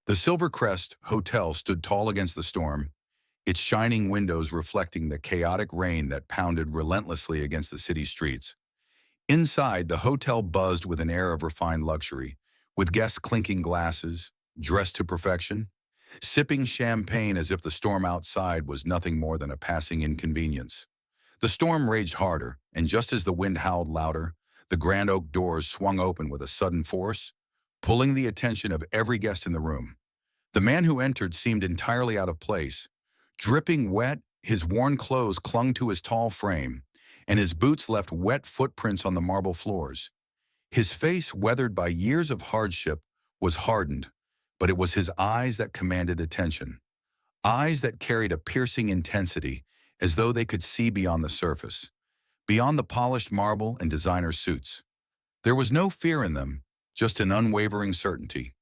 The Silver Crest Hotel stood tall against the storm, its shining windows reflecting the chaotic rain that pounded relentlessly against the city streets. Inside, the hotel buzzed with an air of refined luxury, with guests clinking glasses, dressed to perfection, sipping champagne as if the storm outside was nothing more than a passing inconvenience. The storm raged harder, and just as the wind howled louder, the grand oak doors swung open with a sudden force, pulling the attention of every guest in the room. The man who entered seemed entirely out of place. Dripping wet, his worn clothes clung to his tall frame, and his boots left wet footprints on the marble floors. His face, weathered by years of hardship, was hardened, but it was his eyes that commanded attention. Eyes that carried a piercing intensity, as though they could see beyond the surface, beyond the polished marble and designer suits. There was no fear in them, just an unwavering certainty.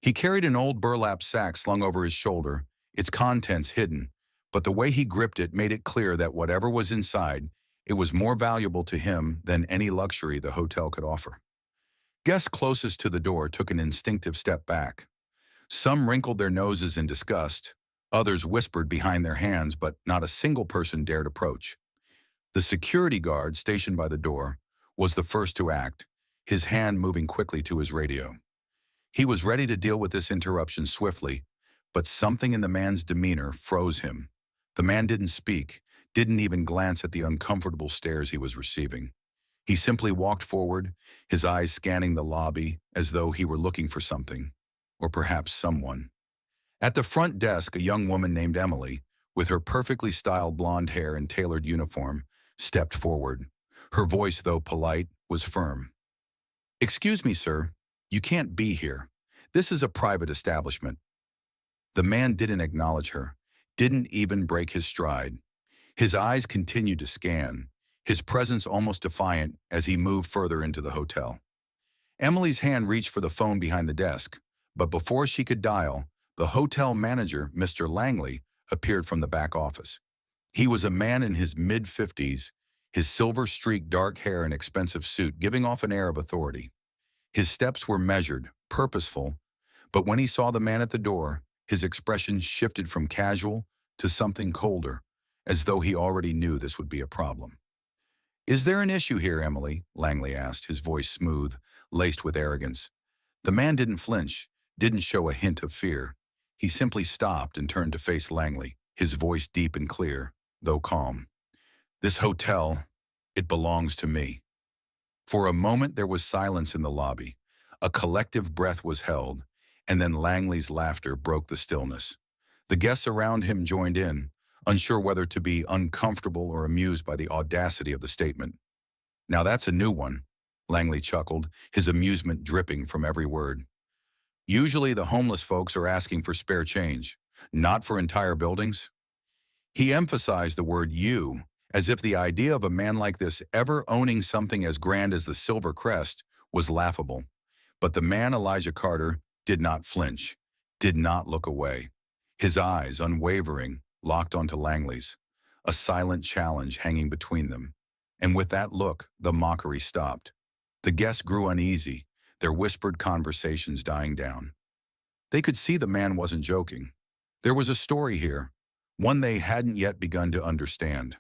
He carried an old burlap sack slung over his shoulder, its contents hidden, but the way he gripped it made it clear that whatever was inside, it was more valuable to him than any luxury the hotel could offer. Guests closest to the door took an instinctive step back. Some wrinkled their noses in disgust, others whispered behind their hands, but not a single person dared approach. The security guard stationed by the door was the first to act, his hand moving quickly to his radio. He was ready to deal with this interruption swiftly, but something in the man's demeanor froze him. The man didn't speak, didn't even glance at the uncomfortable stares he was receiving. He simply walked forward, his eyes scanning the lobby as though he were looking for something, or perhaps someone. At the front desk, a young woman named Emily, with her perfectly styled blonde hair and tailored uniform, stepped forward. Her voice, though polite, was firm. "Excuse me, sir. You can't be here. This is a private establishment." The man didn't acknowledge her, didn't even break his stride. His eyes continued to scan, his presence almost defiant as he moved further into the hotel. Emily's hand reached for the phone behind the desk, but before she could dial, the hotel manager, Mr. Langley, appeared from the back office. He was a man in his mid-50s, his silver-streaked dark hair and expensive suit giving off an air of authority. His steps were measured, purposeful, but when he saw the man at the door, his expression shifted from casual to something colder, as though he already knew this would be a problem. "Is there an issue here, Emily?" Langley asked, his voice smooth, laced with arrogance. The man didn't flinch, didn't show a hint of fear. He simply stopped and turned to face Langley, his voice deep and clear, though calm. "This hotel, it belongs to me." For a moment there was silence in the lobby. A collective breath was held, and then Langley's laughter broke the stillness. The guests around him joined in, unsure whether to be uncomfortable or amused by the audacity of the statement. "Now that's a new one," Langley chuckled, his amusement dripping from every word. "Usually the homeless folks are asking for spare change, not for entire buildings." He emphasized the word "you," as if the idea of a man like this ever owning something as grand as the Silver Crest was laughable. But the man, Elijah Carter, did not flinch, did not look away. His eyes, unwavering, locked onto Langley's, a silent challenge hanging between them. And with that look, the mockery stopped. The guests grew uneasy, their whispered conversations dying down. They could see the man wasn't joking. There was a story here, one they hadn't yet begun to understand.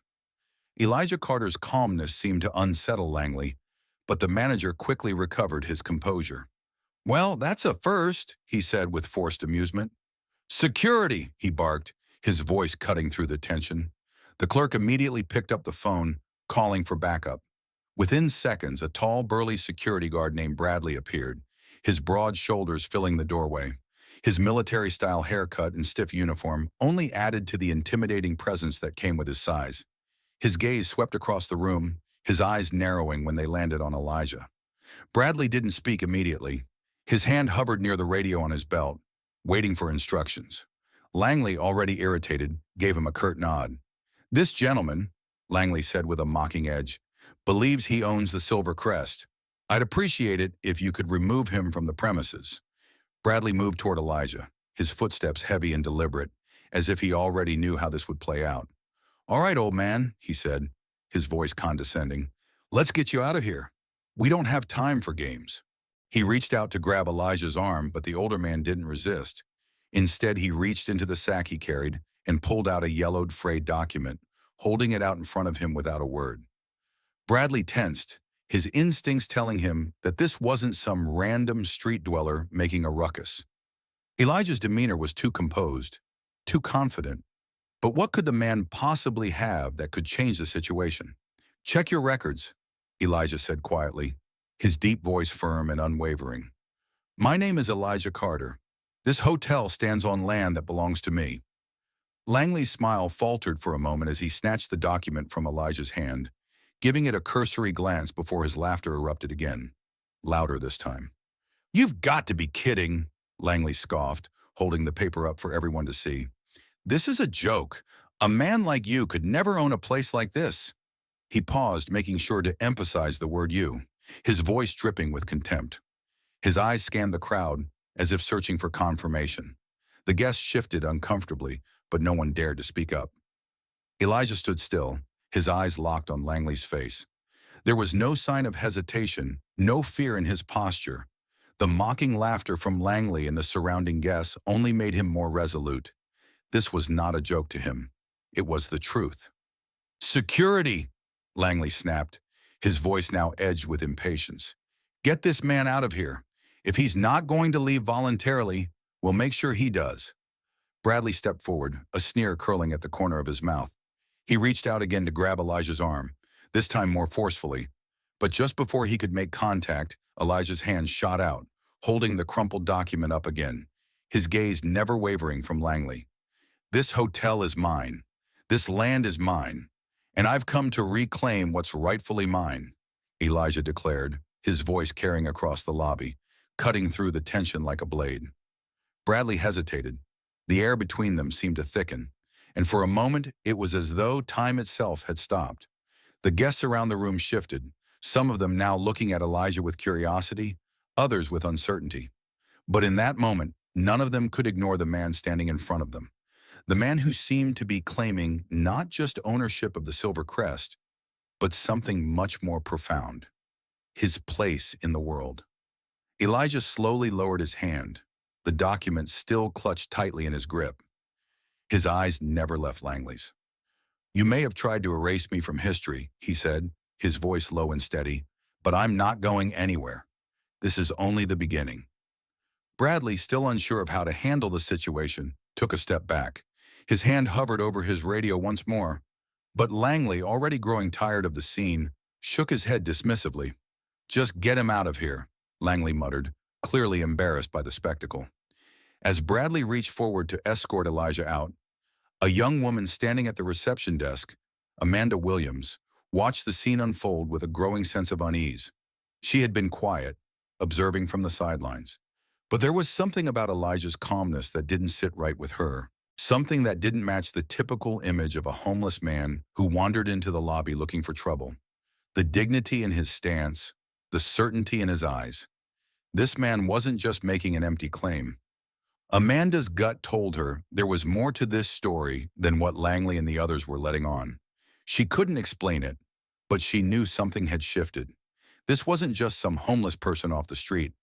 Elijah Carter's calmness seemed to unsettle Langley, but the manager quickly recovered his composure. "Well, that's a first," he said with forced amusement. "Security!" he barked, his voice cutting through the tension. The clerk immediately picked up the phone, calling for backup. Within seconds, a tall, burly security guard named Bradley appeared, his broad shoulders filling the doorway. His military-style haircut and stiff uniform only added to the intimidating presence that came with his size. His gaze swept across the room, his eyes narrowing when they landed on Elijah. Bradley didn't speak immediately. His hand hovered near the radio on his belt, waiting for instructions. Langley, already irritated, gave him a curt nod. "This gentleman," Langley said with a mocking edge, "believes he owns the Silver Crest. I'd appreciate it if you could remove him from the premises." Bradley moved toward Elijah, his footsteps heavy and deliberate, as if he already knew how this would play out. "All right, old man," he said, his voice condescending. "Let's get you out of here. We don't have time for games." He reached out to grab Elijah's arm, but the older man didn't resist. Instead, he reached into the sack he carried and pulled out a yellowed, frayed document, holding it out in front of him without a word. Bradley tensed, his instincts telling him that this wasn't some random street dweller making a ruckus. Elijah's demeanor was too composed, too confident. But what could the man possibly have that could change the situation? "Check your records," Elijah said quietly, his deep voice firm and unwavering. "My name is Elijah Carter. This hotel stands on land that belongs to me." Langley's smile faltered for a moment as he snatched the document from Elijah's hand, giving it a cursory glance before his laughter erupted again, louder this time. "You've got to be kidding," Langley scoffed, holding the paper up for everyone to see. "This is a joke. A man like you could never own a place like this." He paused, making sure to emphasize the word "you," his voice dripping with contempt. His eyes scanned the crowd, as if searching for confirmation. The guests shifted uncomfortably, but no one dared to speak up. Elijah stood still, his eyes locked on Langley's face. There was no sign of hesitation, no fear in his posture. The mocking laughter from Langley and the surrounding guests only made him more resolute. This was not a joke to him. It was the truth. "Security!" Langley snapped, his voice now edged with impatience. "Get this man out of here. If he's not going to leave voluntarily, we'll make sure he does." Bradley stepped forward, a sneer curling at the corner of his mouth. He reached out again to grab Elijah's arm, this time more forcefully. But just before he could make contact, Elijah's hand shot out, holding the crumpled document up again, his gaze never wavering from Langley. "This hotel is mine. This land is mine. And I've come to reclaim what's rightfully mine," Elijah declared, his voice carrying across the lobby, cutting through the tension like a blade. Bradley hesitated. The air between them seemed to thicken, and for a moment it was as though time itself had stopped. The guests around the room shifted, some of them now looking at Elijah with curiosity, others with uncertainty. But in that moment, none of them could ignore the man standing in front of them. The man who seemed to be claiming not just ownership of the Silver Crest, but something much more profound: his place in the world. Elijah slowly lowered his hand, the document still clutched tightly in his grip. His eyes never left Langley's. "You may have tried to erase me from history," he said, his voice low and steady, "but I'm not going anywhere. This is only the beginning." Bradley, still unsure of how to handle the situation, took a step back. His hand hovered over his radio once more, but Langley, already growing tired of the scene, shook his head dismissively. "Just get him out of here," Langley muttered, clearly embarrassed by the spectacle. As Bradley reached forward to escort Elijah out, a young woman standing at the reception desk, Amanda Williams, watched the scene unfold with a growing sense of unease. She had been quiet, observing from the sidelines. But there was something about Elijah's calmness that didn't sit right with her, something that didn't match the typical image of a homeless man who wandered into the lobby looking for trouble. The dignity in his stance, the certainty in his eyes. This man wasn't just making an empty claim. Amanda's gut told her there was more to this story than what Langley and the others were letting on. She couldn't explain it, but she knew something had shifted. This wasn't just some homeless person off the street.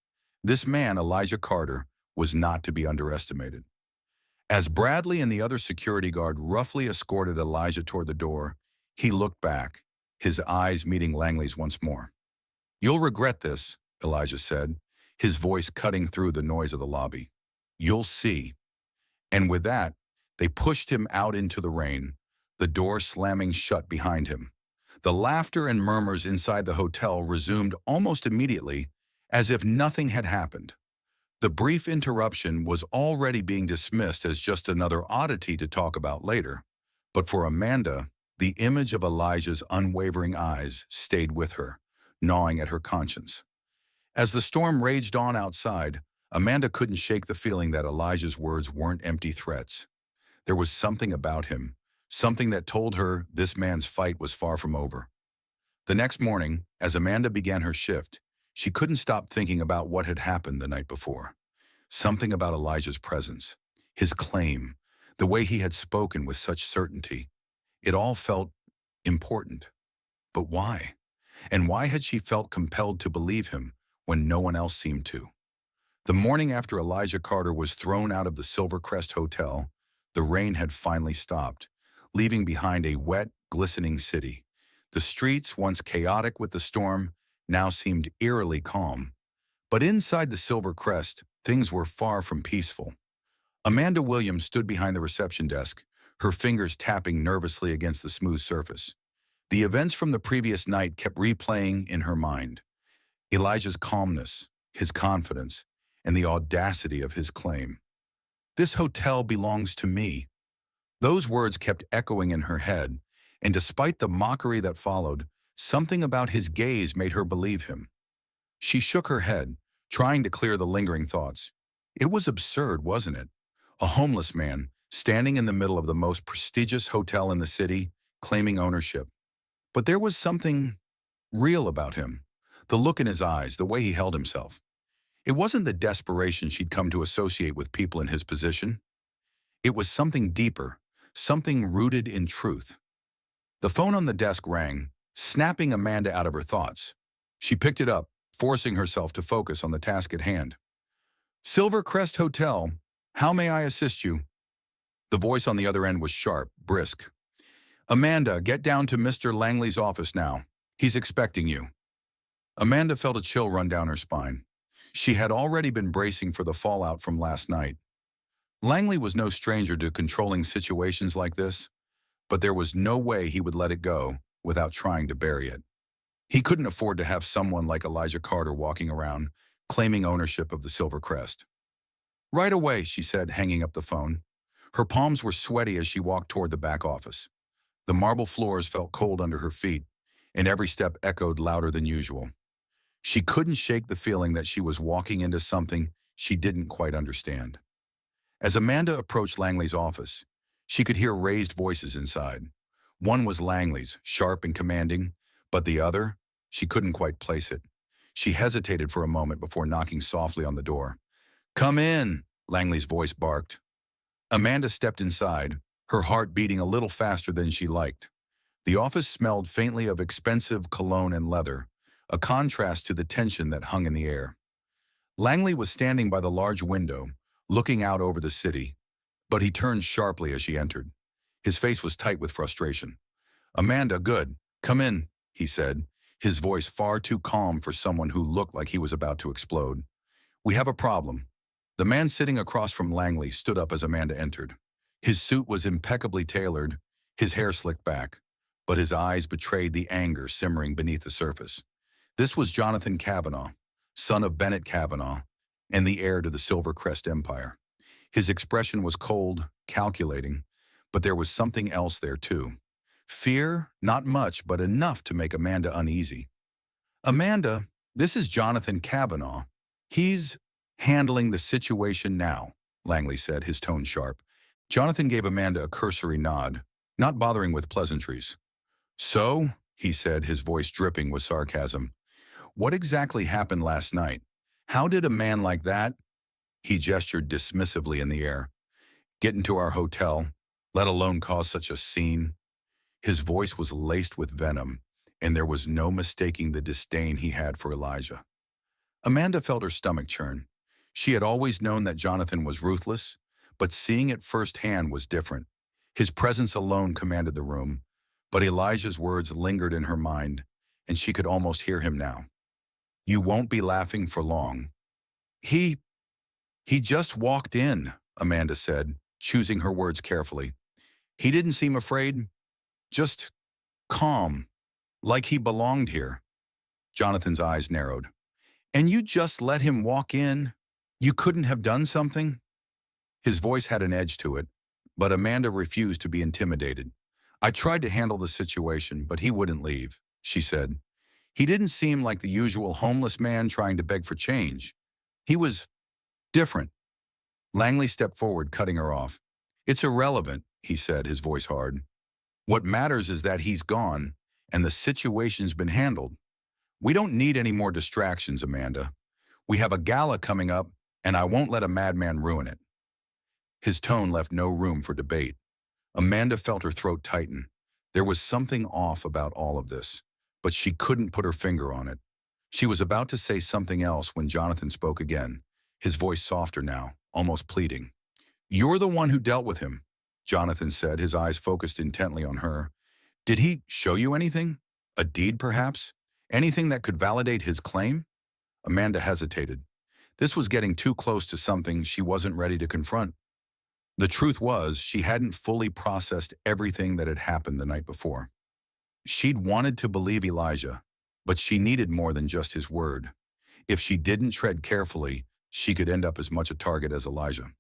This man, Elijah Carter, was not to be underestimated. As Bradley and the other security guard roughly escorted Elijah toward the door, he looked back, his eyes meeting Langley's once more. "You'll regret this," Elijah said, his voice cutting through the noise of the lobby. "You'll see." And with that, they pushed him out into the rain, the door slamming shut behind him. The laughter and murmurs inside the hotel resumed almost immediately, as if nothing had happened. The brief interruption was already being dismissed as just another oddity to talk about later. But for Amanda, the image of Elijah's unwavering eyes stayed with her, gnawing at her conscience. As the storm raged on outside, Amanda couldn't shake the feeling that Elijah's words weren't empty threats. There was something about him, something that told her this man's fight was far from over. The next morning, as Amanda began her shift, she couldn't stop thinking about what had happened the night before. Something about Elijah's presence, his claim, the way he had spoken with such certainty. It all felt important. But why? And why had she felt compelled to believe him when no one else seemed to? The morning after Elijah Carter was thrown out of the Silver Crest Hotel, the rain had finally stopped, leaving behind a wet, glistening city. The streets, once chaotic with the storm, now seemed eerily calm. But inside the Silver Crest, things were far from peaceful. Amanda Williams stood behind the reception desk, her fingers tapping nervously against the smooth surface. The events from the previous night kept replaying in her mind. Elijah's calmness, his confidence, and the audacity of his claim. "This hotel belongs to me." Those words kept echoing in her head, and despite the mockery that followed, something about his gaze made her believe him. She shook her head, trying to clear the lingering thoughts. It was absurd, wasn't it? A homeless man, standing in the middle of the most prestigious hotel in the city, claiming ownership. But there was something real about him. The look in his eyes, the way he held himself. It wasn't the desperation she'd come to associate with people in his position. It was something deeper, something rooted in truth. The phone on the desk rang, snapping Amanda out of her thoughts. She picked it up, forcing herself to focus on the task at hand. "Silver Crest Hotel, how may I assist you?" The voice on the other end was sharp, brisk. "Amanda, get down to Mr. Langley's office now. He's expecting you." Amanda felt a chill run down her spine. She had already been bracing for the fallout from last night. Langley was no stranger to controlling situations like this, but there was no way he would let it go without trying to bury it. He couldn't afford to have someone like Elijah Carter walking around, claiming ownership of the Silver Crest. "Right away," she said, hanging up the phone. Her palms were sweaty as she walked toward the back office. The marble floors felt cold under her feet, and every step echoed louder than usual. She couldn't shake the feeling that she was walking into something she didn't quite understand. As Amanda approached Langley's office, she could hear raised voices inside. One was Langley's, sharp and commanding, but the other, she couldn't quite place it. She hesitated for a moment before knocking softly on the door. "Come in," Langley's voice barked. Amanda stepped inside, her heart beating a little faster than she liked. The office smelled faintly of expensive cologne and leather, a contrast to the tension that hung in the air. Langley was standing by the large window, looking out over the city, but he turned sharply as she entered. His face was tight with frustration. "Amanda, good. Come in," he said, his voice far too calm for someone who looked like he was about to explode. "We have a problem." The man sitting across from Langley stood up as Amanda entered. His suit was impeccably tailored, his hair slicked back, but his eyes betrayed the anger simmering beneath the surface. This was Jonathan Kavanaugh, son of Bennett Kavanaugh, and the heir to the Silver Crest Empire. His expression was cold, calculating, but there was something else there too. Fear, not much, but enough to make Amanda uneasy. "Amanda, this is Jonathan Kavanaugh. He's handling the situation now," Langley said, his tone sharp. Jonathan gave Amanda a cursory nod, not bothering with pleasantries. "So," he said, his voice dripping with sarcasm, "what exactly happened last night? How did a man like that," he gestured dismissively in the air, "get into our hotel, let alone cause such a scene?" His voice was laced with venom, and there was no mistaking the disdain he had for Elijah. Amanda felt her stomach churn. She had always known that Jonathan was ruthless, but seeing it firsthand was different. His presence alone commanded the room, but Elijah's words lingered in her mind, and she could almost hear him now. "You won't be laughing for long." He just walked in," Amanda said, choosing her words carefully. "He didn't seem afraid, just calm, like he belonged here." Jonathan's eyes narrowed. "And you just let him walk in? You couldn't have done something?" His voice had an edge to it, but Amanda refused to be intimidated. "I tried to handle the situation, but he wouldn't leave," she said. "He didn't seem like the usual homeless man trying to beg for change. He was different." Langley stepped forward, cutting her off. "It's irrelevant," he said, his voice hard. "What matters is that he's gone, and the situation's been handled. We don't need any more distractions, Amanda. We have a gala coming up, and I won't let a madman ruin it." His tone left no room for debate. Amanda felt her throat tighten. There was something off about all of this, but she couldn't put her finger on it. She was about to say something else when Jonathan spoke again, his voice softer now, almost pleading. "You're the one who dealt with him," Jonathan said, his eyes focused intently on her. "Did he show you anything? A deed, perhaps? Anything that could validate his claim?" Amanda hesitated. This was getting too close to something she wasn't ready to confront. The truth was, she hadn't fully processed everything that had happened the night before. She'd wanted to believe Elijah, but she needed more than just his word. If she didn't tread carefully, she could end up as much a target as Elijah.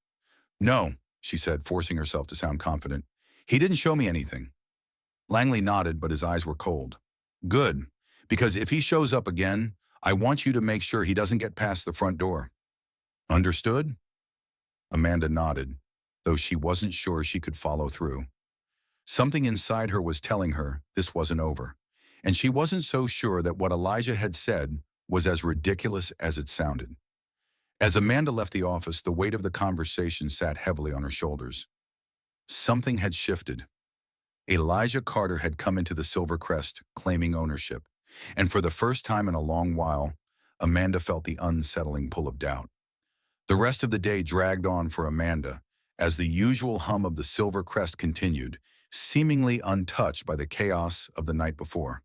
"No," she said, forcing herself to sound confident. "He didn't show me anything." Langley nodded, but his eyes were cold. "Good, because if he shows up again, I want you to make sure he doesn't get past the front door." "Understood?" Amanda nodded, though she wasn't sure she could follow through. Something inside her was telling her this wasn't over, and she wasn't so sure that what Elijah had said was as ridiculous as it sounded. As Amanda left the office, the weight of the conversation sat heavily on her shoulders. Something had shifted. Elijah Carter had come into the Silver Crest, claiming ownership, and for the first time in a long while, Amanda felt the unsettling pull of doubt. The rest of the day dragged on for Amanda, as the usual hum of the Silver Crest continued, seemingly untouched by the chaos of the night before.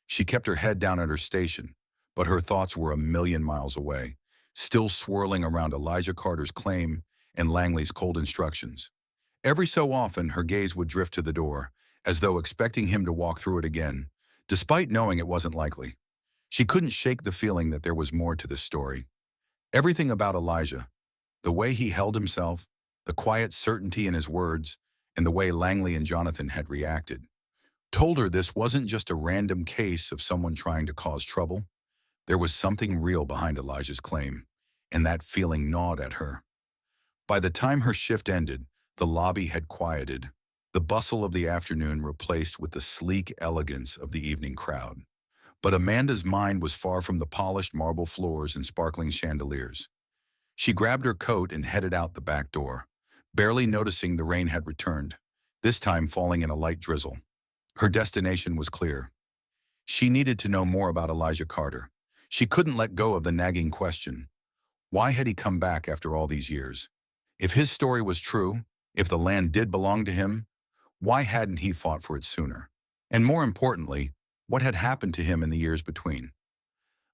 She kept her head down at her station, but her thoughts were a million miles away, still swirling around Elijah Carter's claim and Langley's cold instructions. Every so often, her gaze would drift to the door, as though expecting him to walk through it again, despite knowing it wasn't likely. She couldn't shake the feeling that there was more to this story. Everything about Elijah, the way he held himself, the quiet certainty in his words, and the way Langley and Jonathan had reacted, told her this wasn't just a random case of someone trying to cause trouble. There was something real behind Elijah's claim, and that feeling gnawed at her. By the time her shift ended, the lobby had quieted, the bustle of the afternoon replaced with the sleek elegance of the evening crowd. But Amanda's mind was far from the polished marble floors and sparkling chandeliers. She grabbed her coat and headed out the back door, barely noticing the rain had returned, this time falling in a light drizzle. Her destination was clear. She needed to know more about Elijah Carter. She couldn't let go of the nagging question. Why had he come back after all these years? If his story was true, if the land did belong to him, why hadn't he fought for it sooner? And more importantly, what had happened to him in the years between?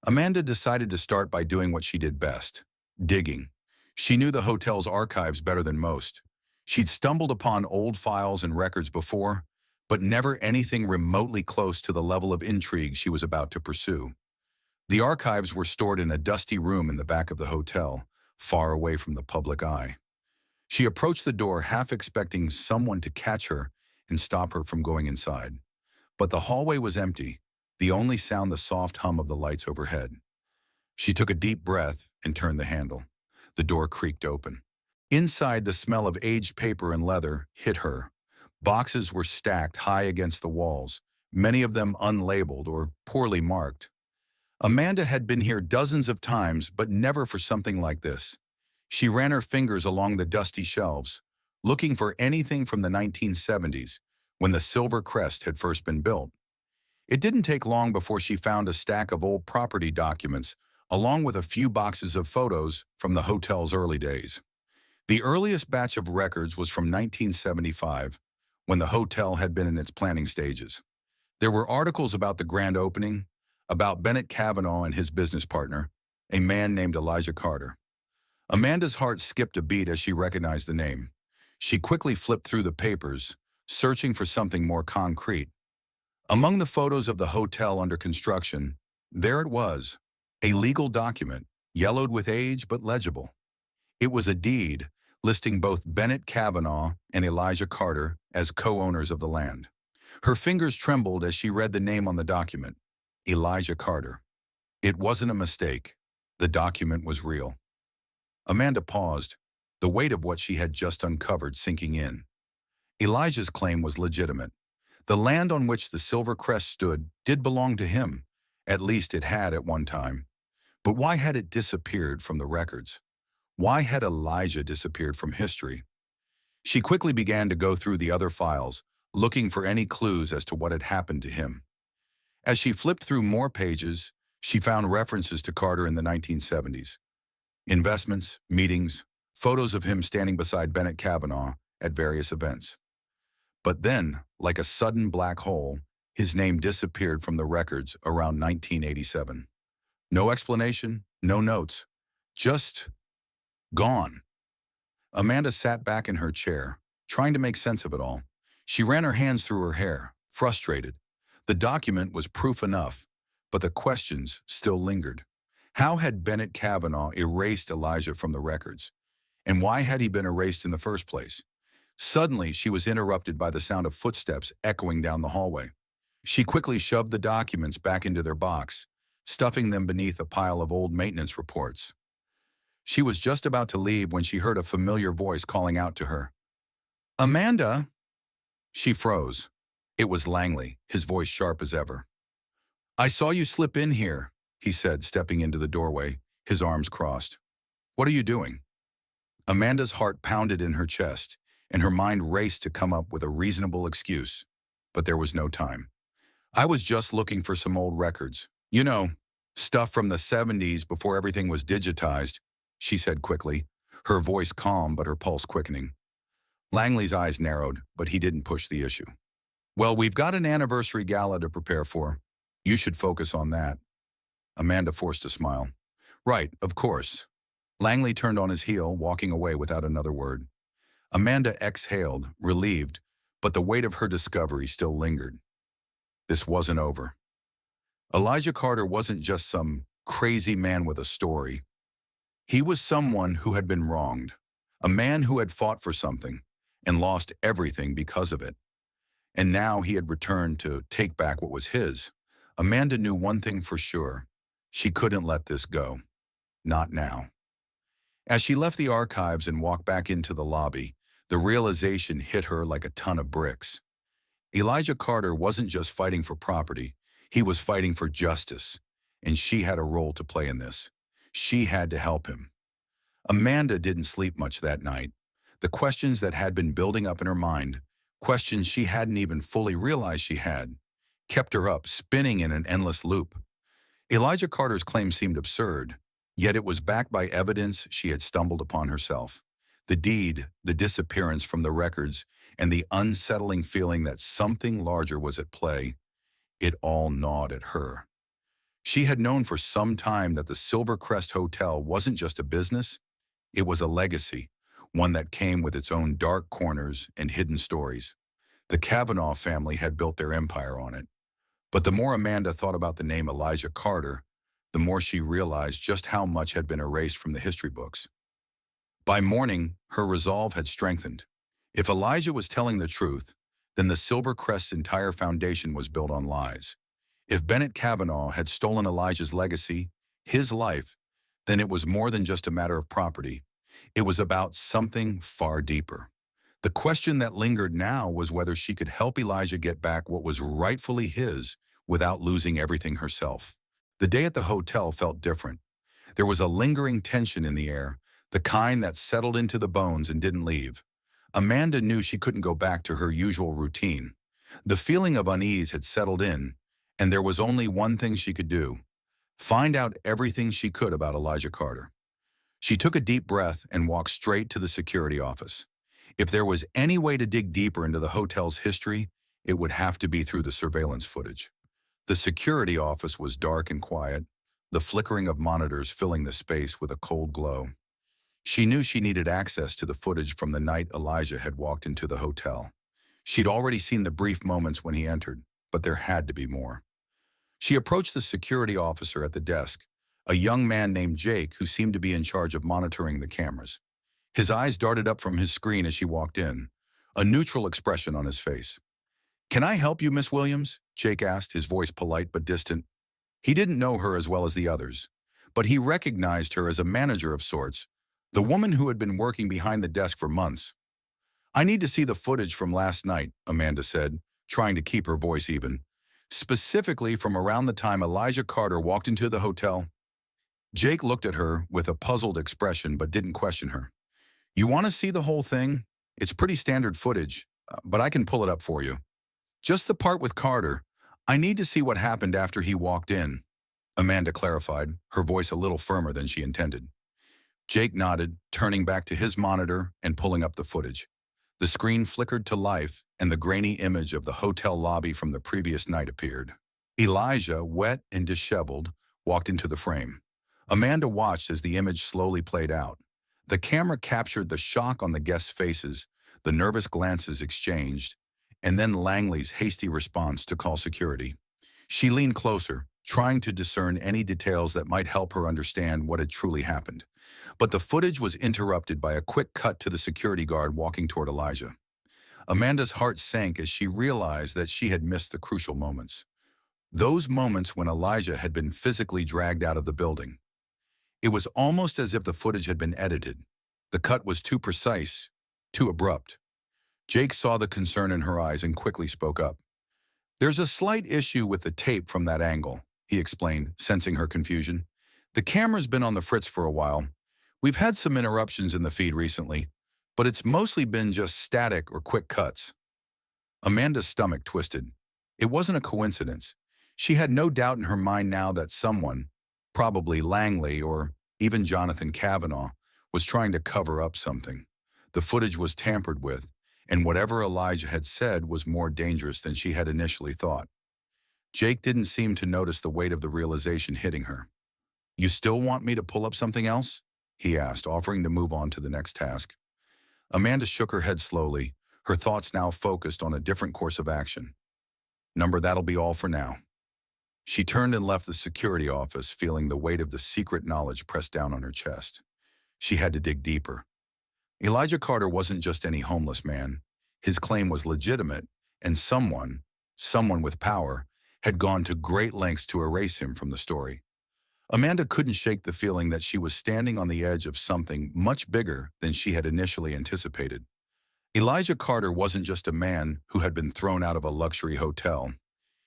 Amanda decided to start by doing what she did best, digging. She knew the hotel's archives better than most. She'd stumbled upon old files and records before, but never anything remotely close to the level of intrigue she was about to pursue. The archives were stored in a dusty room in the back of the hotel, far away from the public eye. She approached the door, half expecting someone to catch her and stop her from going inside. But the hallway was empty, the only sound the soft hum of the lights overhead. She took a deep breath and turned the handle. The door creaked open. Inside, the smell of aged paper and leather hit her. Boxes were stacked high against the walls, many of them unlabeled or poorly marked. Amanda had been here dozens of times, but never for something like this. She ran her fingers along the dusty shelves, looking for anything from the 1970s, when the Silver Crest had first been built. It didn't take long before she found a stack of old property documents, along with a few boxes of photos from the hotel's early days. The earliest batch of records was from 1975, when the hotel had been in its planning stages. There were articles about the grand opening, about Bennett Kavanaugh and his business partner, a man named Elijah Carter. Amanda's heart skipped a beat as she recognized the name. She quickly flipped through the papers, searching for something more concrete. Among the photos of the hotel under construction, there it was, a legal document, yellowed with age but legible. It was a deed listing both Bennett Kavanaugh and Elijah Carter as co-owners of the land. Her fingers trembled as she read the name on the document, Elijah Carter. It wasn't a mistake. The document was real. Amanda paused, the weight of what she had just uncovered sinking in. Elijah's claim was legitimate. The land on which the Silver Crest stood did belong to him. At least it had at one time. But why had it disappeared from the records? Why had Elijah disappeared from history? She quickly began to go through the other files, looking for any clues as to what had happened to him. As she flipped through more pages, she found references to Carter in the 1970s. investments, meetings, photos of him standing beside Bennett Kavanaugh at various events. But then, like a sudden black hole, his name disappeared from the records around 1987. No explanation, no notes, just gone. Amanda sat back in her chair, trying to make sense of it all. She ran her hands through her hair, frustrated. The document was proof enough, but the questions still lingered. How had Bennett Kavanaugh erased Elijah from the records? And why had he been erased in the first place? Suddenly, she was interrupted by the sound of footsteps echoing down the hallway. She quickly shoved the documents back into their box, stuffing them beneath a pile of old maintenance reports. She was just about to leave when she heard a familiar voice calling out to her. "Amanda!" She froze. It was Langley, his voice sharp as ever. "I saw you slip in here," he said, stepping into the doorway, his arms crossed. "What are you doing?" Amanda's heart pounded in her chest, and her mind raced to come up with a reasonable excuse. But there was no time. "I was just looking for some old records. You know, stuff from the 70s before everything was digitized," she said quickly, her voice calm but her pulse quickening. Langley's eyes narrowed, but he didn't push the issue. "Well, we've got an anniversary gala to prepare for. You should focus on that." Amanda forced a smile. "Right, of course." Langley turned on his heel, walking away without another word. Amanda exhaled, relieved, but the weight of her discovery still lingered. This wasn't over. Elijah Carter wasn't just some crazy man with a story. He was someone who had been wronged, a man who had fought for something and lost everything because of it. And now he had returned to take back what was his. Amanda knew one thing for sure. She couldn't let this go. Not now. As she left the archives and walked back into the lobby, the realization hit her like a ton of bricks. Elijah Carter wasn't just fighting for property. He was fighting for justice, and she had a role to play in this. She had to help him. Amanda didn't sleep much that night. The questions that had been building up in her mind, questions she hadn't even fully realized she had, kept her up, spinning in an endless loop. Elijah Carter's claim seemed absurd, yet it was backed by evidence she had stumbled upon herself. The deed, the disappearance from the records, and the unsettling feeling that something larger was at play, it all gnawed at her. She had known for some time that the Silver Crest Hotel wasn't just a business, it was a legacy, one that came with its own dark corners and hidden stories. The Kavanaugh family had built their empire on it. But the more Amanda thought about the name Elijah Carter, the more she realized just how much had been erased from the history books. By morning, her resolve had strengthened. If Elijah was telling the truth, then the Silver Crest's entire foundation was built on lies. If Bennett Kavanaugh had stolen Elijah's legacy, his life, then it was more than just a matter of property. It was about something far deeper. The question that lingered now was whether she could help Elijah get back what was rightfully his without losing everything herself. The day at the hotel felt different. There was a lingering tension in the air, the kind that settled into the bones and didn't leave. Amanda knew she couldn't go back to her usual routine. The feeling of unease had settled in, and there was only one thing she could do: find out everything she could about Elijah Carter. She took a deep breath and walked straight to the security office. If there was any way to dig deeper into the hotel's history, it would have to be through the surveillance footage. The security office was dark and quiet, the flickering of monitors filling the space with a cold glow. She knew she needed access to the footage from the night Elijah had walked into the hotel. She'd already seen the brief moments when he entered, but there had to be more. She approached the security officer at the desk, a young man named Jake who seemed to be in charge of monitoring the cameras. His eyes darted up from his screen as she walked in, a neutral expression on his face. "Can I help you, Miss Williams?" Jake asked, his voice polite but distant. He didn't know her as well as the others, but he recognized her as a manager of sorts, the woman who had been working behind the desk for months. "I need to see the footage from last night," Amanda said, trying to keep her voice even. "Specifically from around the time Elijah Carter walked into the hotel." Jake looked at her with a puzzled expression but didn't question her. "You want to see the whole thing? It's pretty standard footage, but I can pull it up for you. Just the part with Carter. I need to see what happened after he walked in," Amanda clarified, her voice a little firmer than she intended. Jake nodded, turning back to his monitor and pulling up the footage. The screen flickered to life, and the grainy image of the hotel lobby from the previous night appeared. Elijah, wet and disheveled, walked into the frame. Amanda watched as the image slowly played out. The camera captured the shock on the guests' faces, the nervous glances exchanged, and then Langley's hasty response to call security. She leaned closer, trying to discern any details that might help her understand what had truly happened. But the footage was interrupted by a quick cut to the security guard walking toward Elijah. Amanda's heart sank as she realized that she had missed the crucial moments. Those moments when Elijah had been physically dragged out of the building. It was almost as if the footage had been edited. The cut was too precise, too abrupt. Jake saw the concern in her eyes and quickly spoke up. "There's a slight issue with the tape from that angle," he explained, sensing her confusion. "The camera's been on the fritz for a while. We've had some interruptions in the feed recently, but it's mostly been just static or quick cuts." Amanda's stomach twisted. It wasn't a coincidence. She had no doubt in her mind now that someone, probably Langley or even Jonathan Kavanaugh, was trying to cover up something. The footage was tampered with, and whatever Elijah had said was more dangerous than she had initially thought. Jake didn't seem to notice the weight of the realization hitting her. "You still want me to pull up something else?" he asked, offering to move on to the next task. Amanda shook her head slowly, her thoughts now focused on a different course of action. "Number, that'll be all for now." She turned and left the security office, feeling the weight of the secret knowledge pressed down on her chest. She had to dig deeper. Elijah Carter wasn't just any homeless man. His claim was legitimate, and someone with power, had gone to great lengths to erase him from the story. Amanda couldn't shake the feeling that she was standing on the edge of something much bigger than she had initially anticipated. Elijah Carter wasn't just a man who had been thrown out of a luxury hotel.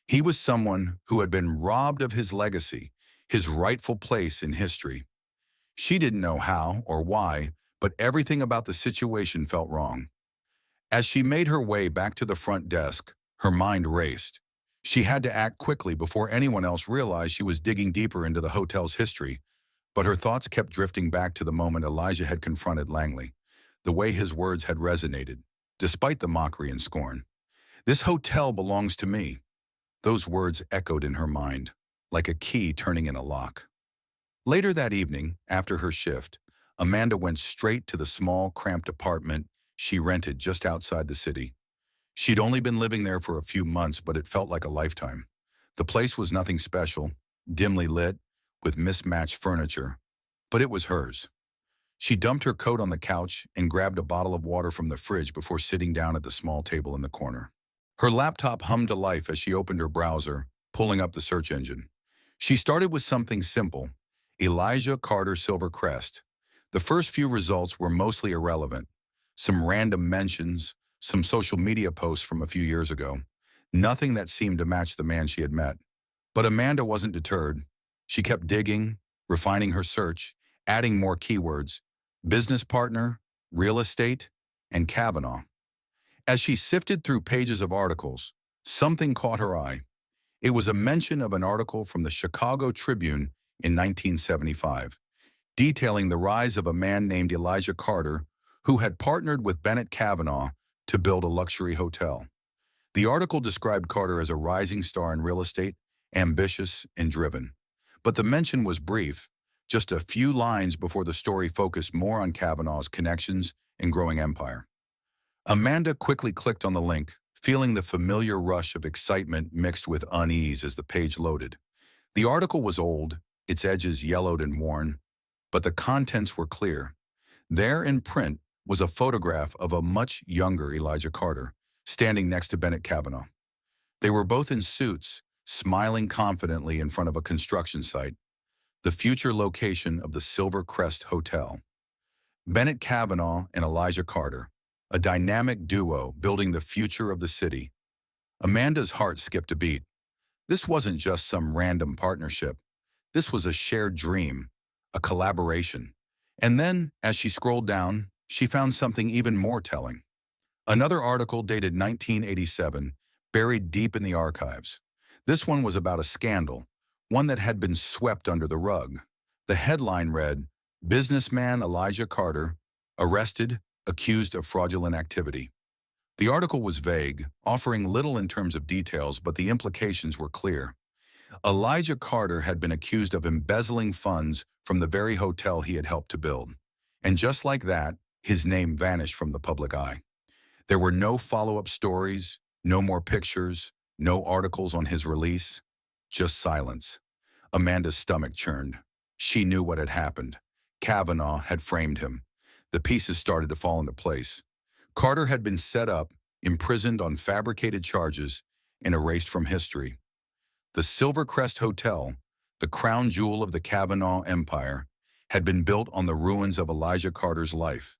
He was someone who had been robbed of his legacy, his rightful place in history. She didn't know how or why, but everything about the situation felt wrong. As she made her way back to the front desk, her mind raced. She had to act quickly before anyone else realized she was digging deeper into the hotel's history, but her thoughts kept drifting back to the moment Elijah had confronted Langley, the way his words had resonated, despite the mockery and scorn. "This hotel belongs to me." Those words echoed in her mind, like a key turning in a lock. Later that evening, after her shift, Amanda went straight to the small, cramped apartment she rented just outside the city. She'd only been living there for a few months, but it felt like a lifetime. The place was nothing special, dimly lit, with mismatched furniture, but it was hers. She dumped her coat on the couch and grabbed a bottle of water from the fridge before sitting down at the small table in the corner. Her laptop hummed to life as she opened her browser, pulling up the search engine. She started with something simple: Elijah Carter Silver Crest. The first few results were mostly irrelevant. Some random mentions, some social media posts from a few years ago. Nothing that seemed to match the man she had met. But Amanda wasn't deterred. She kept digging, refining her search, adding more keywords: business partner, real estate, and Kavanaugh. As she sifted through pages of articles, something caught her eye. It was a mention of an article from the Chicago Tribune in 1975, detailing the rise of a man named Elijah Carter who had partnered with Bennett Kavanaugh to build a luxury hotel. The article described Carter as a rising star in real estate, ambitious and driven. But the mention was brief, just a few lines before the story focused more on Kavanaugh's connections and growing empire. Amanda quickly clicked on the link, feeling the familiar rush of excitement mixed with unease as the page loaded. The article was old, its edges yellowed and worn, but the contents were clear. There in print was a photograph of a much younger Elijah Carter, standing next to Bennett Kavanaugh. They were both in suits, smiling confidently in front of a construction site, the future location of the Silver Crest Hotel. Bennett Kavanaugh and Elijah Carter, a dynamic duo building the future of the city. Amanda's heart skipped a beat. This wasn't just some random partnership. This was a shared dream, a collaboration. And then, as she scrolled down, she found something even more telling. Another article dated 1987, buried deep in the archives. This one was about a scandal, one that had been swept under the rug. The headline read, Businessman Elijah Carter, arrested, accused of fraudulent activity. The article was vague, offering little in terms of details, but the implications were clear. Elijah Carter had been accused of embezzling funds from the very hotel he had helped to build. And just like that, his name vanished from the public eye. There were no follow-up stories, no more pictures, no articles on his release, just silence. Amanda's stomach churned. She knew what had happened. Kavanaugh had framed him. The pieces started to fall into place. Carter had been set up, imprisoned on fabricated charges, and erased from history. The Silver Crest Hotel, the crown jewel of the Kavanaugh empire, had been built on the ruins of Elijah Carter's life.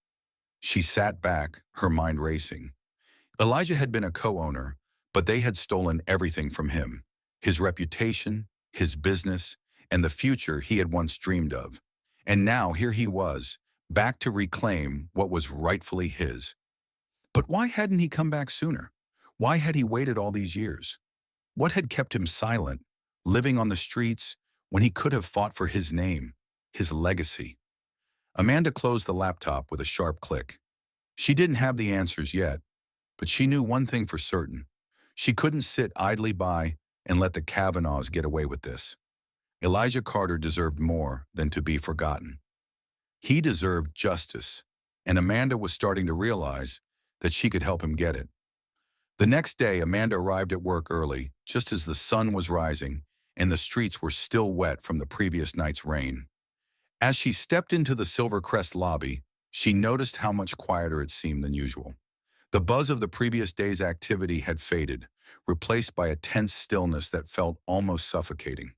She sat back, her mind racing. Elijah had been a co-owner, but they had stolen everything from him: his reputation, his business, and the future he had once dreamed of. And now here he was, back to reclaim what was rightfully his. But why hadn't he come back sooner? Why had he waited all these years? What had kept him silent, living on the streets, when he could have fought for his name, his legacy? Amanda closed the laptop with a sharp click. She didn't have the answers yet, but she knew one thing for certain. She couldn't sit idly by and let the Kavanaughs get away with this. Elijah Carter deserved more than to be forgotten. He deserved justice, and Amanda was starting to realize that she could help him get it. The next day, Amanda arrived at work early, just as the sun was rising and the streets were still wet from the previous night's rain. As she stepped into the Silver Crest lobby, she noticed how much quieter it seemed than usual. The buzz of the previous day's activity had faded, replaced by a tense stillness that felt almost suffocating.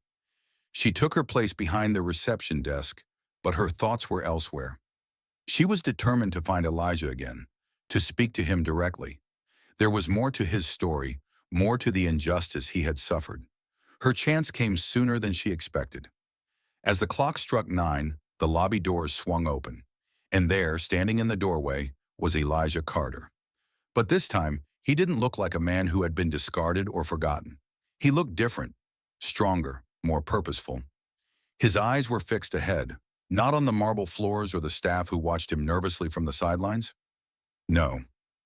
She took her place behind the reception desk, but her thoughts were elsewhere. She was determined to find Elijah again, to speak to him directly. There was more to his story, more to the injustice he had suffered. Her chance came sooner than she expected. As the clock struck 9, the lobby doors swung open, and there, standing in the doorway, was Elijah Carter. But this time, he didn't look like a man who had been discarded or forgotten. He looked different, stronger, more purposeful. His eyes were fixed ahead, not on the marble floors or the staff who watched him nervously from the sidelines. No,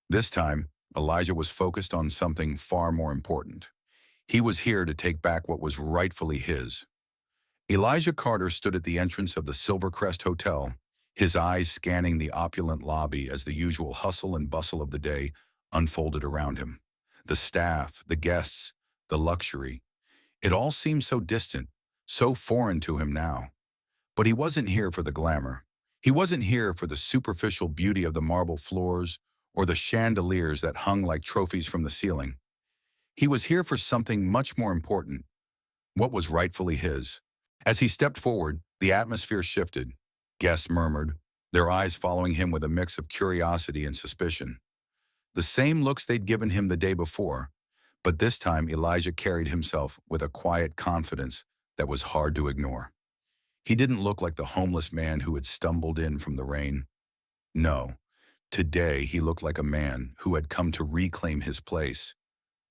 this time, Elijah was focused on something far more important. He was here to take back what was rightfully his. Elijah Carter stood at the entrance of the Silver Crest Hotel, his eyes scanning the opulent lobby as the usual hustle and bustle of the day unfolded around him. The staff, the guests, the luxury. It all seemed so distant, so foreign to him now. But he wasn't here for the glamour. He wasn't here for the superficial beauty of the marble floors or the chandeliers that hung like trophies from the ceiling. He was here for something much more important, what was rightfully his. As he stepped forward, the atmosphere shifted. Guests murmured, their eyes following him with a mix of curiosity and suspicion. The same looks they'd given him the day before, but this time Elijah carried himself with a quiet confidence that was hard to ignore. He didn't look like the homeless man who had stumbled in from the rain. No, today he looked like a man who had come to reclaim his place,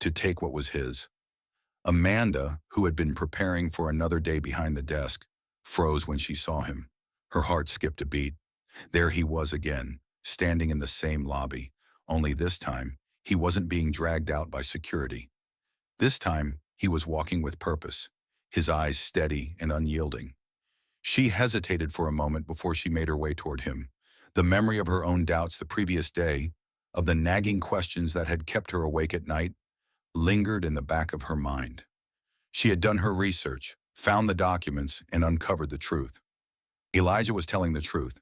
to take what was his. Amanda, who had been preparing for another day behind the desk, froze when she saw him. Her heart skipped a beat. There he was again, standing in the same lobby, only this time he wasn't being dragged out by security. This time he was walking with purpose, his eyes steady and unyielding. She hesitated for a moment before she made her way toward him. The memory of her own doubts the previous day, of the nagging questions that had kept her awake at night, lingered in the back of her mind. She had done her research, found the documents, and uncovered the truth. Elijah was telling the truth.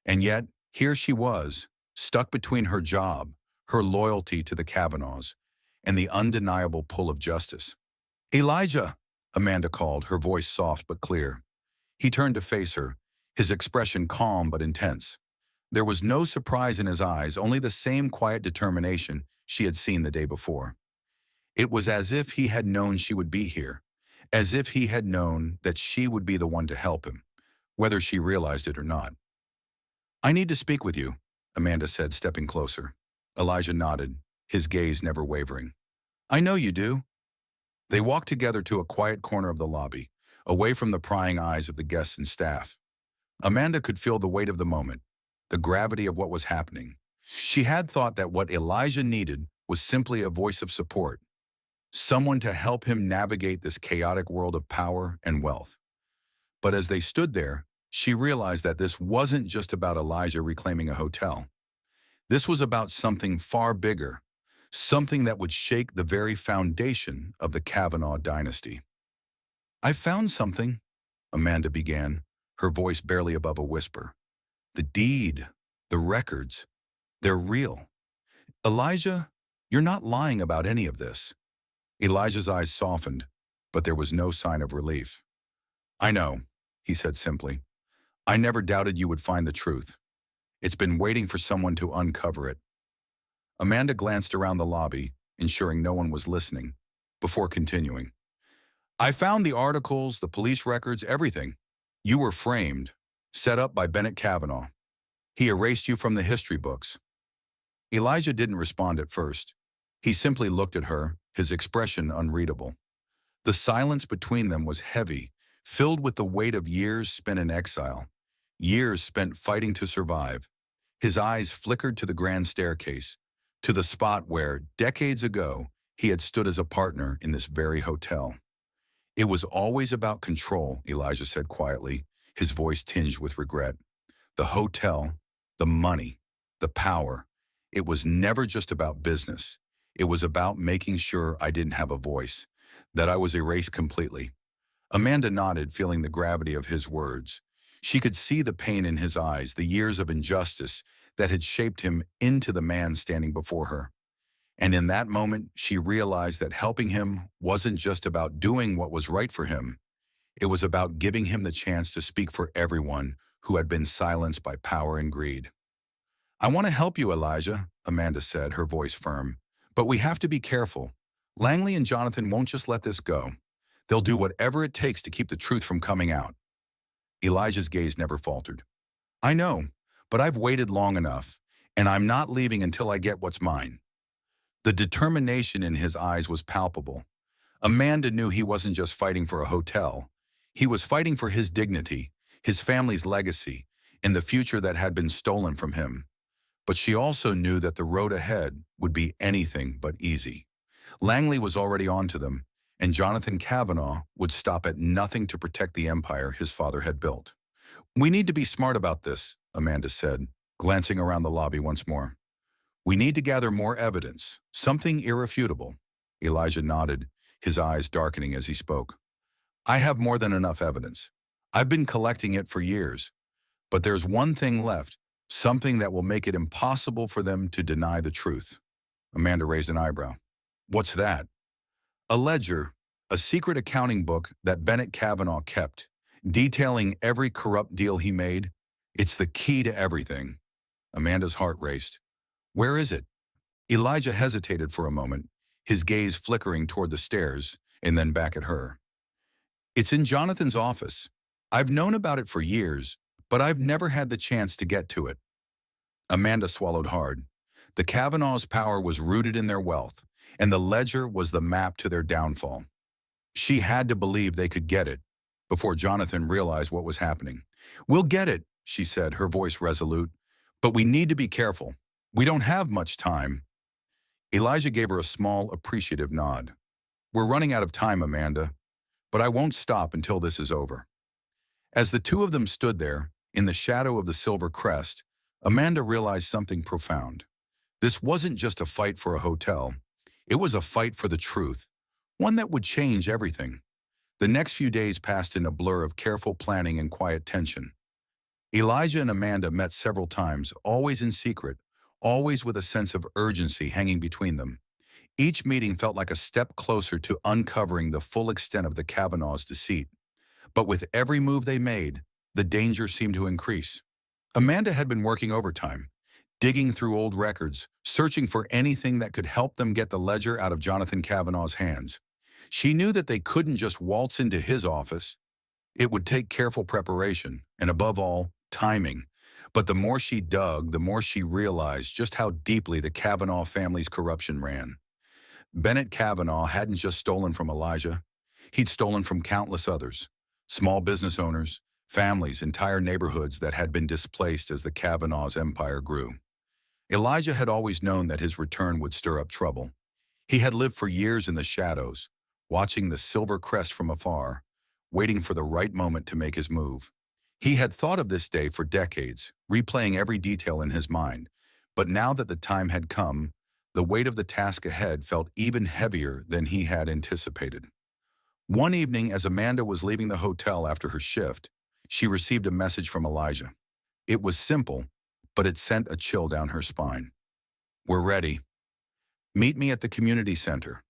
And yet, here she was, stuck between her job, her loyalty to the Kavanaughs, and the undeniable pull of justice. "Elijah," Amanda called, her voice soft but clear. He turned to face her, his expression calm but intense. There was no surprise in his eyes, only the same quiet determination she had seen the day before. It was as if he had known she would be here, as if he had known that she would be the one to help him, whether she realized it or not. "I need to speak with you," Amanda said, stepping closer. Elijah nodded, his gaze never wavering. "I know you do." They walked together to a quiet corner of the lobby, away from the prying eyes of the guests and staff. Amanda could feel the weight of the moment, the gravity of what was happening. She had thought that what Elijah needed was simply a voice of support, someone to help him navigate this chaotic world of power and wealth. But as they stood there, she realized that this wasn't just about Elijah reclaiming a hotel. This was about something far bigger, something that would shake the very foundation of the Kavanaugh dynasty. "I found something," Amanda began, her voice barely above a whisper. "The deed, the records, they're real. Elijah, you're not lying about any of this." Elijah's eyes softened, but there was no sign of relief. "I know," he said simply. "I never doubted you would find the truth. It's been waiting for someone to uncover it." Amanda glanced around the lobby, ensuring no one was listening, before continuing. "I found the articles, the police records, everything. You were framed, set up by Bennett Kavanaugh. He erased you from the history books." Elijah didn't respond at first. He simply looked at her, his expression unreadable. The silence between them was heavy, filled with the weight of years spent in exile, years spent fighting to survive. His eyes flickered to the grand staircase, to the spot where, decades ago, he had stood as a partner in this very hotel. "It was always about control," Elijah said quietly, his voice tinged with regret. "The hotel, the money, the power. It was never just about business. It was about making sure I didn't have a voice, that I was erased completely." Amanda nodded, feeling the gravity of his words. She could see the pain in his eyes, the years of injustice that had shaped him into the man standing before her. And in that moment, she realized that helping him wasn't just about doing what was right for him. It was about giving him the chance to speak for everyone who had been silenced by power and greed. "I want to help you, Elijah," Amanda said, her voice firm. "But we have to be careful. Langley and Jonathan won't just let this go. They'll do whatever it takes to keep the truth from coming out." Elijah's gaze never faltered. "I know, but I've waited long enough, and I'm not leaving until I get what's mine." The determination in his eyes was palpable. Amanda knew he wasn't just fighting for a hotel. He was fighting for his dignity, his family's legacy, and the future that had been stolen from him. But she also knew that the road ahead would be anything but easy. Langley was already onto them, and Jonathan Kavanaugh would stop at nothing to protect the empire his father had built. "We need to be smart about this," Amanda said, glancing around the lobby once more. "We need to gather more evidence, something irrefutable." Elijah nodded, his eyes darkening as he spoke. "I have more than enough evidence. I've been collecting it for years. But there's one thing left, something that will make it impossible for them to deny the truth." Amanda raised an eyebrow. "What's that?" "A ledger, a secret accounting book that Bennett Kavanaugh kept, detailing every corrupt deal he made. It's the key to everything." Amanda's heart raced. "Where is it?" Elijah hesitated for a moment, his gaze flickering toward the stairs and then back at her. "It's in Jonathan's office. I've known about it for years, but I've never had the chance to get to it." Amanda swallowed hard. The Kavanaughs' power was rooted in their wealth, and the ledger was the map to their downfall. She had to believe they could get it, before Jonathan realized what was happening. "We'll get it," she said, her voice resolute. "But we need to be careful. We don't have much time." Elijah gave her a small, appreciative nod. "We're running out of time, Amanda, but I won't stop until this is over." As the two of them stood there, in the shadow of the Silver Crest, Amanda realized something profound. This wasn't just a fight for a hotel. It was a fight for the truth, one that would change everything. The next few days passed in a blur of careful planning and quiet tension. Elijah and Amanda met several times, always in secret, always with a sense of urgency hanging between them. Each meeting felt like a step closer to uncovering the full extent of the Kavanaughs' deceit. But with every move they made, the danger seemed to increase. Amanda had been working overtime, digging through old records, searching for anything that could help them get the ledger out of Jonathan Kavanaugh's hands. She knew that they couldn't just waltz into his office. It would take careful preparation, and above all, timing. But the more she dug, the more she realized just how deeply the Kavanaugh family's corruption ran. Bennett Kavanaugh hadn't just stolen from Elijah. He'd stolen from countless others. Small business owners, families, entire neighborhoods that had been displaced as the Kavanaughs' empire grew. Elijah had always known that his return would stir up trouble. He had lived for years in the shadows, watching the Silver Crest from afar, waiting for the right moment to make his move. He had thought of this day for decades, replaying every detail in his mind. But now that the time had come, the weight of the task ahead felt even heavier than he had anticipated. One evening, as Amanda was leaving the hotel after her shift, she received a message from Elijah. It was simple, but it sent a chill down her spine. "We're ready. Meet me at the community center."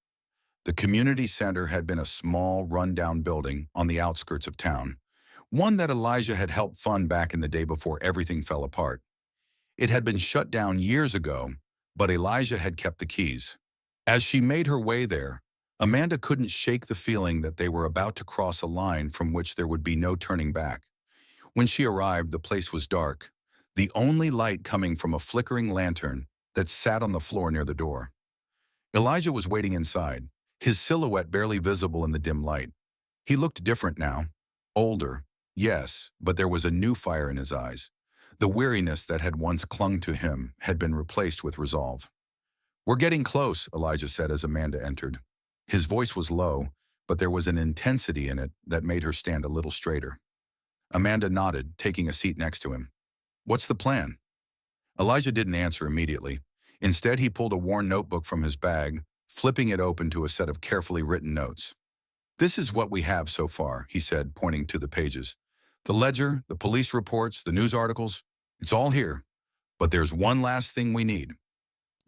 The community center had been a small, run-down building on the outskirts of town, one that Elijah had helped fund back in the day before everything fell apart. It had been shut down years ago, but Elijah had kept the keys. As she made her way there, Amanda couldn't shake the feeling that they were about to cross a line from which there would be no turning back. When she arrived, the place was dark, the only light coming from a flickering lantern that sat on the floor near the door. Elijah was waiting inside, his silhouette barely visible in the dim light. He looked different now. Older, yes, but there was a new fire in his eyes. The weariness that had once clung to him had been replaced with resolve. "We're getting close," Elijah said as Amanda entered. His voice was low, but there was an intensity in it that made her stand a little straighter. Amanda nodded, taking a seat next to him. "What's the plan?" Elijah didn't answer immediately. Instead, he pulled a worn notebook from his bag, flipping it open to a set of carefully written notes. "This is what we have so far," he said, pointing to the pages. "The ledger, the police reports, the news articles, it's all here. But there's one last thing we need."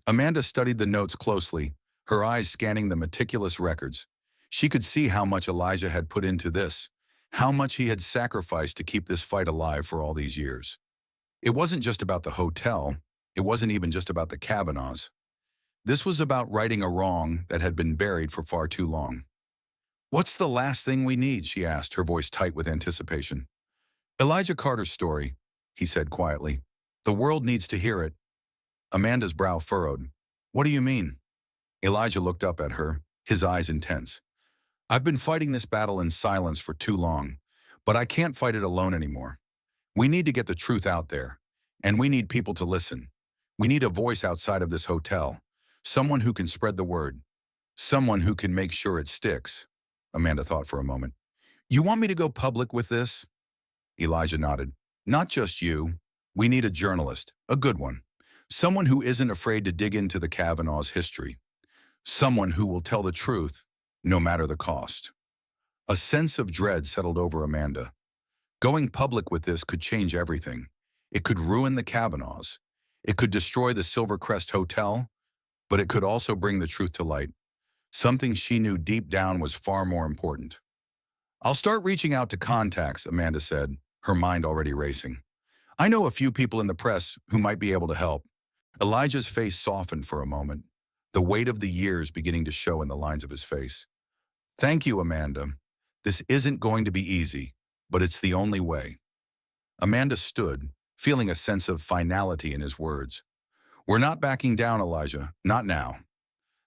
Amanda studied the notes closely, her eyes scanning the meticulous records. She could see how much Elijah had put into this, how much he had sacrificed to keep this fight alive for all these years. It wasn't just about the hotel. It wasn't even just about the Kavanaughs. This was about righting a wrong that had been buried for far too long. "What's the last thing we need?" she asked, her voice tight with anticipation. "Elijah Carter's story," he said quietly. "The world needs to hear it." Amanda's brow furrowed. "What do you mean?" Elijah looked up at her, his eyes intense. "I've been fighting this battle in silence for too long, but I can't fight it alone anymore. We need to get the truth out there, and we need people to listen. We need a voice outside of this hotel, someone who can spread the word, someone who can make sure it sticks." Amanda thought for a moment. "You want me to go public with this?" Elijah nodded. "Not just you. We need a journalist, a good one. Someone who isn't afraid to dig into the Kavanaugh's history. Someone who will tell the truth, no matter the cost." A sense of dread settled over Amanda. Going public with this could change everything. It could ruin the Kavanaughs. It could destroy the Silver Crest Hotel, but it could also bring the truth to light. Something she knew deep down was far more important. "I'll start reaching out to contacts," Amanda said, her mind already racing. "I know a few people in the press who might be able to help." Elijah's face softened for a moment, the weight of the years beginning to show in the lines of his face. "Thank you, Amanda. This isn't going to be easy, but it's the only way." Amanda stood, feeling a sense of finality in his words. "We're not backing down, Elijah, not now."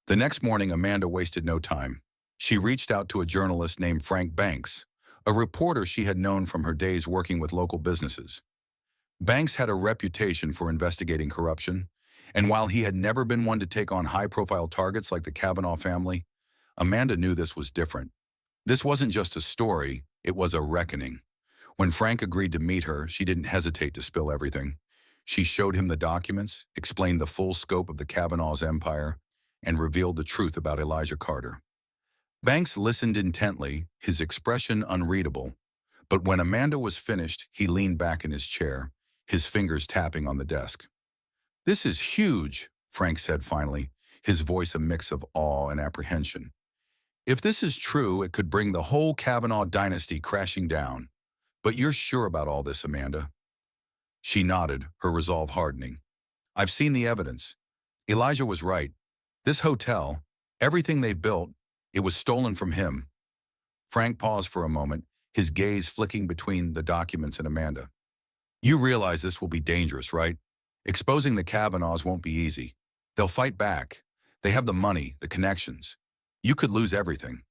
The next morning, Amanda wasted no time. She reached out to a journalist named Frank Banks, a reporter she had known from her days working with local businesses. Banks had a reputation for investigating corruption, and while he had never been one to take on high-profile targets like the Kavanaugh family, Amanda knew this was different. This wasn't just a story, it was a reckoning. When Frank agreed to meet her, she didn't hesitate to spill everything. She showed him the documents, explained the full scope of the Kavanaugh's empire, and revealed the truth about Elijah Carter. Banks listened intently, his expression unreadable, but when Amanda was finished, he leaned back in his chair, his fingers tapping on the desk. "This is huge," Frank said finally, his voice a mix of awe and apprehension. "If this is true, it could bring the whole Kavanaugh dynasty crashing down. But you're sure about all this, Amanda?" She nodded, her resolve hardening. "I've seen the evidence. Elijah was right. This hotel, everything they've built, it was stolen from him." Frank paused for a moment, his gaze flicking between the documents and Amanda. "You realize this will be dangerous, right? Exposing the Kavanaughs won't be easy. They'll fight back. They have the money, the connections. You could lose everything."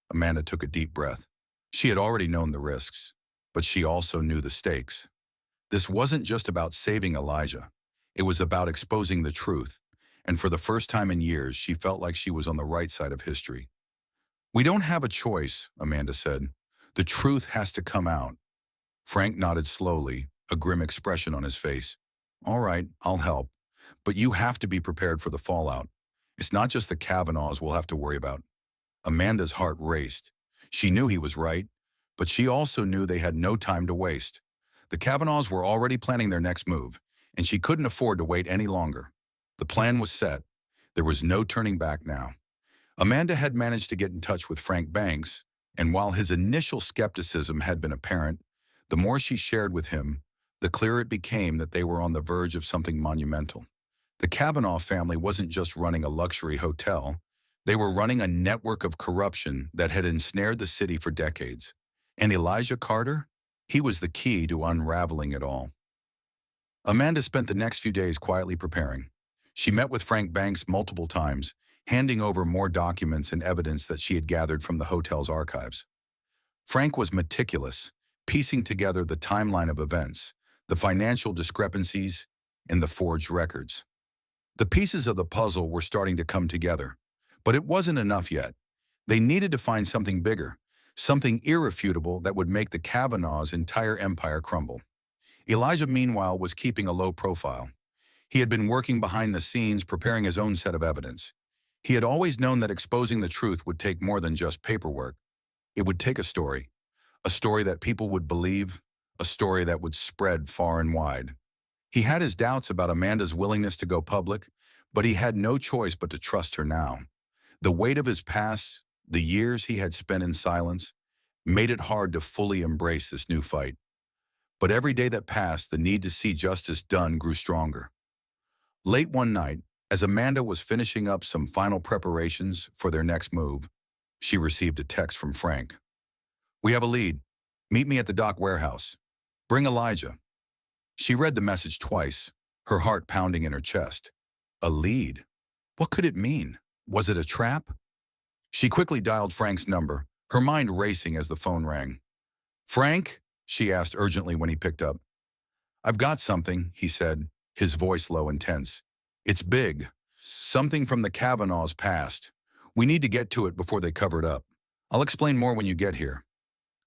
Amanda took a deep breath. She had already known the risks. but she also knew the stakes. This wasn't just about saving Elijah. It was about exposing the truth, and for the first time in years, she felt like she was on the right side of history. "We don't have a choice," Amanda said. "The truth has to come out." Frank nodded slowly, a grim expression on his face. "All right, I'll help. But you have to be prepared for the fallout. It's not just the Kavanaughs we'll have to worry about." Amanda's heart raced. She knew he was right, but she also knew they had no time to waste. The Kavanaughs were already planning their next move, and she couldn't afford to wait any longer. The plan was set. There was no turning back now. Amanda had managed to get in touch with Frank Banks, and while his initial skepticism had been apparent, the more she shared with him, the clearer it became that they were on the verge of something monumental. The Kavanaugh family wasn't just running a luxury hotel. They were running a network of corruption that had ensnared the city for decades. And Elijah Carter? He was the key to unraveling it all. Amanda spent the next few days quietly preparing. She met with Frank Banks multiple times, handing over more documents and evidence that she had gathered from the hotel's archives. Frank was meticulous, piecing together the timeline of events, the financial discrepancies, and the forged records. The pieces of the puzzle were starting to come together, but it wasn't enough yet. They needed to find something bigger, something irrefutable that would make the Kavanaugh's entire empire crumble. Elijah, meanwhile, was keeping a low profile. He had been working behind the scenes, preparing his own set of evidence. He had always known that exposing the truth would take more than just paperwork. It would take a story that people would believe, a story that would spread far and wide. He had his doubts about Amanda's willingness to go public, but he had no choice but to trust her now. The weight of his past, the years he had spent in silence, made it hard to fully embrace this new fight. But every day that passed, the need to see justice done grew stronger. Late one night, as Amanda was finishing up some final preparations for their next move, she received a text from Frank. "We have a lead. Meet me at the dock warehouse. Bring Elijah." She read the message twice, her heart pounding in her chest. A lead? What could it mean? Was it a trap? She quickly dialed Frank's number, her mind racing as the phone rang. "Frank?" she asked urgently when he picked up. "I've got something," he said, his voice low and tense. "It's big. Something from the Kavanaugh's past. We need to get to it before they cover it up. I'll explain more when you get here."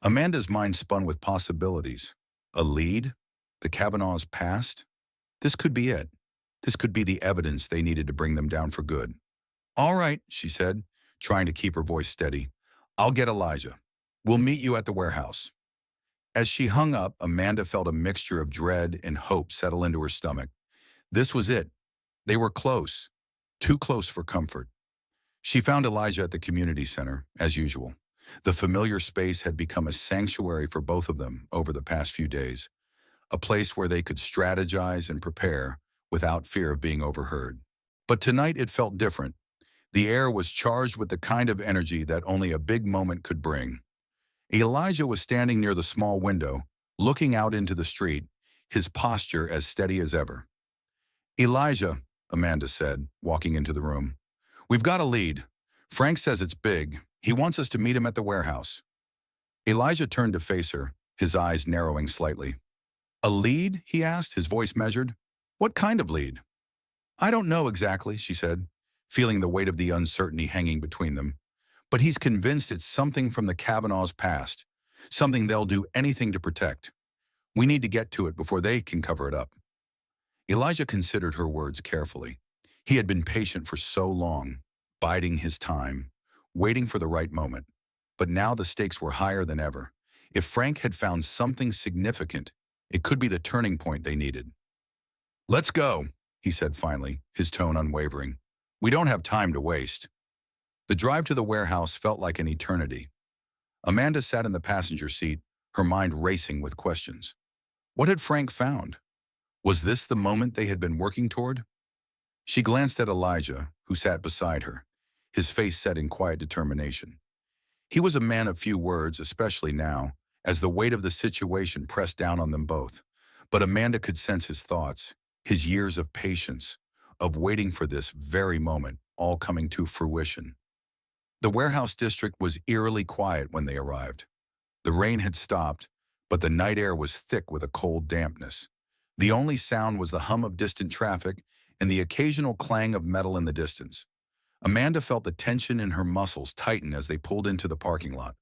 Amanda's mind spun with possibilities. A lead? The Kavanaugh's past? This could be it. This could be the evidence they needed to bring them down for good. "All right," she said, trying to keep her voice steady. "I'll get Elijah. We'll meet you at the warehouse." As she hung up, Amanda felt a mixture of dread and hope settle into her stomach. This was it. They were close. Too close for comfort. She found Elijah at the community center, as usual. The familiar space had become a sanctuary for both of them over the past few days, a place where they could strategize and prepare without fear of being overheard. But tonight it felt different. The air was charged with the kind of energy that only a big moment could bring. Elijah was standing near the small window, looking out into the street, his posture as steady as ever. "Elijah," Amanda said, walking into the room, "we've got a lead. Frank says it's big. He wants us to meet him at the warehouse." Elijah turned to face her, his eyes narrowing slightly. "A lead?" he asked, his voice measured. "What kind of lead?" "I don't know exactly," she said, feeling the weight of the uncertainty hanging between them. "But he's convinced it's something from the Kavanaugh's past, something they'll do anything to protect. We need to get to it before they can cover it up." Elijah considered her words carefully. He had been patient for so long, biding his time, waiting for the right moment. But now the stakes were higher than ever. If Frank had found something significant, it could be the turning point they needed. "Let's go," he said finally, his tone unwavering. "We don't have time to waste." The drive to the warehouse felt like an eternity. Amanda sat in the passenger seat, her mind racing with questions. What had Frank found? Was this the moment they had been working toward? She glanced at Elijah, who sat beside her, his face set in quiet determination. He was a man of few words, especially now, as the weight of the situation pressed down on them both. But Amanda could sense his thoughts, his years of patience, of waiting for this very moment, all coming to fruition. The warehouse district was eerily quiet when they arrived. The rain had stopped, but the night air was thick with a cold dampness. The only sound was the hum of distant traffic and the occasional clang of metal in the distance. Amanda felt the tension in her muscles tighten as they pulled into the parking lot.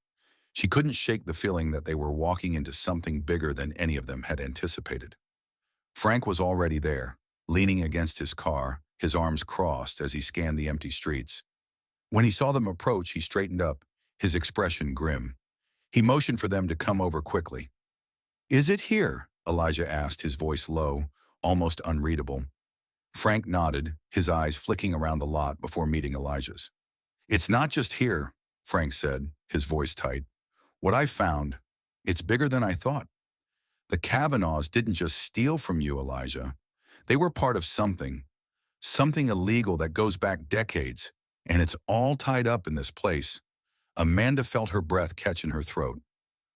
She couldn't shake the feeling that they were walking into something bigger than any of them had anticipated. Frank was already there, leaning against his car, his arms crossed as he scanned the empty streets. When he saw them approach, he straightened up, his expression grim. He motioned for them to come over quickly. "Is it here?" Elijah asked, his voice low, almost unreadable. Frank nodded, his eyes flicking around the lot before meeting Elijah's. "It's not just here," Frank said, his voice tight. "What I found, it's bigger than I thought. The Kavanaughs didn't just steal from you, Elijah. They were part of something illegal that goes back decades, and it's all tied up in this place." Amanda felt her breath catch in her throat.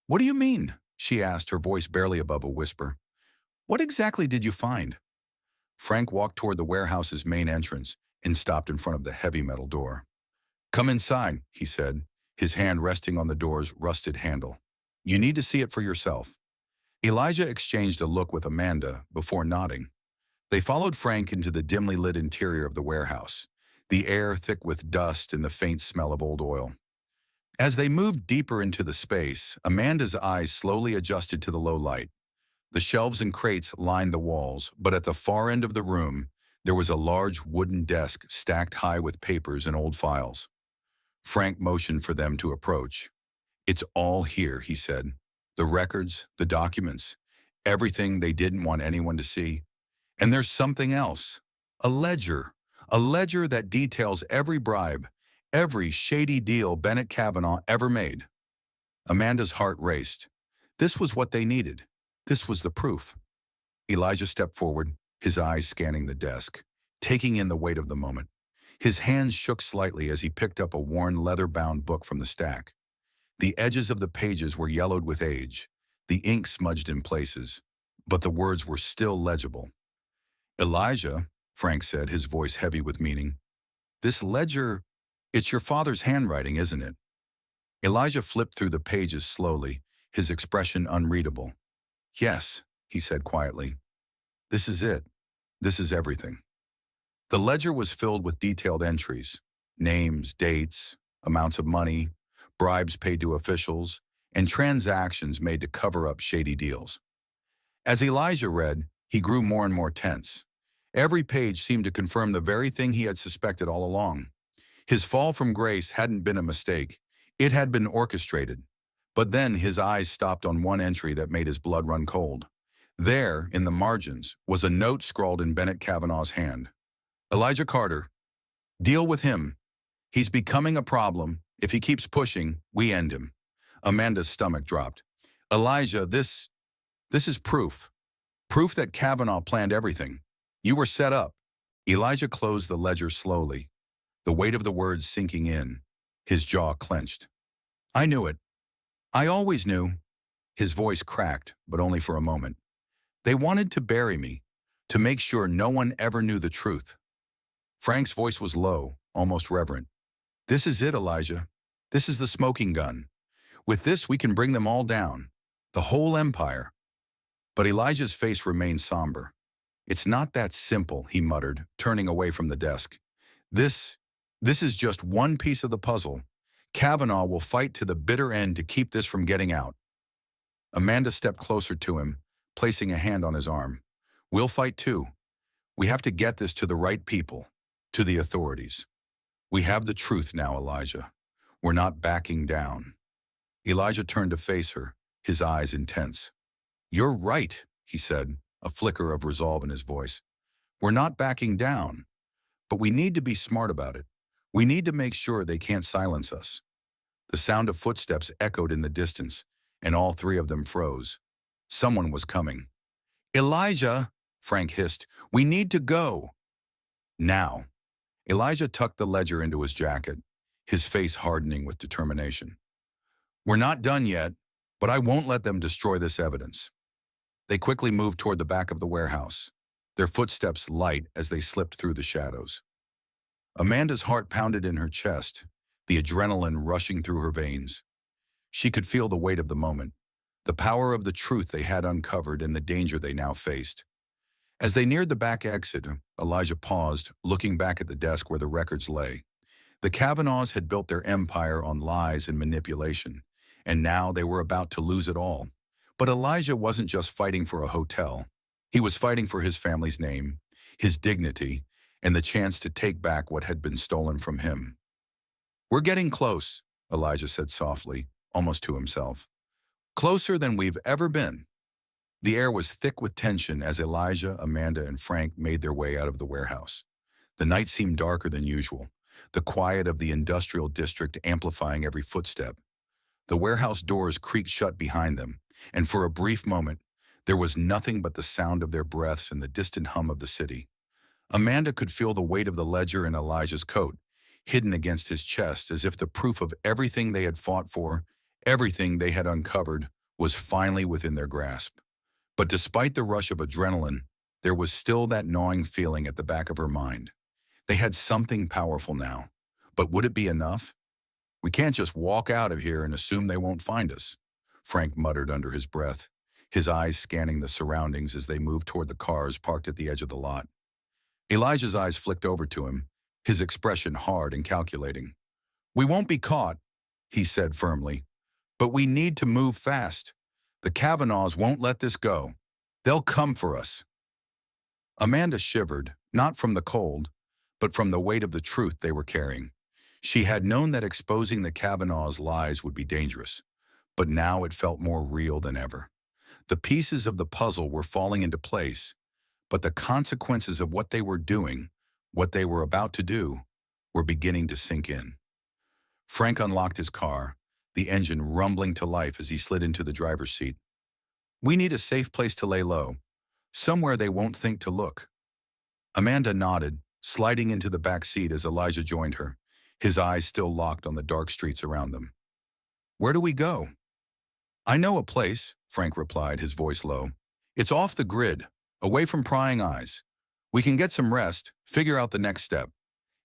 "What do you mean?" she asked, her voice barely above a whisper. "What exactly did you find?" Frank walked toward the warehouse's main entrance and stopped in front of the heavy metal door. "Come inside," he said, his hand resting on the door's rusted handle. "You need to see it for yourself." Elijah exchanged a look with Amanda before nodding. They followed Frank into the dimly lit interior of the warehouse, the air thick with dust and the faint smell of old oil. As they moved deeper into the space, Amanda's eyes slowly adjusted to the low light. The shelves and crates lined the walls, but at the far end of the room, there was a large wooden desk stacked high with papers and old files. Frank motioned for them to approach. "It's all here," he said. "The records, the documents, everything they didn't want anyone to see. And there's something else. A ledger that details every bribe, every shady deal Bennett Kavanaugh ever made." Amanda's heart raced. This was what they needed. This was the proof. Elijah stepped forward, his eyes scanning the desk, taking in the weight of the moment. His hands shook slightly as he picked up a worn leather-bound book from the stack. The edges of the pages were yellowed with age, the ink smudged in places, but the words were still legible. "Elijah," Frank said, his voice heavy with meaning, "this ledger, it's your father's handwriting, isn't it?" Elijah flipped through the pages slowly, his expression unreadable. "Yes," he said quietly. "This is it. This is everything." The ledger was filled with detailed entries, names, dates, amounts of money, bribes paid to officials, and transactions made to cover up shady deals. As Elijah read, he grew more and more tense. Every page seemed to confirm the very thing he had suspected all along. His fall from grace hadn't been a mistake. It had been orchestrated. But then his eyes stopped on one entry that made his blood run cold. There, in the margins, was a note scrawled in Bennett Kavanaugh's hand. "Elijah Carter, deal with him. He's becoming a problem. If he keeps pushing, we end him." Amanda's stomach dropped. "Elijah, this is proof. Proof that Kavanaugh planned everything. You were set up." Elijah closed the ledger slowly, the weight of the words sinking in, his jaw clenched. "I knew it. I always knew." His voice cracked, but only for a moment. "They wanted to bury me, to make sure no one ever knew the truth." Frank's voice was low, almost reverent. "This is it, Elijah. This is the smoking gun. With this, we can bring them all down. The whole empire." But Elijah's face remained somber. "It's not that simple," he muttered, turning away from the desk. This is just one piece of the puzzle. Kavanaugh will fight to the bitter end to keep this from getting out." Amanda stepped closer to him, placing a hand on his arm. "We'll fight too. We have to get this to the right people, to the authorities. We have the truth now, Elijah. We're not backing down." Elijah turned to face her, his eyes intense. "You're right," he said, a flicker of resolve in his voice. "We're not backing down, but we need to be smart about it. We need to make sure they can't silence us." The sound of footsteps echoed in the distance, and all three of them froze. Someone was coming. "Elijah," Frank hissed, "we need to go." "Now." Elijah tucked the ledger into his jacket, his face hardening with determination. "We're not done yet, but I won't let them destroy this evidence." They quickly moved toward the back of the warehouse, their footsteps light as they slipped through the shadows. Amanda's heart pounded in her chest, the adrenaline rushing through her veins. She could feel the weight of the moment, the power of the truth they had uncovered and the danger they now faced. As they neared the back exit, Elijah paused, looking back at the desk where the records lay. The Kavanaughs had built their empire on lies and manipulation, and now they were about to lose it all. But Elijah wasn't just fighting for a hotel. He was fighting for his family's name, his dignity, and the chance to take back what had been stolen from him. "We're getting close," Elijah said softly, almost to himself. "Closer than we've ever been." The air was thick with tension as Elijah, Amanda, and Frank made their way out of the warehouse. The night seemed darker than usual, the quiet of the industrial district amplifying every footstep. The warehouse doors creaked shut behind them, and for a brief moment, there was nothing but the sound of their breaths and the distant hum of the city. Amanda could feel the weight of the ledger in Elijah's coat, hidden against his chest, as if the proof of everything they had fought for, everything they had uncovered, was finally within their grasp. But despite the rush of adrenaline, there was still that gnawing feeling at the back of her mind. They had something powerful now. But would it be enough? "We can't just walk out of here and assume they won't find us," Frank muttered under his breath, his eyes scanning the surroundings as they moved toward the cars parked at the edge of the lot. Elijah's eyes flicked over to him, his expression hard and calculating. "We won't be caught," he said firmly, "but we need to move fast. The Kavanaughs won't let this go. They'll come for us." Amanda shivered, not from the cold, but from the weight of the truth they were carrying. She had known that exposing the Kavanaughs' lies would be dangerous, but now it felt more real than ever. The pieces of the puzzle were falling into place, but the consequences of what they were doing, what they were about to do, were beginning to sink in. Frank unlocked his car, the engine rumbling to life as he slid into the driver's seat. "We need a safe place to lay low, somewhere they won't think to look." Amanda nodded, sliding into the back seat as Elijah joined her, his eyes still locked on the dark streets around them. "Where do we go?" "I know a place," Frank replied, his voice low. "It's off the grid, away from prying eyes. We can get some rest, figure out the next step."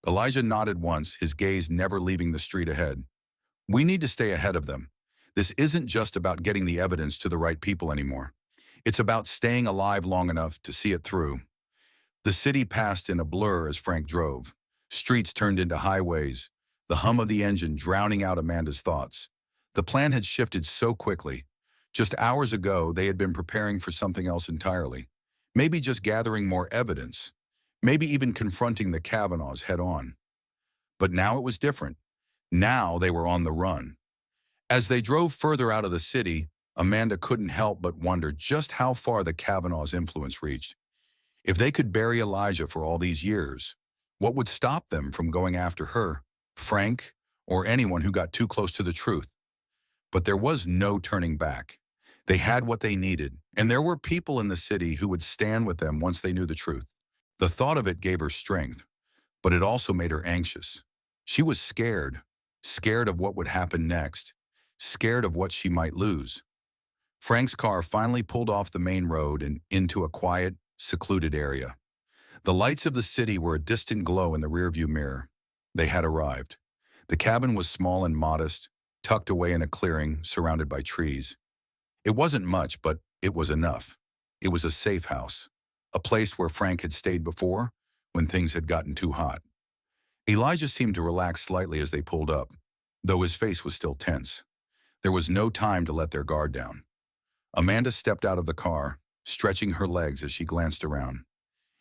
Elijah nodded once, his gaze never leaving the street ahead. "We need to stay ahead of them. This isn't just about getting the evidence to the right people anymore. It's about staying alive long enough to see it through." The city passed in a blur as Frank drove. Streets turned into highways, the hum of the engine drowning out Amanda's thoughts. The plan had shifted so quickly. Just hours ago, they had been preparing for something else entirely. Maybe just gathering more evidence. Maybe even confronting the Kavanaughs head-on. But now it was different. Now they were on the run. As they drove further out of the city, Amanda couldn't help but wonder just how far the Kavanaughs' influence reached. If they could bury Elijah for all these years, what would stop them from going after her, Frank, or anyone who got too close to the truth? But there was no turning back. They had what they needed, and there were people in the city who would stand with them once they knew the truth. The thought of it gave her strength, but it also made her anxious. She was scared, scared of what would happen next, scared of what she might lose. Frank's car finally pulled off the main road and into a quiet, secluded area. The lights of the city were a distant glow in the rearview mirror. They had arrived. The cabin was small and modest, tucked away in a clearing surrounded by trees. It wasn't much, but it was enough. It was a safe house, a place where Frank had stayed before when things had gotten too hot. Elijah seemed to relax slightly as they pulled up, though his face was still tense. There was no time to let their guard down. Amanda stepped out of the car, stretching her legs as she glanced around.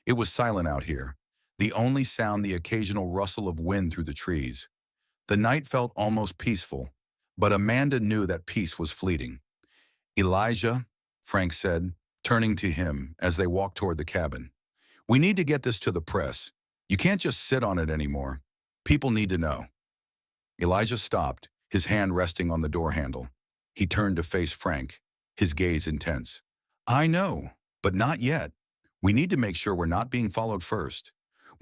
It was silent out here, the only sound the occasional rustle of wind through the trees. The night felt almost peaceful, but Amanda knew that peace was fleeting. "Elijah," Frank said, turning to him as they walked toward the cabin, "we need to get this to the press. You can't just sit on it anymore. People need to know." Elijah stopped, his hand resting on the door handle. He turned to face Frank, his gaze intense. "I know, but not yet. We need to make sure we're not being followed first.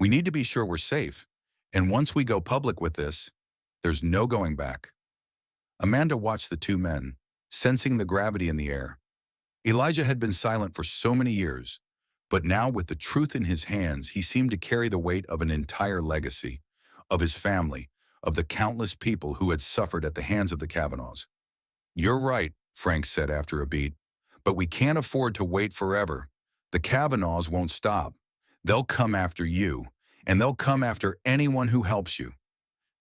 We need to be sure we're safe. And once we go public with this, there's no going back." Amanda watched the two men, sensing the gravity in the air. Elijah had been silent for so many years, but now with the truth in his hands, he seemed to carry the weight of an entire legacy, of his family, of the countless people who had suffered at the hands of the Kavanaughs. "You're right," Frank said after a beat. But we can't afford to wait forever. The Kavanaughs won't stop. They'll come after you, and they'll come after anyone who helps you.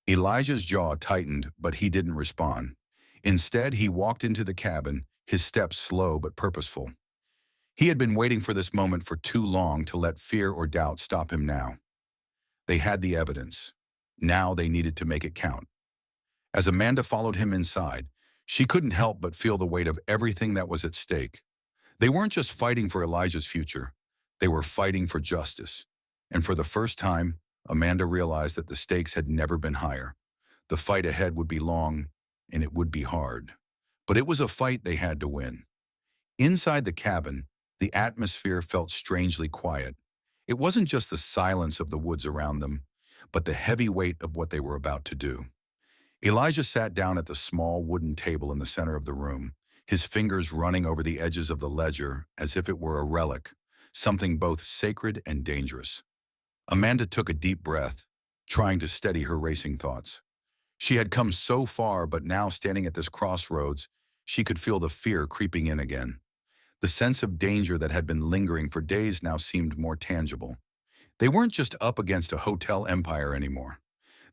Elijah's jaw tightened, but he didn't respond. Instead, he walked into the cabin, his steps slow but purposeful. He had been waiting for this moment for too long to let fear or doubt stop him now. They had the evidence. Now they needed to make it count. As Amanda followed him inside, she couldn't help but feel the weight of everything that was at stake. They weren't just fighting for Elijah's future. They were fighting for justice. And for the first time, Amanda realized that the stakes had never been higher. The fight ahead would be long, and it would be hard. But it was a fight they had to win. Inside the cabin, the atmosphere felt strangely quiet. It wasn't just the silence of the woods around them, but the heavy weight of what they were about to do. Elijah sat down at the small wooden table in the center of the room, his fingers running over the edges of the ledger as if it were a relic, something both sacred and dangerous. Amanda took a deep breath, trying to steady her racing thoughts. She had come so far, but now standing at this crossroads, she could feel the fear creeping in again. The sense of danger that had been lingering for days now seemed more tangible. They weren't just up against a hotel empire anymore.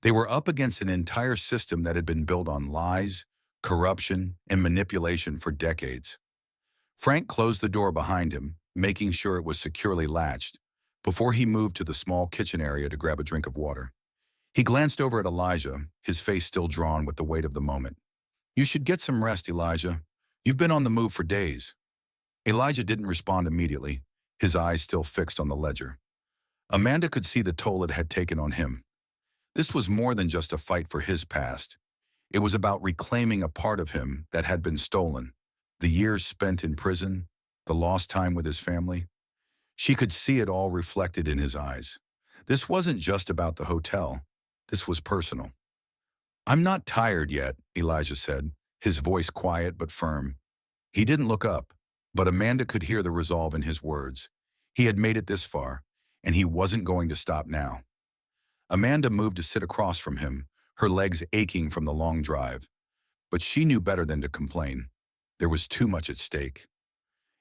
They were up against an entire system that had been built on lies, corruption, and manipulation for decades. Frank closed the door behind him, making sure it was securely latched, before he moved to the small kitchen area to grab a drink of water. He glanced over at Elijah, his face still drawn with the weight of the moment. "You should get some rest, Elijah. You've been on the move for days." Elijah didn't respond immediately, his eyes still fixed on the ledger. Amanda could see the toll it had taken on him. This was more than just a fight for his past. It was about reclaiming a part of him that had been stolen. The years spent in prison, the lost time with his family. She could see it all reflected in his eyes. This wasn't just about the hotel. This was personal. "I'm not tired yet," Elijah said, his voice quiet but firm. He didn't look up, but Amanda could hear the resolve in his words. He had made it this far, and he wasn't going to stop now. Amanda moved to sit across from him, her legs aching from the long drive. But she knew better than to complain. There was too much at stake.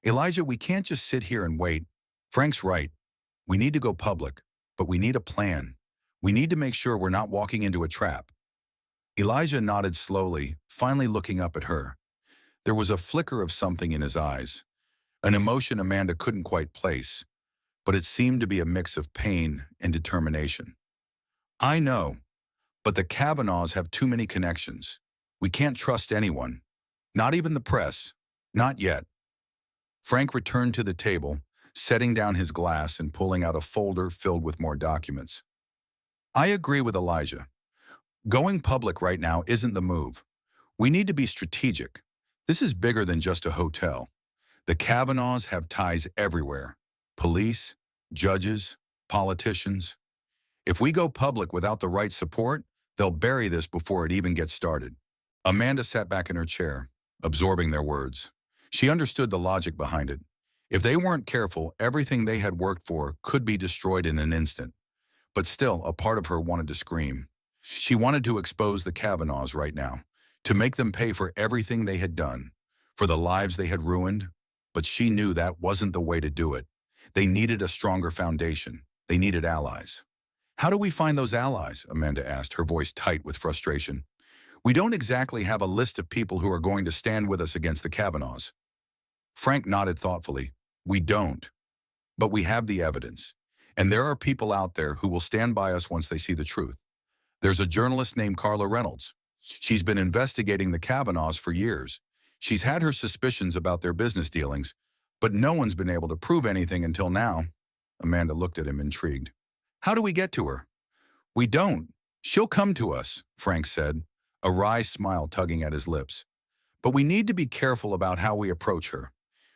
"Elijah, we can't just sit here and wait. Frank's right. We need to go public, but we need a plan. We need to make sure we're not walking into a trap." Elijah nodded slowly, finally looking up at her. There was a flicker of something in his eyes, an emotion Amanda couldn't quite place, but it seemed to be a mix of pain and determination. "I know, but the Kavanaughs have too many connections. We can't trust anyone, not even the press, not yet." Frank returned to the table, setting down his glass and pulling out a folder filled with more documents. "I agree with Elijah. Going public right now isn't the move. We need to be strategic. This is bigger than just a hotel. The Kavanaughs have ties everywhere. Police, judges, politicians. If we go public without the right support, they'll bury this before it even gets started." Amanda sat back in her chair, absorbing their words. She understood the logic behind it. If they weren't careful, everything they had worked for could be destroyed in an instant. But still, a part of her wanted to scream. She wanted to expose the Kavanaughs right now, to make them pay for everything they had done, for the lives they had ruined. But she knew that wasn't the way to do it. They needed a stronger foundation. They needed allies. "How do we find those allies?" Amanda asked, her voice tight with frustration. "We don't exactly have a list of people who are going to stand with us against the Kavanaughs." Frank nodded thoughtfully. "We don't. But we have the evidence. And there are people out there who will stand by us once they see the truth. There's a journalist named Carla Reynolds. She's been investigating the Kavanaughs for years. She's had her suspicions about their business dealings, but no one's been able to prove anything until now." Amanda looked at him, intrigued. "How do we get to her?" "We don't. She'll come to us," Frank said, a wry smile tugging at his lips. "But we need to be careful about how we approach her.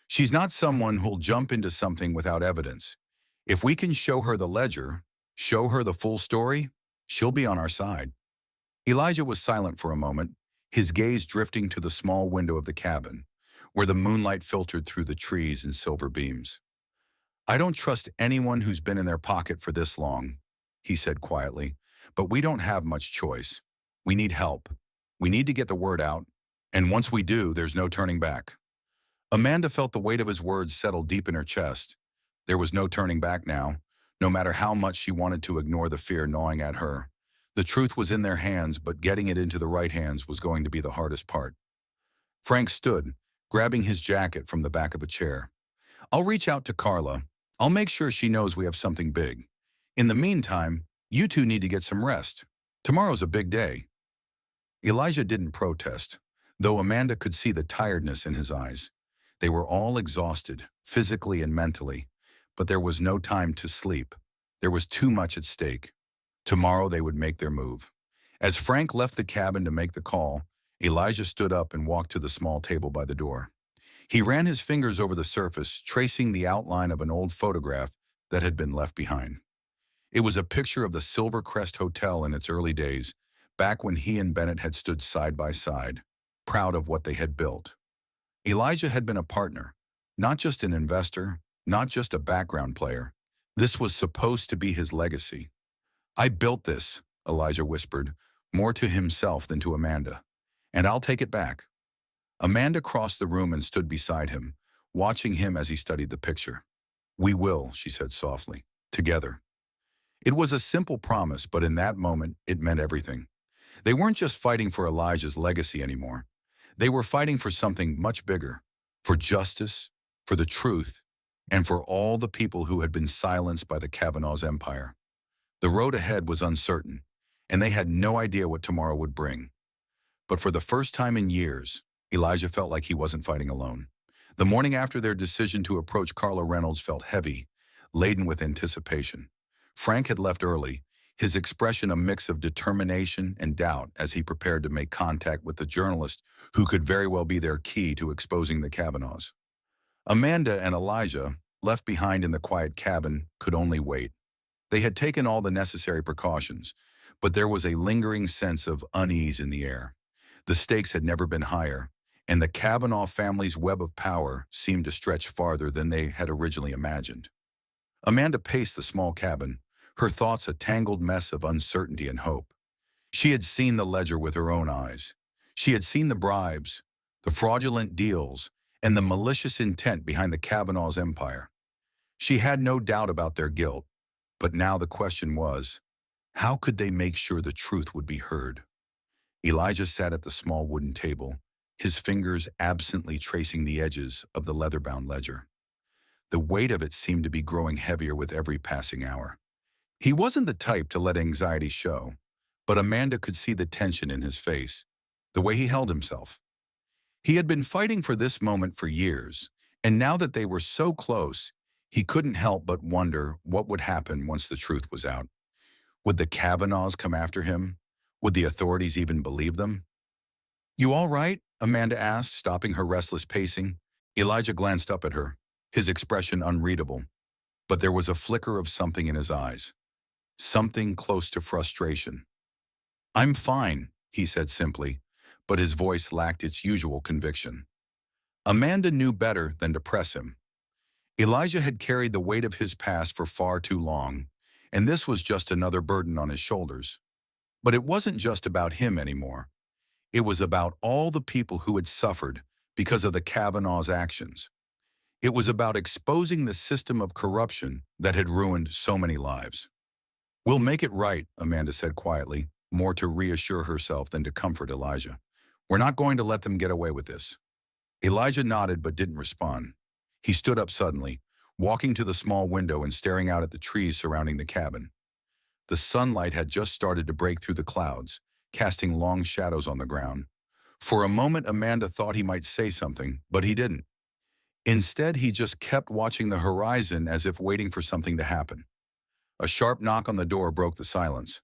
She's not someone who'll jump into something without evidence. If we can show her the ledger, show her the full story, she'll be on our side." Elijah was silent for a moment, his gaze drifting to the small window of the cabin, where the moonlight filtered through the trees in silver beams. "I don't trust anyone who's been in their pocket for this long," he said quietly, "but we don't have much choice. We need help. We need to get the word out, And once we do, there's no turning back. Amanda felt the weight of his words settle deep in her chest. There was no turning back now, no matter how much she wanted to ignore the fear gnawing at her. The truth was in their hands, but getting it into the right hands was going to be the hardest part. Frank stood, grabbing his jacket from the back of a chair. I'll reach out to Carla. I'll make sure she knows we have something big. In the meantime, you two need to get some rest. Tomorrow's a big day. Elijah didn't protest, though Amanda could see the tiredness in his eyes. They were all exhausted, physically and mentally, but there was no time to sleep. There was too much at stake. Tomorrow they would make their move. As Frank left the cabin to make the call, Elijah stood up and walked to the small table by the door. He ran his fingers over the surface, tracing the outline of an old photograph that had been left behind. It was a picture of the Silver Crest Hotel in its early days, back when he and Bennett had stood side by side, proud of what they had built. Elijah had been a partner, not just an investor, not just a background player. This was supposed to be his legacy. I built this, Elijah whispered, more to himself than to Amanda. And I'll take it back. Amanda crossed the room and stood beside him, watching him as he studied the picture. We will, she said softly, together. It was a simple promise, but in that moment, it meant everything. They weren't just fighting for Elijah's legacy anymore. They were fighting for something much bigger, for justice, for the truth, and for all the people who had been silenced by the Kavanaughs' empire. The road ahead was uncertain, and they had no idea what tomorrow would bring. But for the first time in years, Elijah felt like he wasn't fighting alone. The morning after their decision to approach Carla Reynolds felt heavy, laden with anticipation. Frank had left early, his expression a mix of determination and doubt as he prepared to make contact with the journalist who could very well be their key to exposing the Kavanaughs. Amanda and Elijah, left behind in the quiet cabin, could only wait. They had taken all the necessary precautions, but there was a lingering sense of unease in the air. The stakes had never been higher, and the Kavanaugh family's web of power seemed to stretch farther than they had originally imagined. Amanda paced the small cabin, her thoughts a tangled mess of uncertainty and hope. She had seen the ledger with her own eyes. She had seen the bribes, the fraudulent deals, and the malicious intent behind the Kavanaughs' empire. She had no doubt about their guilt, but now the question was, how could they make sure the truth would be heard? Elijah sat at the small wooden table, his fingers absently tracing the edges of the leather-bound ledger. The weight of it seemed to be growing heavier with every passing hour. He wasn't the type to let anxiety show, but Amanda could see the tension in his face, the way he held himself. He had been fighting for this moment for years, and now that they were so close, he couldn't help but wonder what would happen once the truth was out. Would the Kavanaughs come after him? Would the authorities even believe them? You all right? Amanda asked, stopping her restless pacing. Elijah glanced up at her, his expression unreadable, but there was a flicker of something in his eyes. Something close to frustration. I'm fine, he said simply, but his voice lacked its usual conviction. Amanda knew better than to press him. Elijah had carried the weight of his past for far too long, and this was just another burden on his shoulders. But it wasn't just about him anymore. It was about all the people who had suffered because of the Kavanaughs' actions. It was about exposing the system of corruption that had ruined so many lives. We'll make it right, Amanda said quietly, more to reassure herself than to comfort Elijah. We're not going to let them get away with this. Elijah nodded but didn't respond. He stood up suddenly, walking to the small window and staring out at the trees surrounding the cabin. The sunlight had just started to break through the clouds, casting long shadows on the ground. For a moment, Amanda thought he might say something, but he didn't. Instead, he just kept watching the horizon as if waiting for something to happen. A sharp knock on the door broke the silence.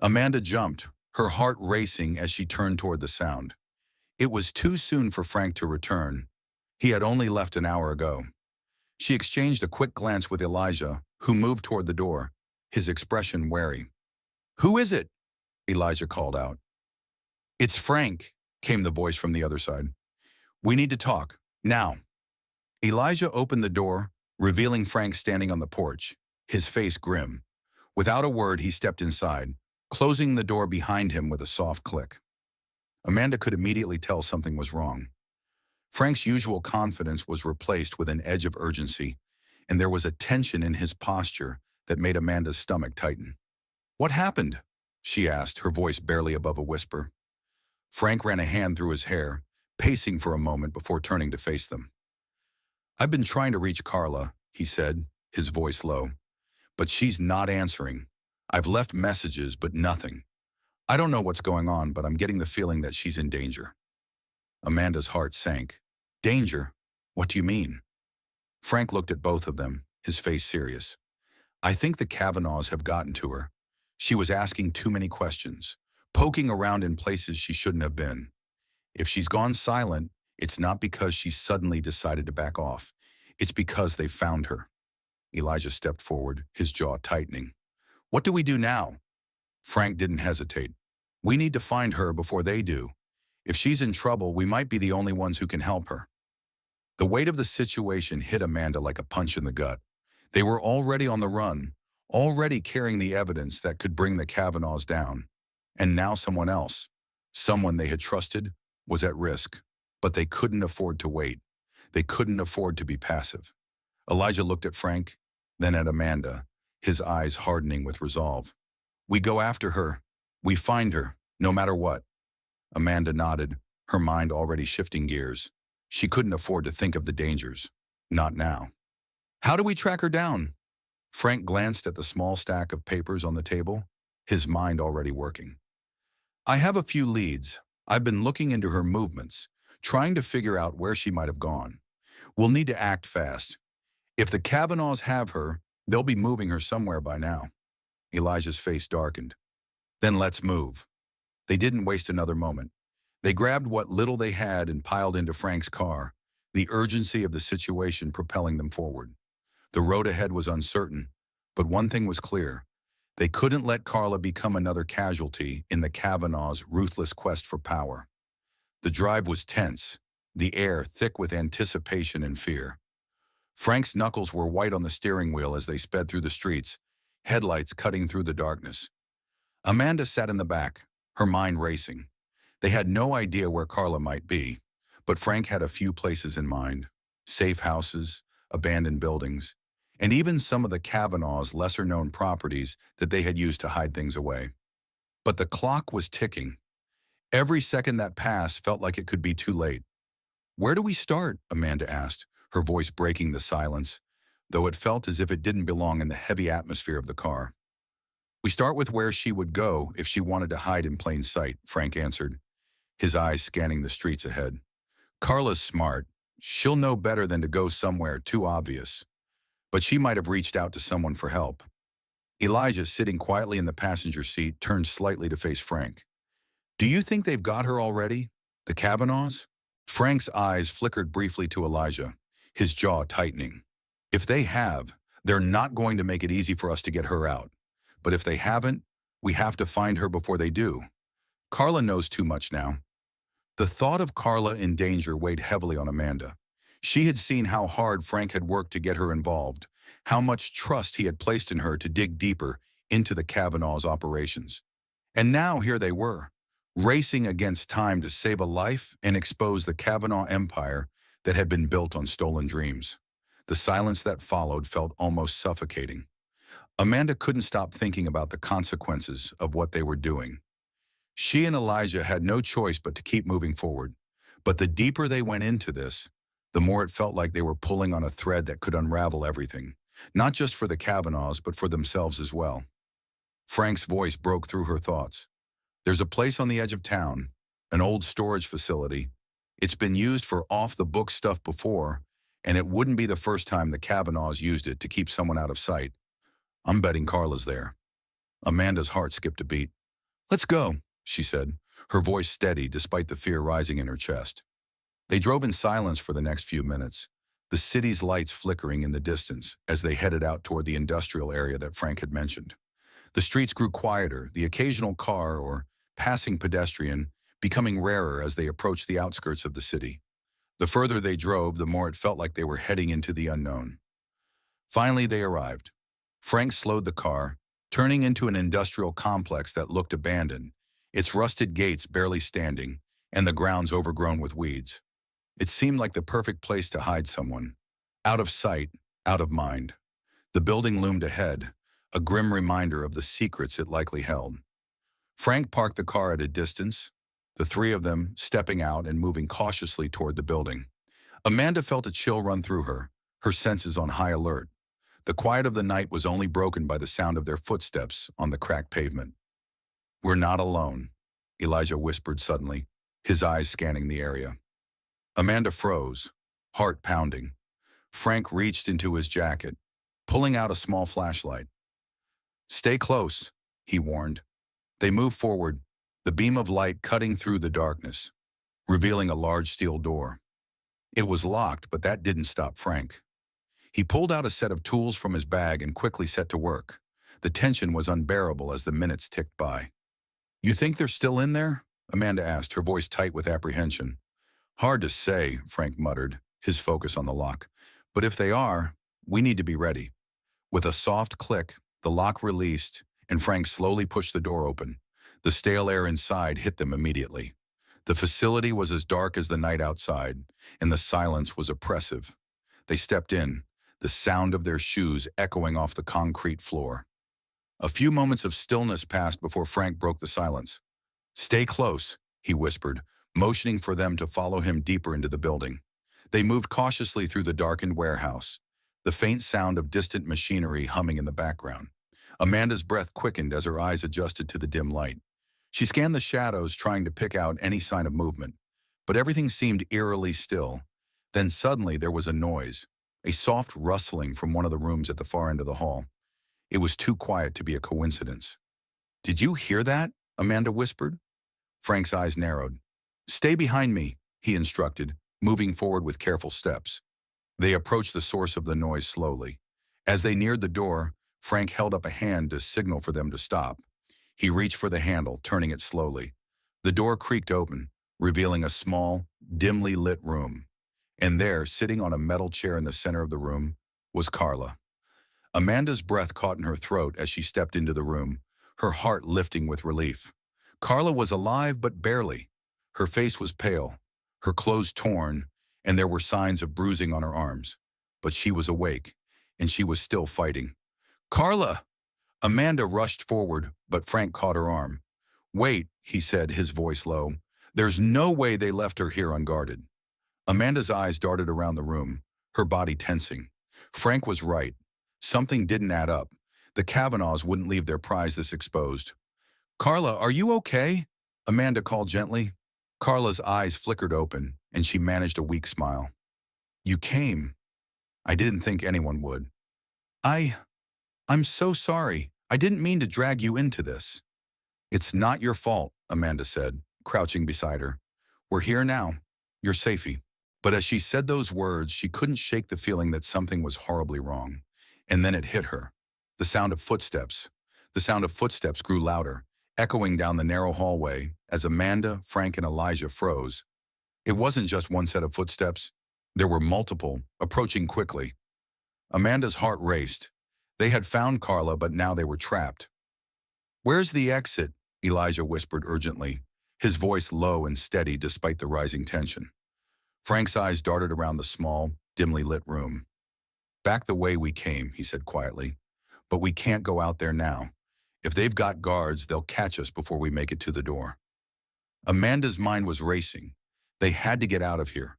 Amanda jumped, her heart racing as she turned toward the sound. It was too soon for Frank to return. He had only left an hour ago. She exchanged a quick glance with Elijah, who moved toward the door, his expression wary. Who is it? Elijah called out. It's Frank, came the voice from the other side. We need to talk, now. Elijah opened the door, revealing Frank standing on the porch, his face grim. Without a word, he stepped inside, closing the door behind him with a soft click. Amanda could immediately tell something was wrong. Frank's usual confidence was replaced with an edge of urgency, and there was a tension in his posture that made Amanda's stomach tighten. "What happened?" she asked, her voice barely above a whisper. Frank ran a hand through his hair, pacing for a moment before turning to face them. "I've been trying to reach Carla," he said, his voice low, "but she's not answering. I've left messages, but nothing. I don't know what's going on, but I'm getting the feeling that she's in danger." Amanda's heart sank. "Danger? What do you mean?" Frank looked at both of them, his face serious. "I think the Kavanaughs have gotten to her. She was asking too many questions, poking around in places she shouldn't have been. If she's gone silent, it's not because she suddenly decided to back off. It's because they found her." Elijah stepped forward, his jaw tightening. "What do we do now?" Frank didn't hesitate. "We need to find her before they do. If she's in trouble, we might be the only ones who can help her." The weight of the situation hit Amanda like a punch in the gut. They were already on the run, already carrying the evidence that could bring the Kavanaughs down. And now someone else, someone they had trusted, was at risk. But they couldn't afford to wait. They couldn't afford to be passive. Elijah looked at Frank, then at Amanda, his eyes hardening with resolve. "We go after her. We find her, no matter what." Amanda nodded, her mind already shifting gears. She couldn't afford to think of the dangers. Not now. "How do we track her down?" Frank glanced at the small stack of papers on the table, his mind already working. "I have a few leads. I've been looking into her movements, trying to figure out where she might have gone. We'll need to act fast. If the Kavanaughs have her, they'll be moving her somewhere by now." Elijah's face darkened. "Then let's move." They didn't waste another moment. They grabbed what little they had and piled into Frank's car, the urgency of the situation propelling them forward. The road ahead was uncertain, but one thing was clear. They couldn't let Carla become another casualty in the Kavanaghs' ruthless quest for power. The drive was tense, the air thick with anticipation and fear. Frank's knuckles were white on the steering wheel as they sped through the streets, headlights cutting through the darkness. Amanda sat in the back, her mind racing. They had no idea where Carla might be, but Frank had a few places in mind: safe houses, abandoned buildings, and even some of the Kavanaghs' lesser-known properties that they had used to hide things away. But the clock was ticking. Every second that passed felt like it could be too late. "Where do we start?" Amanda asked, her voice breaking the silence, though it felt as if it didn't belong in the heavy atmosphere of the car. "We start with where she would go if she wanted to hide in plain sight," Frank answered, his eyes scanning the streets ahead. "Carla's smart. She'll know better than to go somewhere too obvious. But she might have reached out to someone for help." Elijah, sitting quietly in the passenger seat, turned slightly to face Frank. "Do you think they've got her already? The Kavanaughs?" Frank's eyes flickered briefly to Elijah, his jaw tightening. "If they have, they're not going to make it easy for us to get her out. But if they haven't, we have to find her before they do. Carla knows too much now." The thought of Carla in danger weighed heavily on Amanda. She had seen how hard Frank had worked to get her involved, how much trust he had placed in her to dig deeper into the Kavanaugh's operations. And now here they were, racing against time to save a life and expose the Kavanaugh empire that had been built on stolen dreams. The silence that followed felt almost suffocating. Amanda couldn't stop thinking about the consequences of what they were doing. She and Elijah had no choice but to keep moving forward. But the deeper they went into this, the more it felt like they were pulling on a thread that could unravel everything, not just for the Kavanaughs, but for themselves as well. Frank's voice broke through her thoughts. "There's a place on the edge of town, an old storage facility. It's been used for off-the-book stuff before, and it wouldn't be the first time the Kavanaughs used it to keep someone out of sight. I'm betting Carla's there." Amanda's heart skipped a beat. "Let's go," she said, her voice steady despite the fear rising in her chest. They drove in silence for the next few minutes, the city's lights flickering in the distance as they headed out toward the industrial area that Frank had mentioned. The streets grew quieter, the occasional car or passing pedestrian becoming rarer as they approached the outskirts of the city. The further they drove, the more it felt like they were heading into the unknown. Finally, they arrived. Frank slowed the car, turning into an industrial complex that looked abandoned, its rusted gates barely standing, and the grounds overgrown with weeds. It seemed like the perfect place to hide someone. Out of sight, out of mind. The building loomed ahead, a grim reminder of the secrets it likely held. Frank parked the car at a distance, the three of them stepping out and moving cautiously toward the building. Amanda felt a chill run through her senses on high alert. The quiet of the night was only broken by the sound of their footsteps on the cracked pavement. "We're not alone," Elijah whispered suddenly, his eyes scanning the area. Amanda froze, heart pounding. Frank reached into his jacket, pulling out a small flashlight. "Stay close," he warned. They moved forward, the beam of light cutting through the darkness, revealing a large steel door. It was locked, but that didn't stop Frank. He pulled out a set of tools from his bag and quickly set to work. The tension was unbearable as the minutes ticked by. "You think they're still in there?" Amanda asked, her voice tight with apprehension. "Hard to say," Frank muttered, his focus on the lock. "But if they are, we need to be ready." With a soft click, the lock released, and Frank slowly pushed the door open. The stale air inside hit them immediately. The facility was as dark as the night outside, and the silence was oppressive. They stepped in, the sound of their shoes echoing off the concrete floor. A few moments of stillness passed before Frank broke the silence. "Stay close," he whispered, motioning for them to follow him deeper into the building. They moved cautiously through the darkened warehouse, the faint sound of distant machinery humming in the background. Amanda's breath quickened as her eyes adjusted to the dim light. She scanned the shadows, trying to pick out any sign of movement, but everything seemed eerily still. Then suddenly there was a noise, a soft rustling from one of the rooms at the far end of the hall. It was too quiet to be a coincidence. "Did you hear that?" Amanda whispered. Frank's eyes narrowed. "Stay behind me," he instructed, moving forward with careful steps. They approached the source of the noise slowly. As they neared the door, Frank held up a hand to signal for them to stop. He reached for the handle, turning it slowly. The door creaked open, revealing a small, dimly lit room. And there, sitting on a metal chair in the center of the room, was Carla. Amanda's breath caught in her throat as she stepped into the room, her heart lifting with relief. Carla was alive, but barely. Her face was pale, her clothes torn, and there were signs of bruising on her arms. But she was awake, and she was still fighting. "Carla!" Amanda rushed forward, but Frank caught her arm. "Wait," he said, his voice low. "There's no way they left her here unguarded." Amanda's eyes darted around the room, her body tensing. Frank was right. Something didn't add up. The Kavanaughs wouldn't leave their prize this exposed. "Carla, are you okay?" Amanda called gently. Carla's eyes flickered open, and she managed a weak smile. "You came. I didn't think anyone would." I'm so sorry. I didn't mean to drag you into this." "It's not your fault," Amanda said, crouching beside her. "We're here now. You're safey." But as she said those words, she couldn't shake the feeling that something was horribly wrong. And then it hit her. The sound of footsteps. The sound of footsteps grew louder, echoing down the narrow hallway as Amanda, Frank, and Elijah froze. It wasn't just one set of footsteps. There were multiple, approaching quickly. Amanda's heart raced. They had found Carla, but now they were trapped. "Where's the exit?" Elijah whispered urgently, his voice low and steady despite the rising tension. Frank's eyes darted around the small, dimly lit room. "Back the way we came," he said quietly. "But we can't go out there now. If they've got guards, they'll catch us before we make it to the door." Amanda's mind was racing. They had to get out of here.